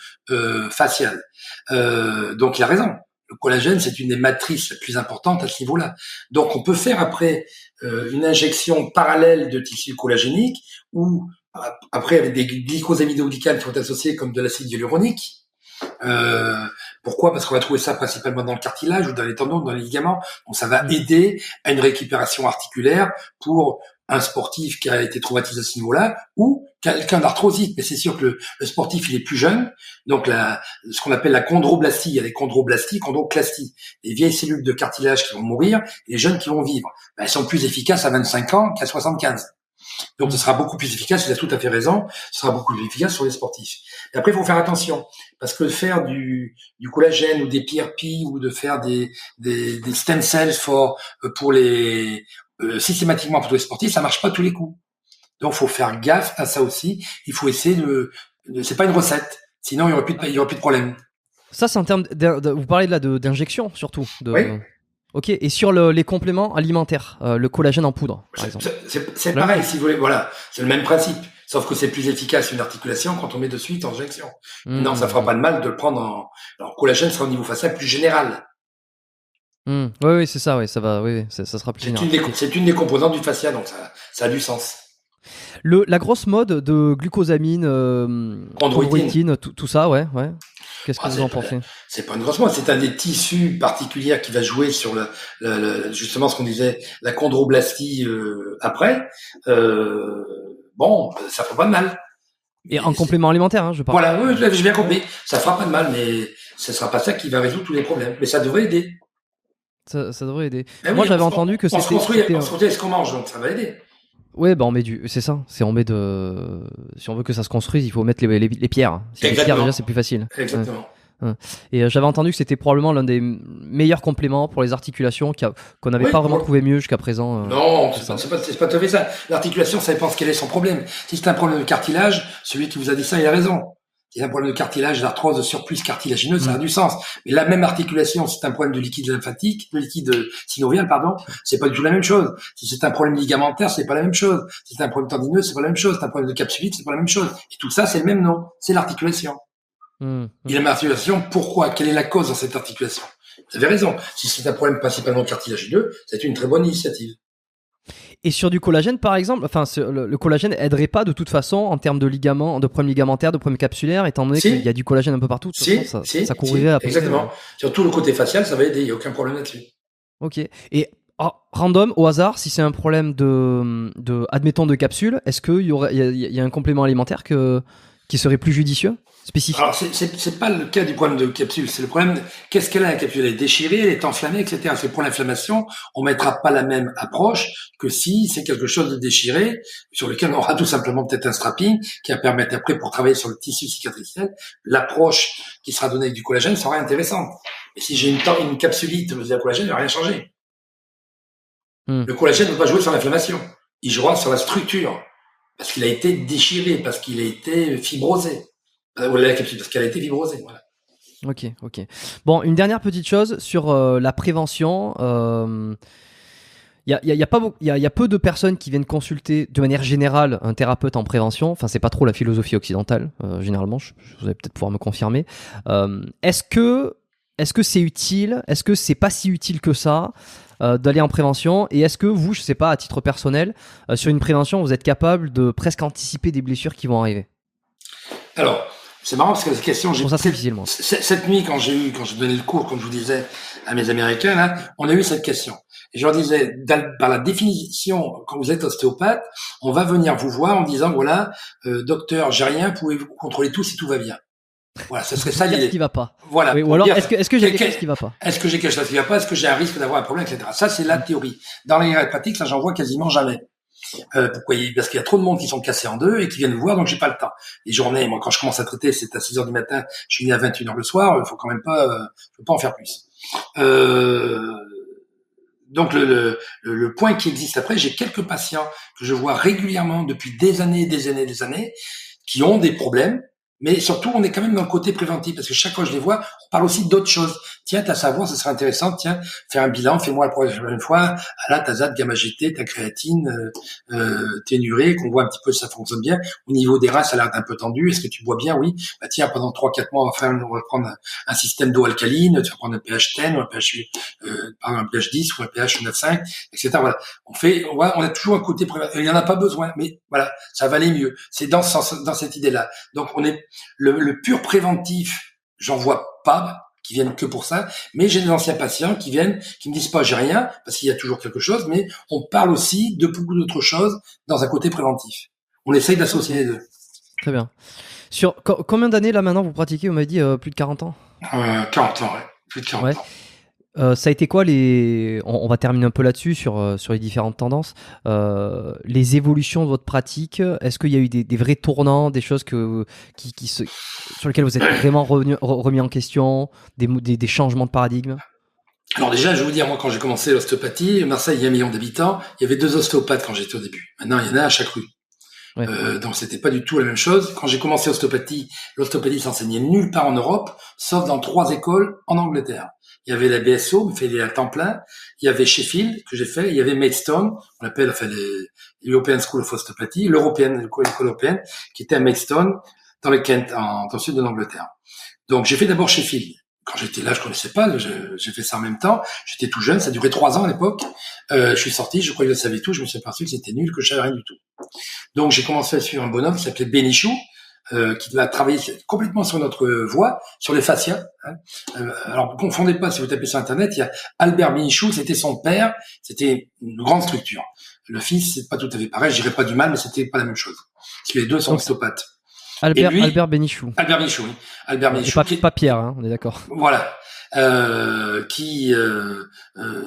faciale. Donc il a raison. Le collagène, c'est une des matrices les plus importantes à ce niveau-là. Donc on peut faire après une injection parallèle de tissu collagénique ou après avec des glycosaminoglycanes qui sont associés comme de l'acide hyaluronique. Pourquoi? Parce qu'on va trouver ça principalement dans le cartilage ou dans les tendons, dans les ligaments. Donc ça va aider à une récupération articulaire pour un sportif qui a été traumatisé à ce niveau-là ou quelqu'un d'arthrosique. Mais c'est sûr que le sportif, il est plus jeune. Donc, ce qu'on appelle la chondroblastie, il y a les chondroblasties, chondroclasties. Les vieilles cellules de cartilage qui vont mourir et les jeunes qui vont vivre. Ben, elles sont plus efficaces à 25 ans qu'à 75. Donc, ce sera beaucoup plus efficace, il a tout à fait raison, ce sera beaucoup plus efficace sur les sportifs. Et après, il faut faire attention, parce que faire du collagène ou des PRP ou de faire des stem cells pour les systématiquement pour les sportifs, ça marche pas tous les coups. Donc, faut faire gaffe à ça aussi. Il faut essayer c'est pas une recette. Sinon, il y aurait plus de problème. Ça, c'est en termes vous parlez là d'injection, surtout. Oui. Ok. Et sur les compléments alimentaires, le collagène en poudre, par exemple. C'est pareil, si vous voulez. Voilà. C'est le même principe. Sauf que c'est plus efficace une articulation quand on met de suite en injection. Non, ça fera pas de mal de le prendre alors, collagène sera au niveau facial plus général. Oui, c'est ça, oui, ça va, oui, ça sera plus général. C'est une des composantes du fascia, donc ça a du sens. La grosse mode de glucosamine, chondroïtine, tout ça, ouais. Qu'est-ce que vous en pensez? C'est pas une grosse mode, c'est un des tissus particuliers qui va jouer sur justement ce qu'on disait, la chondroblastie après. Bon, ça fera pas de mal. Et en complément alimentaire, hein, je parle. Voilà, oui, j'ai bien compris. Ça fera pas de mal, mais ce sera pas ça qui va résoudre tous les problèmes. Mais ça devrait aider. Ça devrait aider. Ben moi, j'avais entendu que c'était. On se construit ce qu'on mange, donc ça va aider. Ouais, on met c'est ça. Si on veut que ça se construise, il faut mettre les pierres. Si les pierres, déjà, c'est plus facile. Exactement. Ouais. Et j'avais entendu que c'était probablement l'un des meilleurs compléments pour les articulations qu'on n'avait pas vraiment trouvé mieux jusqu'à présent. Non, c'est pas tout à fait ça. L'articulation, ça dépend quel est son problème. Si c'est un problème de cartilage, celui qui vous a dit ça, il a raison. Si c'est un problème de cartilage, d'arthrose, de surplus cartilagineux, ça a du sens. Mais la même articulation, si c'est un problème de liquide lymphatique, de liquide synovial, c'est pas du tout la même chose. Si c'est un problème ligamentaire, c'est pas la même chose. Si c'est un problème tendineux, c'est pas la même chose. Si c'est un problème de capsulite, c'est pas la même chose. Et tout ça, c'est le même nom. C'est l'articulation. Et la articulation, pourquoi? Quelle est la cause dans cette articulation? Vous avez raison. Si c'est un problème principalement cartilagineux, c'est une très bonne initiative. Et sur du collagène, par exemple, le collagène aiderait pas de toute façon en termes de ligaments, de problèmes ligamentaires, de problèmes capsulaires, étant donné qu'il y a du collagène un peu partout. Ça couvrirait à peu près. Exactement. Surtout le côté facial, ça va aider. Il n'y a aucun problème là-dessus. Ok. Et random, au hasard, si c'est un problème admettons, de capsule, est-ce qu'il y a un complément alimentaire qui serait plus judicieux? Spécifique. Alors, c'est pas le cas du problème de capsule. C'est le problème qu'est-ce qu'elle a, la capsule? Elle est déchirée, elle est enflammée, etc. C'est pour l'inflammation. On mettra pas la même approche que si c'est quelque chose de déchiré, sur lequel on aura tout simplement peut-être un strapping qui va permettre après, pour travailler sur le tissu cicatriciel, l'approche qui sera donnée avec du collagène sera intéressante. Et si j'ai une capsulite de collagène, il va rien changer. Le collagène ne va pas jouer sur l'inflammation. Il jouera sur la structure. Parce qu'il a été déchiré, parce qu'il a été fibrosé. Parce qu'elle a été fibrosée, voilà. Ok. Bon, une dernière petite chose sur la prévention. Il y a peu de personnes qui viennent consulter de manière générale un thérapeute en prévention. Enfin, c'est pas trop la philosophie occidentale, généralement. Vous allez peut-être pouvoir me confirmer. Est-ce que c'est utile? Est-ce que c'est pas si utile que ça d'aller en prévention? Et est-ce que vous, je sais pas, à titre personnel, sur une prévention, vous êtes capable de presque anticiper des blessures qui vont arriver? Alors, c'est marrant parce que cette question, cette nuit quand je donnais le cours, comme je vous disais à mes Américains, là, on a eu cette question. Et je leur disais, par la définition, quand vous êtes ostéopathe, on va venir vous voir en disant, voilà, docteur, j'ai rien, pouvez-vous contrôler tout si tout va bien. Voilà, ce serait ça l'idée. Ce qui va pas. Voilà. Oui, ou alors, est-ce que j'ai quelque chose qui va pas? Est-ce que j'ai quelque chose qui va pas? Est-ce que j'ai un risque d'avoir un problème, etc. Ça, c'est la théorie. Dans les pratiques, ça, j'en vois quasiment jamais. Pourquoi? Parce qu'il y a trop de monde qui sont cassés en deux et qui viennent vous voir, donc j'ai pas le temps. Les journées, moi, quand je commence à traiter, c'est à 6h du matin, je suis né à 21h le soir, il faut quand même pas, je peux pas en faire plus. Donc le point qui existe après, j'ai quelques patients que je vois régulièrement depuis des années, qui ont des problèmes. Mais surtout, on est quand même dans le côté préventif, parce que chaque fois que je les vois, on parle aussi d'autres choses. Tiens, ta savoir, ça serait intéressant. Tiens, faire un bilan, fais-moi la prochaine fois. Ah là, ta ZAD, gamma GT, ta créatine, ténurée, qu'on voit un petit peu si ça fonctionne bien. Au niveau des reins, ça a l'air d'un peu tendu. Est-ce que tu bois bien? Oui. Bah tiens, pendant 3-4 mois, on va prendre un système d'eau alcaline. Tu vas prendre un pH 10 ou un pH, un pH 10 ou un pH 9,5, etc. Voilà. On a toujours un côté préventif. Il y en a pas besoin, mais voilà, ça va aller mieux. C'est dans cette idée-là. Donc, le pur préventif, j'en vois pas qui viennent que pour ça, mais j'ai des anciens patients qui viennent, qui me disent pas j'ai rien, parce qu'il y a toujours quelque chose, mais on parle aussi de beaucoup d'autres choses dans un côté préventif. On essaye d'associer les deux. Très bien. Sur combien d'années là maintenant vous pratiquez? Vous m'avez dit plus de 40 ans? 40 ans, ouais. Plus de 40 ans. Ça a été quoi on va terminer un peu là-dessus sur les différentes tendances. Les évolutions de votre pratique, est-ce qu'il y a eu des vrais tournants, des choses sur lesquelles vous êtes vraiment remis en question, des changements de paradigme? Alors déjà, je vais vous dire, moi, quand j'ai commencé l'ostéopathie, Marseille, il y a 1 million d'habitants, il y avait 2 ostéopathes quand j'étais au début. Maintenant, il y en a à chaque rue. Ouais. Donc c'était pas du tout la même chose. Quand j'ai commencé l'ostéopathie s'enseignait nulle part en Europe, sauf dans 3 écoles en Angleterre. Il y avait la BSO, fait à temps plein. Il y avait Sheffield, que j'ai fait. Il y avait Maidstone, on appelle, l'European School of Osteopathy, l'école européenne, qui était à Maidstone, dans le Kent, dans le sud de l'Angleterre. Donc j'ai fait d'abord Sheffield. Quand j'étais là, je connaissais pas, j'ai fait ça en même temps. J'étais tout jeune, ça durait 3 ans à l'époque. Je suis sorti, je croyais que je savais tout, je me suis aperçu que c'était nul, que je savais rien du tout. Donc j'ai commencé à suivre un bonhomme qui s'appelait Benichou, qui va travailler complètement sur notre voie, sur les fascias. Alors ne confondez pas, si vous tapez sur Internet, il y a Albert Benichou, c'était son père, c'était une grande structure. Le fils, c'est pas tout à fait pareil, je dirais pas du mal, mais c'était pas la même chose. Parce que les deux sont ostéopathes. Albert Benichou. Albert Benichou, oui. Albert Benichou. Pas Pierre, hein, on est d'accord. Voilà.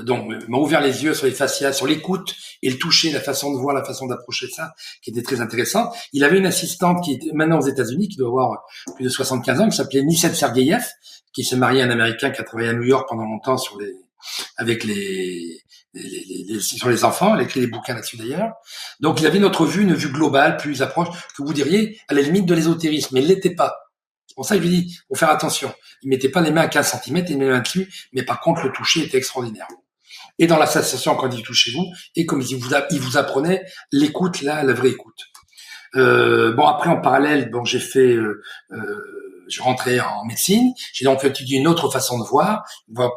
Donc m'a ouvert les yeux sur les fascias, sur l'écoute et le toucher, la façon de voir, la façon d'approcher ça, qui était très intéressant. Il avait une assistante qui était maintenant aux États-Unis, qui doit avoir plus de 75 ans, qui s'appelait Nicette Sergeyev, qui s'est marié à un Américain qui a travaillé à New York pendant longtemps sur les enfants. Elle a écrit des bouquins là-dessus d'ailleurs. Donc il avait une vue globale, plus approche, que vous diriez à la limite de l'ésotérisme, mais il l'était pas. C'est pour ça que je lui dis, faut faire attention. Il mettait pas les mains à 15 cm, il met les mains dessus, mais par contre, le toucher était extraordinaire. Et dans l'association, quand il touche chez vous, et comme il vous apprenait l'écoute, là, la vraie écoute. Après, en parallèle, je rentrais en médecine. J'ai donc étudié une autre façon de voir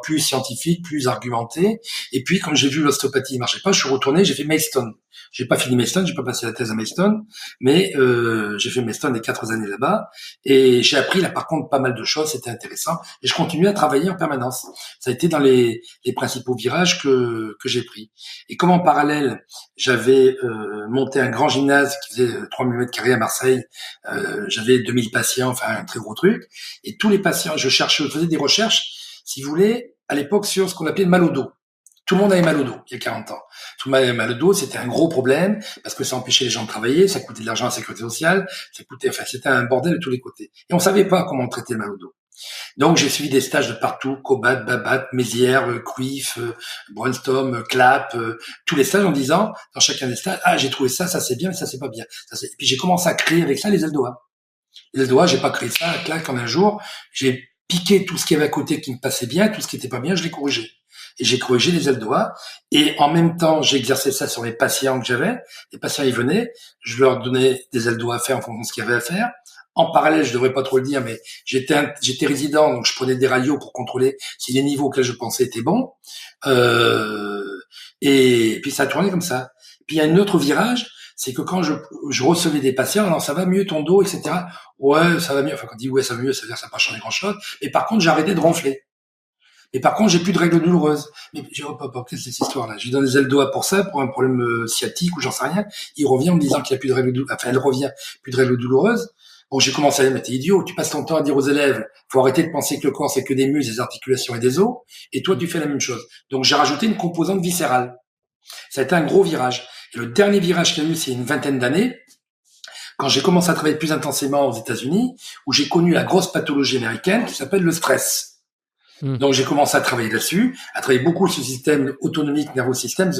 plus scientifique, plus argumentée. Et puis, comme j'ai vu l'ostéopathie ne marchait pas, je suis retourné, j'ai fait Maidstone. J'ai pas fini Maidstone, j'ai pas passé la thèse à Maidstone, mais j'ai fait Maidstone les 4 années là-bas. Et j'ai appris là, par contre, pas mal de choses, c'était intéressant. Et je continuais à travailler en permanence. Ça a été dans les principaux virages que j'ai pris. Et comme en parallèle, j'avais monté un grand gymnase qui faisait 3000 mètres carrés à Marseille, j'avais 2000 patients, enfin un très gros truc. Et tous les patients, je faisais des recherches, si vous voulez, à l'époque sur ce qu'on appelait le mal au dos. Tout le monde avait mal au dos, il y a 40 ans. Tout le monde avait mal au dos, c'était un gros problème, parce que ça empêchait les gens de travailler, ça coûtait de l'argent à la sécurité sociale, c'était un bordel de tous les côtés. Et on savait pas comment traiter le mal au dos. Donc, j'ai suivi des stages de partout, Cobat, Babat, Mézières, Cruyff, Brainstorm, Clap, tous les stages en disant, dans chacun des stages, j'ai trouvé ça c'est bien, mais ça c'est pas bien. Et puis j'ai commencé à créer avec ça les LDOA. Les LDOA, j'ai pas créé ça, clac, en un jour, j'ai piqué tout ce qui avait à côté qui me passait bien, tout ce qui était pas bien, je l'ai corrigé. Et j'ai corrigé les ailes doigts. Et en même temps, j'exerçais ça sur les patients que j'avais. Les patients, ils venaient. Je leur donnais des ailes doigts à faire en fonction de ce qu'il y avait à faire. En parallèle, je devrais pas trop le dire, mais j'étais résident, donc je prenais des radios pour contrôler si les niveaux auxquels je pensais étaient bons. Et puis ça a tourné comme ça. Puis il y a un autre virage, c'est que quand je recevais des patients, alors ça va mieux ton dos, etc. Ouais, ça va mieux. Enfin, quand on dit ouais, ça va mieux, ça veut dire que ça n'a pas changé grand-chose. Mais par contre, j'ai arrêté de ronfler. Et par contre, j'ai plus de règles douloureuses. Mais j'ai qu'est-ce que c'est cette histoire-là? Je lui donne des ailes doigts pour ça, pour un problème sciatique ou j'en sais rien. Il revient en me disant qu'il n'y a plus de règles douloureuses. Enfin, elle revient, plus de règles douloureuses. Bon, j'ai commencé à dire, mais t'es idiot, tu passes ton temps à dire aux élèves, faut arrêter de penser que le corps, c'est que des muscles, des articulations et des os. Et toi, tu fais la même chose. Donc, j'ai rajouté une composante viscérale. Ça a été un gros virage. Et le dernier virage qu'il y a eu, c'est une vingtaine d'années, quand j'ai commencé à travailler plus intensément aux États-Unis, où j'ai connu la grosse pathologie américaine qui s'appelle le stress. Donc j'ai commencé à travailler là-dessus, à travailler beaucoup sur le système autonomique, nerveux système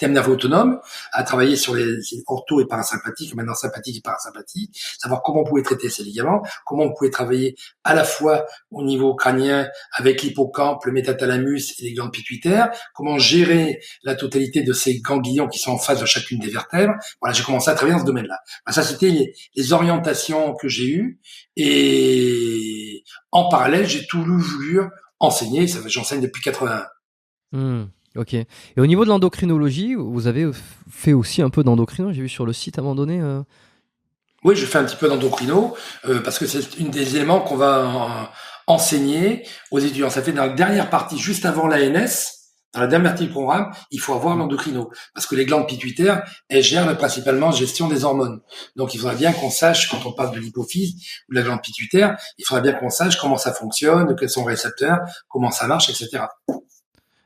nerveux autonome, à travailler sur les ortho et parasympathiques, maintenant sympathiques et parasympathiques, savoir comment on pouvait traiter ces ligaments, comment on pouvait travailler à la fois au niveau crânien avec l'hippocampe, le métathalamus et les glandes pituitaires, comment gérer la totalité de ces ganglions qui sont en face de chacune des vertèbres. Voilà, j'ai commencé à travailler dans ce domaine-là. Ça, c'était les orientations que j'ai eues, et en parallèle, j'ai tout voulu enseigner, j'enseigne depuis 81. Ok. Et au niveau de l'endocrinologie, vous avez fait aussi un peu d'endocrino, j'ai vu sur le site à un moment donné. Oui, je fais un petit peu d'endocrino, parce que c'est une des éléments qu'on va enseigner aux étudiants. Ça fait dans la dernière partie, juste avant l'ANS, dans la dernière partie du programme, il faut avoir l'endocrino. Parce que les glandes pituitaires, elles gèrent principalement la gestion des hormones. Donc, il faudra bien qu'on sache, quand on parle de l'hypophyse ou de la glande pituitaire, il faudra bien qu'on sache comment ça fonctionne, quels sont les récepteurs, comment ça marche, etc.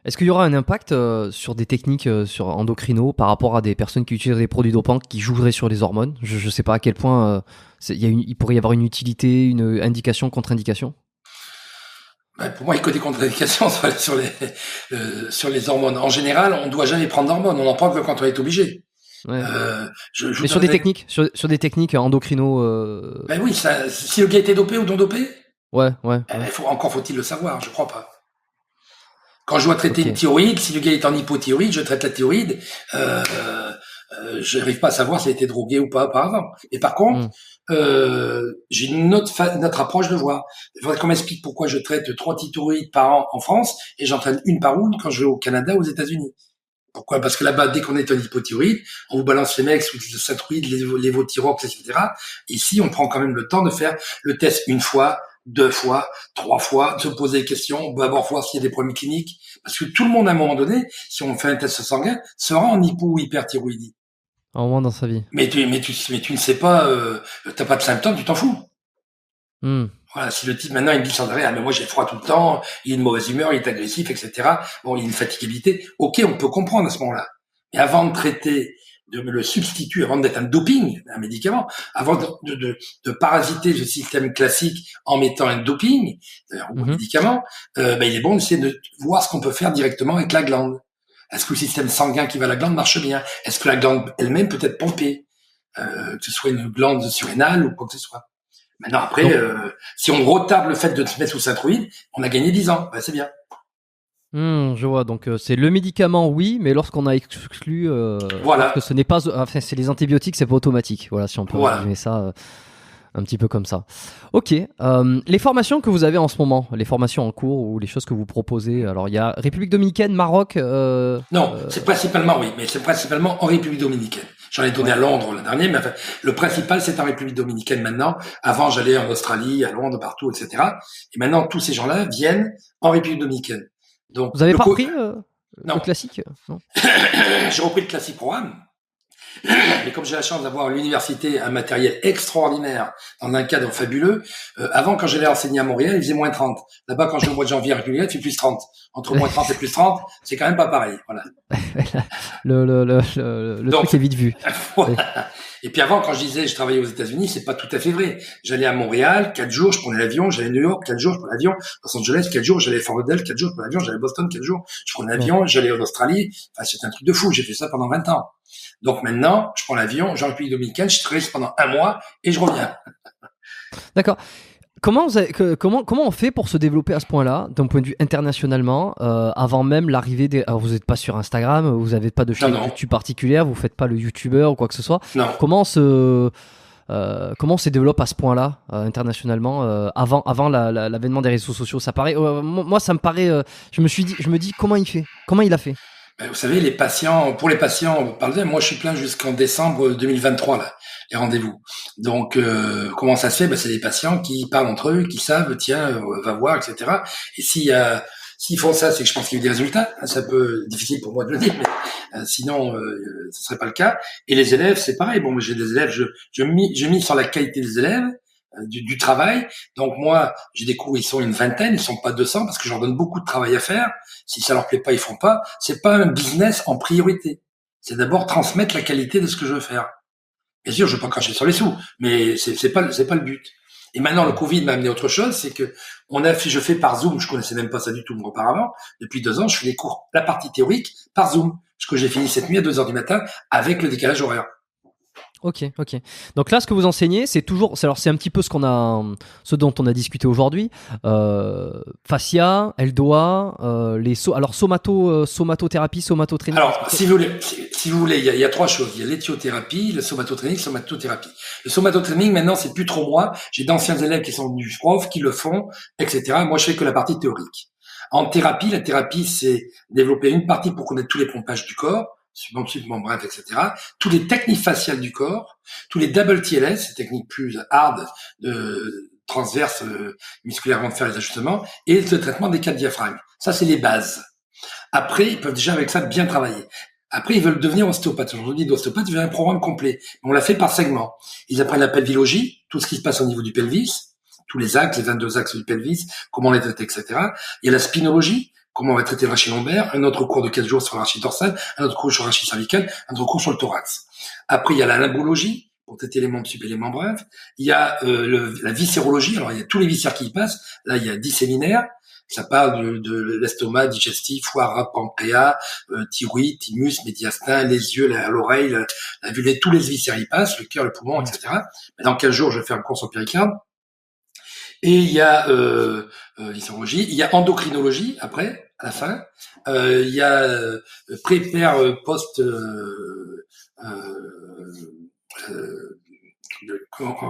Est-ce qu'il y aura un impact sur des techniques sur endocrino par rapport à des personnes qui utilisent des produits dopants qui joueraient sur les hormones? Je ne sais pas à quel point il pourrait y avoir une utilité, une indication, contre-indication. Pour moi, il y a des contre-indications sur les hormones. En général, on ne doit jamais prendre d'hormones. On en prend que quand on est obligé. Ouais. Mais sur des techniques, sur des techniques endocrino. Ben oui, si le gars était dopé ou non dopé. Ouais. Encore faut-il le savoir. Je crois pas. Quand je dois traiter une thyroïde, si le gars est en hypothyroïde, je traite la thyroïde. Je n'arrive pas à savoir s'il a été drogué ou pas auparavant. Et par contre, j'ai une autre approche de voir. Il faudrait qu'on m'explique pourquoi je traite 3 thyroïdes par an en France et j'en traite une par round quand je vais au Canada ou aux États-Unis. Pourquoi? Parce que là-bas, dès qu'on est en hypothyroïde, on vous balance les mecs sous le sathyroïde, les lévothyrox, etc. Ici, on prend quand même le temps de faire le test une fois, 2 fois, 3 fois, de se poser des questions, d'abord voir s'il y a des problèmes cliniques. Parce que tout le monde, à un moment donné, si on fait un test sanguin, sera en hypo ou hyperthyroïdie. Au moins dans sa vie. Mais tu ne sais pas, t'as pas de symptômes, tu t'en fous. Voilà, si le type maintenant il me dit sans arrêt, mais moi j'ai froid tout le temps, il a une mauvaise humeur, il est agressif, etc. Bon, il a une fatigabilité. Ok, on peut comprendre à ce moment-là. Mais avant de traiter, de le substituer, avant d'être un doping, un médicament, avant de parasiter le système classique en mettant un doping, ou un médicament, il est bon d'essayer de voir ce qu'on peut faire directement avec la glande. Est-ce que le système sanguin qui va à la glande marche bien? Est-ce que la glande elle-même peut être pompée? Que ce soit une glande surrénale ou quoi que ce soit. Maintenant, après, si on retarde le fait de se mettre sous synthroïde, on a gagné 10 ans. C'est bien. Je vois. Donc, c'est le médicament, oui, mais lorsqu'on a exclu, voilà. que ce n'est pas, enfin, c'est les antibiotiques, c'est pas automatique. Voilà, si on peut résumer ça un petit peu comme ça. Ok. Les formations que vous avez en ce moment, les formations en cours ou les choses que vous proposez. Alors, il y a République Dominicaine, Maroc. Non, c'est principalement, oui, mais c'est principalement en République Dominicaine. J'en ai donné à Londres l'an dernier, mais enfin, le principal, c'est en République Dominicaine maintenant. Avant, j'allais en Australie, à Londres, partout, etc. Et maintenant, tous ces gens-là viennent en République Dominicaine. Donc, vous avez pas repris le classique? Non. J'ai repris le classique programme. Mais comme j'ai la chance d'avoir à l'université un matériel extraordinaire dans un cadre fabuleux, avant, quand j'allais enseigner à Montréal, il faisait moins 30. Là-bas, quand je vais au mois de janvier à République, il fait plus 30. Entre moins 30 et plus 30, c'est quand même pas pareil. Voilà. le truc est vite vu. Voilà. Et puis avant, quand je disais je travaillais aux États-Unis, c'est pas tout à fait vrai. J'allais à Montréal, 4 jours, je prenais l'avion, j'allais à New York, 4 jours, je prenais l'avion, Los Angeles, 4 jours, j'allais à Fort Lauderdale, 4 jours, je prenais l'avion, j'allais à Boston, 4 jours, je prenais l'avion, j'allais en Australie. Enfin, c'était un truc de fou. J'ai fait ça pendant 20 ans. Donc maintenant, je prends l'avion, je vais en République Dominicaine, je travaille pendant 1 mois et je reviens. D'accord. Comment on fait pour se développer à ce point-là, d'un point de vue internationalement, avant même l'arrivée des... Alors, vous n'êtes pas sur Instagram, vous n'avez pas de chaîne YouTube particulière, vous faites pas le YouTuber ou quoi que ce soit. Non. Comment on se développe à ce point-là internationalement avant l'avènement des réseaux sociaux? Ça paraît, moi ça me paraît. Je me dis comment il a fait. Vous savez, pour les patients, moi je suis plein jusqu'en décembre 2023 là, les rendez-vous. Donc comment ça se fait? C'est des patients qui parlent entre eux, qui savent, tiens, va voir, etc. Et s'ils font ça, c'est que je pense qu'il y a eu des résultats. C'est un peu difficile pour moi de le dire, mais sinon ce serait pas le cas. Et les élèves, c'est pareil. Bon, j'ai des élèves, je mise sur la qualité des élèves. Du travail. Donc moi, j'ai des cours, ils sont une vingtaine, ils sont pas 200 parce que je leur donne beaucoup de travail à faire. Si ça leur plaît pas, ils font pas. C'est pas un business en priorité. C'est d'abord transmettre la qualité de ce que je veux faire. Bien sûr, je veux pas cracher sur les sous, mais c'est pas le but. Et maintenant, le Covid m'a amené autre chose, c'est que je fais par Zoom, je connaissais même pas ça du tout auparavant. Depuis 2 ans, je fais les cours, la partie théorique par Zoom. Ce que j'ai fini cette nuit à 2h du matin avec le décalage horaire. Ok. Donc là, ce que vous enseignez, c'est un petit peu ce dont on a discuté aujourd'hui. Fascia, eldoa, somatothérapie, somatotraining. Alors, si vous voulez, il y a 3 choses. Il y a l'éthiothérapie, le somatotraining, somatothérapie. Le somatotraining, maintenant, c'est plus trop moi. J'ai d'anciens élèves qui sont devenus profs, qui le font, etc. Moi, je fais que la partie théorique. En thérapie, la thérapie, c'est développer une partie pour connaître tous les pompages du corps, submembrane, etc. Tous les techniques faciales du corps, tous les double TLS, ces techniques plus hard de transverse musculaire avant de faire les ajustements, et le traitement des 4 diaphragmes. Ça, c'est les bases. Après, ils peuvent déjà avec ça bien travailler. Après, ils veulent devenir ostéopathe. Aujourd'hui, l'ostéopathe, il y a un programme complet. On l'a fait par segment. Ils apprennent la pelvilogie, tout ce qui se passe au niveau du pelvis, tous les axes, les 22 axes du pelvis, comment les traiter, etc. Il y a la spinologie, comment on va traiter le rachis lombaire, un autre cours de 4 jours sur le rachis dorsal, un autre cours sur le rachis cervical, un autre cours sur le thorax. Après, il y a la limbologie, pour traiter les membres sup et les membres infs. Il y a la viscérologie, alors il y a tous les viscères qui y passent. Là, il y a 10 séminaires. Ça parle de l'estomac, digestif, foie, rate, pancréas, thyroïde, thymus, médiastin, les yeux, l'oreille, la vulve, tous les viscères y passent, le cœur, le poumon, etc. Mais dans 15 jours, je vais faire un cours sur péricarde. Et il y a viscérologie, il y a endocrinologie après, à la fin. Il y a pré-père, post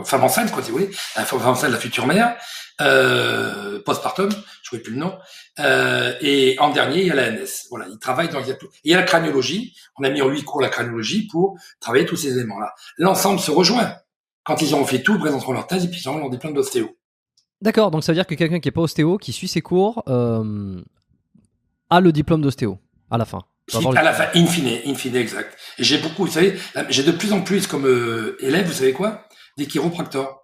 femme enceinte, quoi, si vous voulez, femme enceinte, la future mère, postpartum, je ne sais plus le nom, et en dernier, il y a la NS. Voilà, ils travaillent dans, il y a la craniologie, on a mis en 8 cours la craniologie pour travailler tous ces éléments-là. L'ensemble se rejoint. Quand ils auront fait tout, ils présenteront leur thèse et puis ils auront leur diplôme d'ostéo. D'accord, donc ça veut dire que quelqu'un qui n'est pas ostéo, qui suit ses cours, a le diplôme d'ostéo à la fin. À la fin, in fine, exact. Et j'ai beaucoup, vous savez, j'ai de plus en plus comme élèves, vous savez quoi? Des chiropracteurs.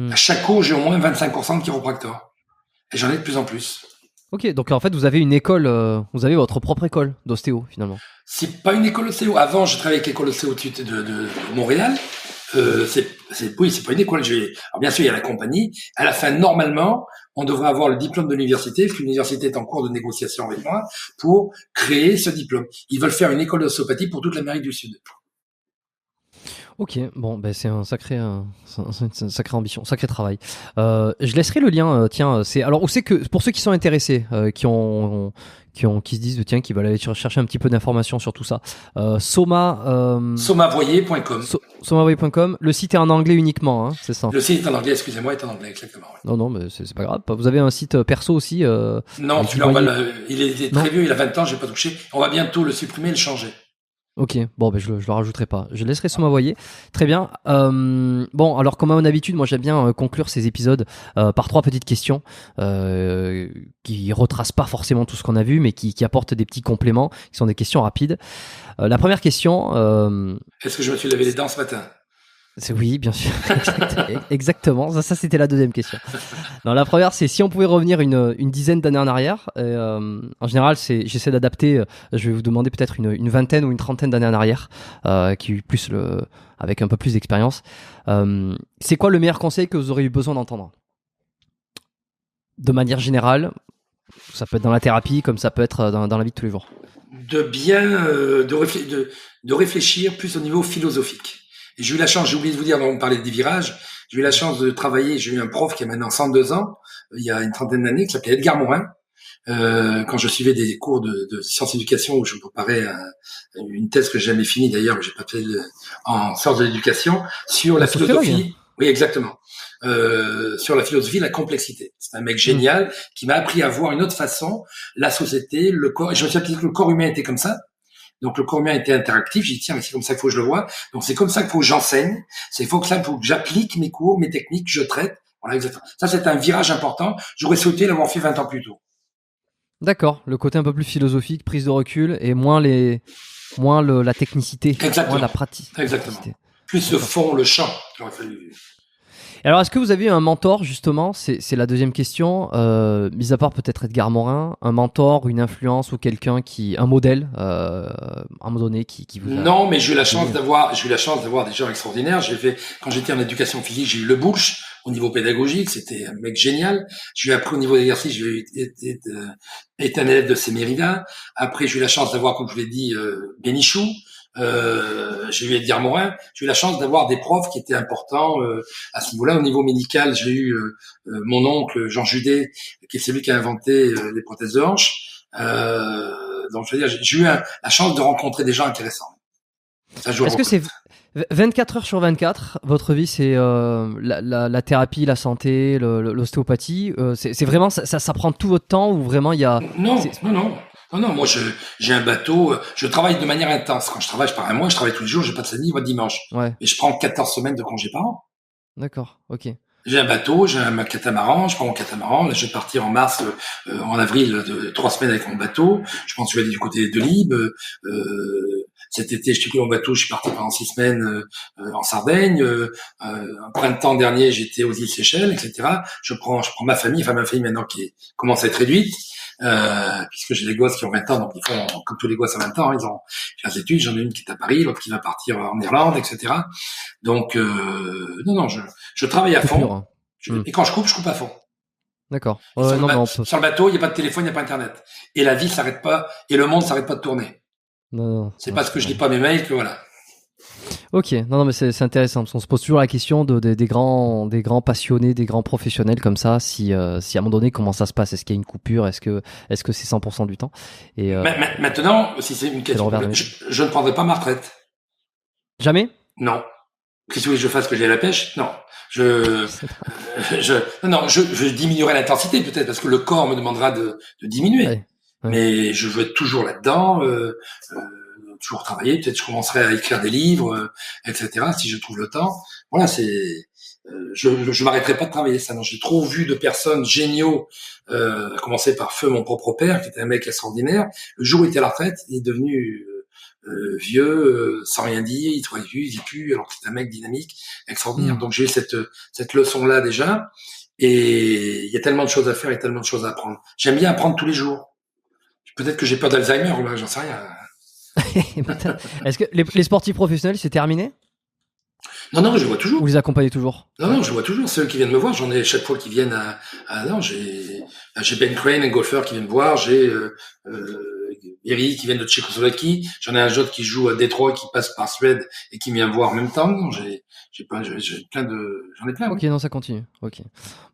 À chaque cours, j'ai au moins 25% de chiropracteurs. Et j'en ai de plus en plus. Ok, donc en fait, vous avez une école, vous avez votre propre école d'ostéo, finalement. C'est pas une école ostéo. Avant, je travaillais avec l'école ostéo de Montréal. Oui, c'est pas une école. Alors bien sûr, il y a la compagnie. À la fin, normalement, on devrait avoir le diplôme de l'université, parce que l'université est en cours de négociation avec moi, pour créer ce diplôme. Ils veulent faire une école d'ostéopathie pour toute l'Amérique du Sud. Ok, bon, ben c'est une sacrée ambition, sacré travail. Je laisserai le lien. Tiens, c'est alors où c'est que pour ceux qui sont intéressés, qui se disent tiens, qui veulent aller chercher un petit peu d'informations sur tout ça. Somavoyer.com. Somavoyer.com. Le site est en anglais uniquement, hein, c'est ça. Le site est en anglais, excusez-moi, est en anglais, exactement. Ouais. Non, mais c'est pas grave. Vous avez un site perso aussi. Non, il est très vieux, il a 20 ans, j'ai pas touché. On va bientôt le supprimer et le changer. Ok, bon, ben je le rajouterai pas. Je laisserai Somavoyer. Très bien. Bon, alors comme à mon habitude, moi j'aime bien conclure ces épisodes par 3 petites questions qui retracent pas forcément tout ce qu'on a vu, mais qui apportent des petits compléments, qui sont des questions rapides. La première question. Est-ce que je me suis lavé les dents ce matin? Oui, bien sûr. Exactement. Ça c'était la deuxième question. Non, la première, c'est si on pouvait revenir une dizaine d'années en arrière. En général, j'essaie d'adapter. Je vais vous demander peut-être une vingtaine ou une trentaine d'années en arrière, avec un peu plus d'expérience. C'est quoi le meilleur conseil que vous auriez eu besoin d'entendre? De manière générale, ça peut être dans la thérapie, comme ça peut être dans la vie de tous les jours. De réfléchir plus au niveau philosophique. Et j'ai eu la chance, j'ai oublié de vous dire, on parlait des virages, j'ai eu la chance de travailler, j'ai eu un prof qui a maintenant 102 ans, il y a une trentaine d'années, qui s'appelait Edgar Morin, quand je suivais des cours de sciences d'éducation où je préparais une thèse que j'ai jamais finie d'ailleurs, mais j'ai pas fait en sciences de l'éducation, sur la philosophie. Oui, exactement. Sur la philosophie, la complexité. C'est un mec génial qui m'a appris à voir une autre façon la société, le corps. Je me suis appris que le corps humain était comme ça. Donc le corps humain était interactif. J'ai dit tiens, mais c'est comme ça qu'il faut que je le vois. Donc c'est comme ça qu'il faut que j'enseigne. Il faut que j'applique mes cours, mes techniques, je traite. Voilà, exactement. Ça, c'est un virage important. J'aurais souhaité l'avoir fait 20 ans plus tôt. D'accord. Le côté un peu plus philosophique, prise de recul, et moins la technicité, exactement. moins la pratique. Exactement. Plus le fond, le champ. J'aurais fallu. Alors, est-ce que vous avez eu un mentor, justement? C'est la deuxième question. Mis à part peut-être Edgar Morin, un mentor, une influence ou quelqu'un un modèle, à un moment donné, qui vous a... Non, mais j'ai eu la chance d'avoir des gens extraordinaires. Quand j'étais en éducation physique, j'ai eu Le Boulch au niveau pédagogique. C'était un mec génial. J'ai appris au niveau d'exercice. J'ai été un élève de Sémérida. Après, j'ai eu la chance d'avoir, comme je vous l'ai dit, Bénichou. J'ai eu Edgar Morin, j'ai eu la chance d'avoir des profs qui étaient importants à ce niveau-là. Au niveau médical, j'ai eu mon oncle Jean Judet, qui est celui qui a inventé les prothèses de hanche. Donc je veux dire, j'ai eu la chance de rencontrer des gens intéressants. Est-ce que c'est 24 heures sur 24, votre vie, c'est la thérapie, la santé, l'ostéopathie, c'est vraiment ça prend tout votre temps ou vraiment il y a... Non, moi j'ai un bateau, je travaille de manière intense. Quand je travaille, je pars un mois, je travaille tous les jours, j'ai pas de samedi, pas de dimanche. Ouais. Et je prends 14 semaines de congé par an. D'accord, ok. J'ai un bateau, j'ai un catamaran, je prends mon catamaran. Là, je vais partir en mars, en avril, de 3 semaines avec mon bateau. Je pense que je vais aller du côté de Libes. Cet été, je suis pris mon bateau, je suis parti pendant 6 semaines en Sardaigne. Un printemps dernier, j'étais aux îles Seychelles, etc. Je prends ma famille maintenant commence à être réduite, puisque j'ai des gosses qui ont 20 ans, donc ils font comme tous les gosses à 20 ans, ils ont leurs études. J'en ai une qui est à Paris, l'autre qui va partir en Irlande, etc. Donc, non, je travaille à fond. Hein. Et quand je coupe à fond. D'accord. Sur le bateau, il n'y a pas de téléphone, il n'y a pas Internet. Et la vie s'arrête pas, et le monde s'arrête pas de tourner. C'est parce que je lis pas mes mails que voilà. Ok, non, mais c'est intéressant parce qu'on se pose toujours la question des grands passionnés, des grands professionnels comme ça. Si à un moment donné, comment ça se passe? Est-ce qu'il y a une coupure? Est-ce que c'est 100% du temps? Et maintenant, si c'est une question, je ne prendrai pas ma retraite. Jamais? Non. Qu'est-ce que vous voulez que je fasse, que j'ai la pêche? Non. Je diminuerai l'intensité peut-être parce que le corps me demandera de diminuer. Ouais. Mais je veux être toujours là-dedans, toujours travailler. Peut-être je commencerai à écrire des livres, etc. Si je trouve le temps. Voilà, je m'arrêterai pas de travailler ça. Non, j'ai trop vu de personnes géniaux, à commencer par feu mon propre père, qui était un mec extraordinaire. Le jour où il était à la retraite, il est devenu vieux, sans rien dire, il travaille plus, il vit plus, alors que c'est un mec dynamique, extraordinaire. Donc j'ai eu cette leçon-là déjà. Et il y a tellement de choses à faire et tellement de choses à apprendre. J'aime bien apprendre tous les jours. Peut-être que j'ai peur d'Alzheimer, là, j'en sais rien. Est-ce que les sportifs professionnels, c'est terminé? Non, je les vois toujours. Vous les accompagnez toujours? Non, je vois toujours. Ceux qui viennent me voir, j'en ai chaque fois qui viennent non, j'ai Ben Crane, un golfeur qui vient me voir, j'ai Eric qui vient de Tchécoslovaquie, j'en ai un autre qui joue à Détroit, qui passe par Suède et qui vient me voir en même temps. Non, j'en ai plein. Ok, non, ça continue. Ok.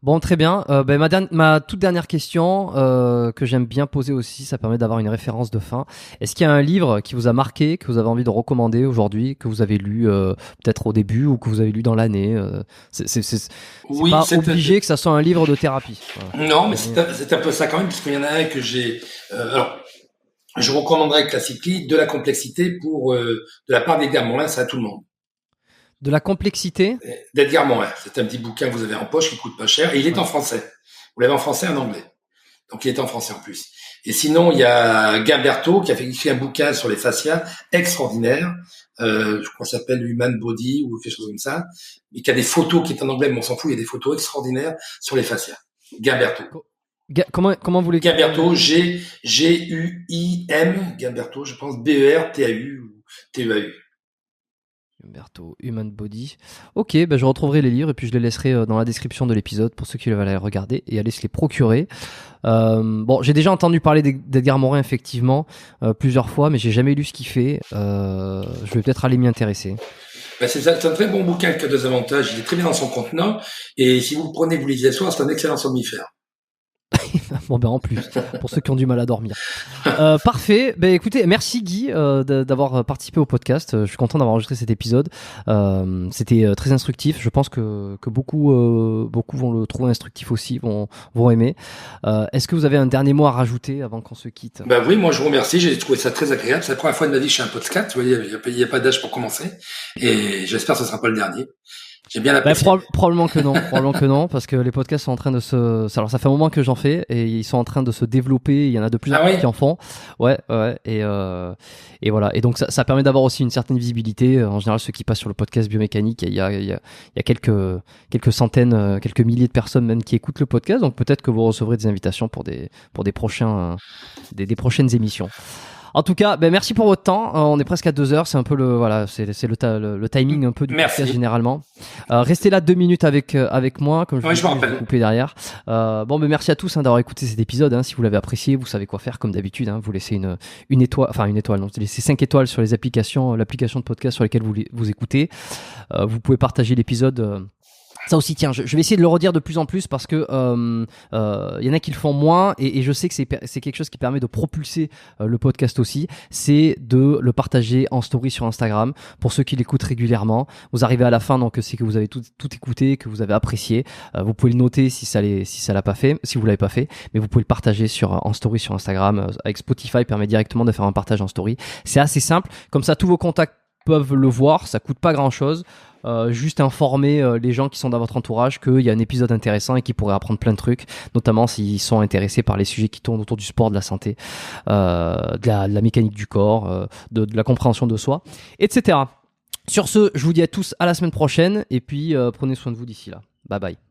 Bon, très bien. Ma toute dernière question que j'aime bien poser aussi, ça permet d'avoir une référence de fin. Est-ce qu'il y a un livre qui vous a marqué, que vous avez envie de recommander aujourd'hui, que vous avez lu peut-être au début ou que vous avez lu dans l'année? C'est pas obligé que ça soit un livre de thérapie. Voilà. Non, mais c'est un peu ça quand même, puisqu'il y en a un que j'ai... alors, je recommanderais classiquement De la complexité de la part d'Edgar Morin, c'est à tout le monde. De la complexité d'Edgar Morin. C'est un petit bouquin que vous avez en poche qui coûte pas cher et il est en français. Vous l'avez en français et en anglais. Donc il est en français en plus. Et sinon, il y a Gimberto qui a écrit un bouquin sur les fascias extraordinaire. Je crois que ça s'appelle Human Body ou quelque chose comme ça. Mais qui a des photos qui est en anglais, mais on s'en fout. Il y a des photos extraordinaires sur les fascias. Gimberto. Comment vous l'écrivez? Gimberto, G-U-I-M, Gimberto, je pense, B-E-R-T-A-U ou T-E-A-U. Gimberto, Human Body. Ok, je retrouverai les livres et puis je les laisserai dans la description de l'épisode pour ceux qui veulent aller regarder et aller se les procurer. J'ai déjà entendu parler d'Edgar Morin plusieurs fois, mais j'ai jamais lu ce qu'il fait. Je vais peut-être aller m'y intéresser. C'est un très bon bouquin qui a deux avantages. Il est très bien dans son contenant et si vous le prenez, vous lisez le soir, c'est un excellent somnifère. En plus, pour ceux qui ont du mal à dormir. Parfait. Écoutez, merci Guy d'avoir participé au podcast. Je suis content d'avoir enregistré cet épisode. C'était très instructif. Je pense que beaucoup vont le trouver instructif aussi, vont aimer. Est-ce que vous avez un dernier mot à rajouter avant qu'on se quitte? Oui, moi je vous remercie. J'ai trouvé ça très agréable. C'est la première fois de ma vie que je fais un podcast. Vous voyez, il n'y a pas d'âge pour commencer. Et j'espère que ce ne sera pas le dernier. J'ai bien apprécié. Probablement que non, parce que les podcasts sont en train de alors ça fait un moment que j'en fais et ils sont en train de se développer. Il y en a de plus en plus qui en font. Ouais. Et voilà. Et donc ça permet d'avoir aussi une certaine visibilité. En général, ceux qui passent sur le podcast biomécanique, il y a quelques centaines, quelques milliers de personnes même qui écoutent le podcast. Donc peut-être que vous recevrez des invitations pour des prochaines émissions. En tout cas, merci pour votre temps. On est presque à 2 heures. C'est un peu le timing un peu du podcast généralement. Restez là 2 minutes avec moi, comme je vais couper derrière. Merci à tous d'avoir écouté cet épisode. Si vous l'avez apprécié, vous savez quoi faire comme d'habitude. Vous laissez une étoile, non, vous laissez 5 étoiles sur l'application de podcast sur lesquelles vous écoutez. Vous pouvez partager l'épisode. Ça aussi, tiens, je vais essayer de le redire de plus en plus parce que y en a qui le font moins et je sais que c'est quelque chose qui permet de propulser le podcast aussi. C'est de le partager en story sur Instagram pour ceux qui l'écoutent régulièrement. Vous arrivez à la fin, donc c'est que vous avez tout écouté, que vous avez apprécié. Vous pouvez le noter si ça l'a pas fait, si vous l'avez pas fait, mais vous pouvez le partager en story sur Instagram. Avec Spotify, permet directement de faire un partage en story. C'est assez simple. Comme ça, tous vos contacts peuvent le voir. Ça coûte pas grand chose. juste informer les gens qui sont dans votre entourage qu'il y a un épisode intéressant et qu'ils pourraient apprendre plein de trucs, notamment s'ils sont intéressés par les sujets qui tournent autour du sport, de la santé, de la mécanique du corps, de la compréhension de soi, etc. Sur ce, je vous dis à tous à la semaine prochaine et puis prenez soin de vous d'ici là. Bye bye.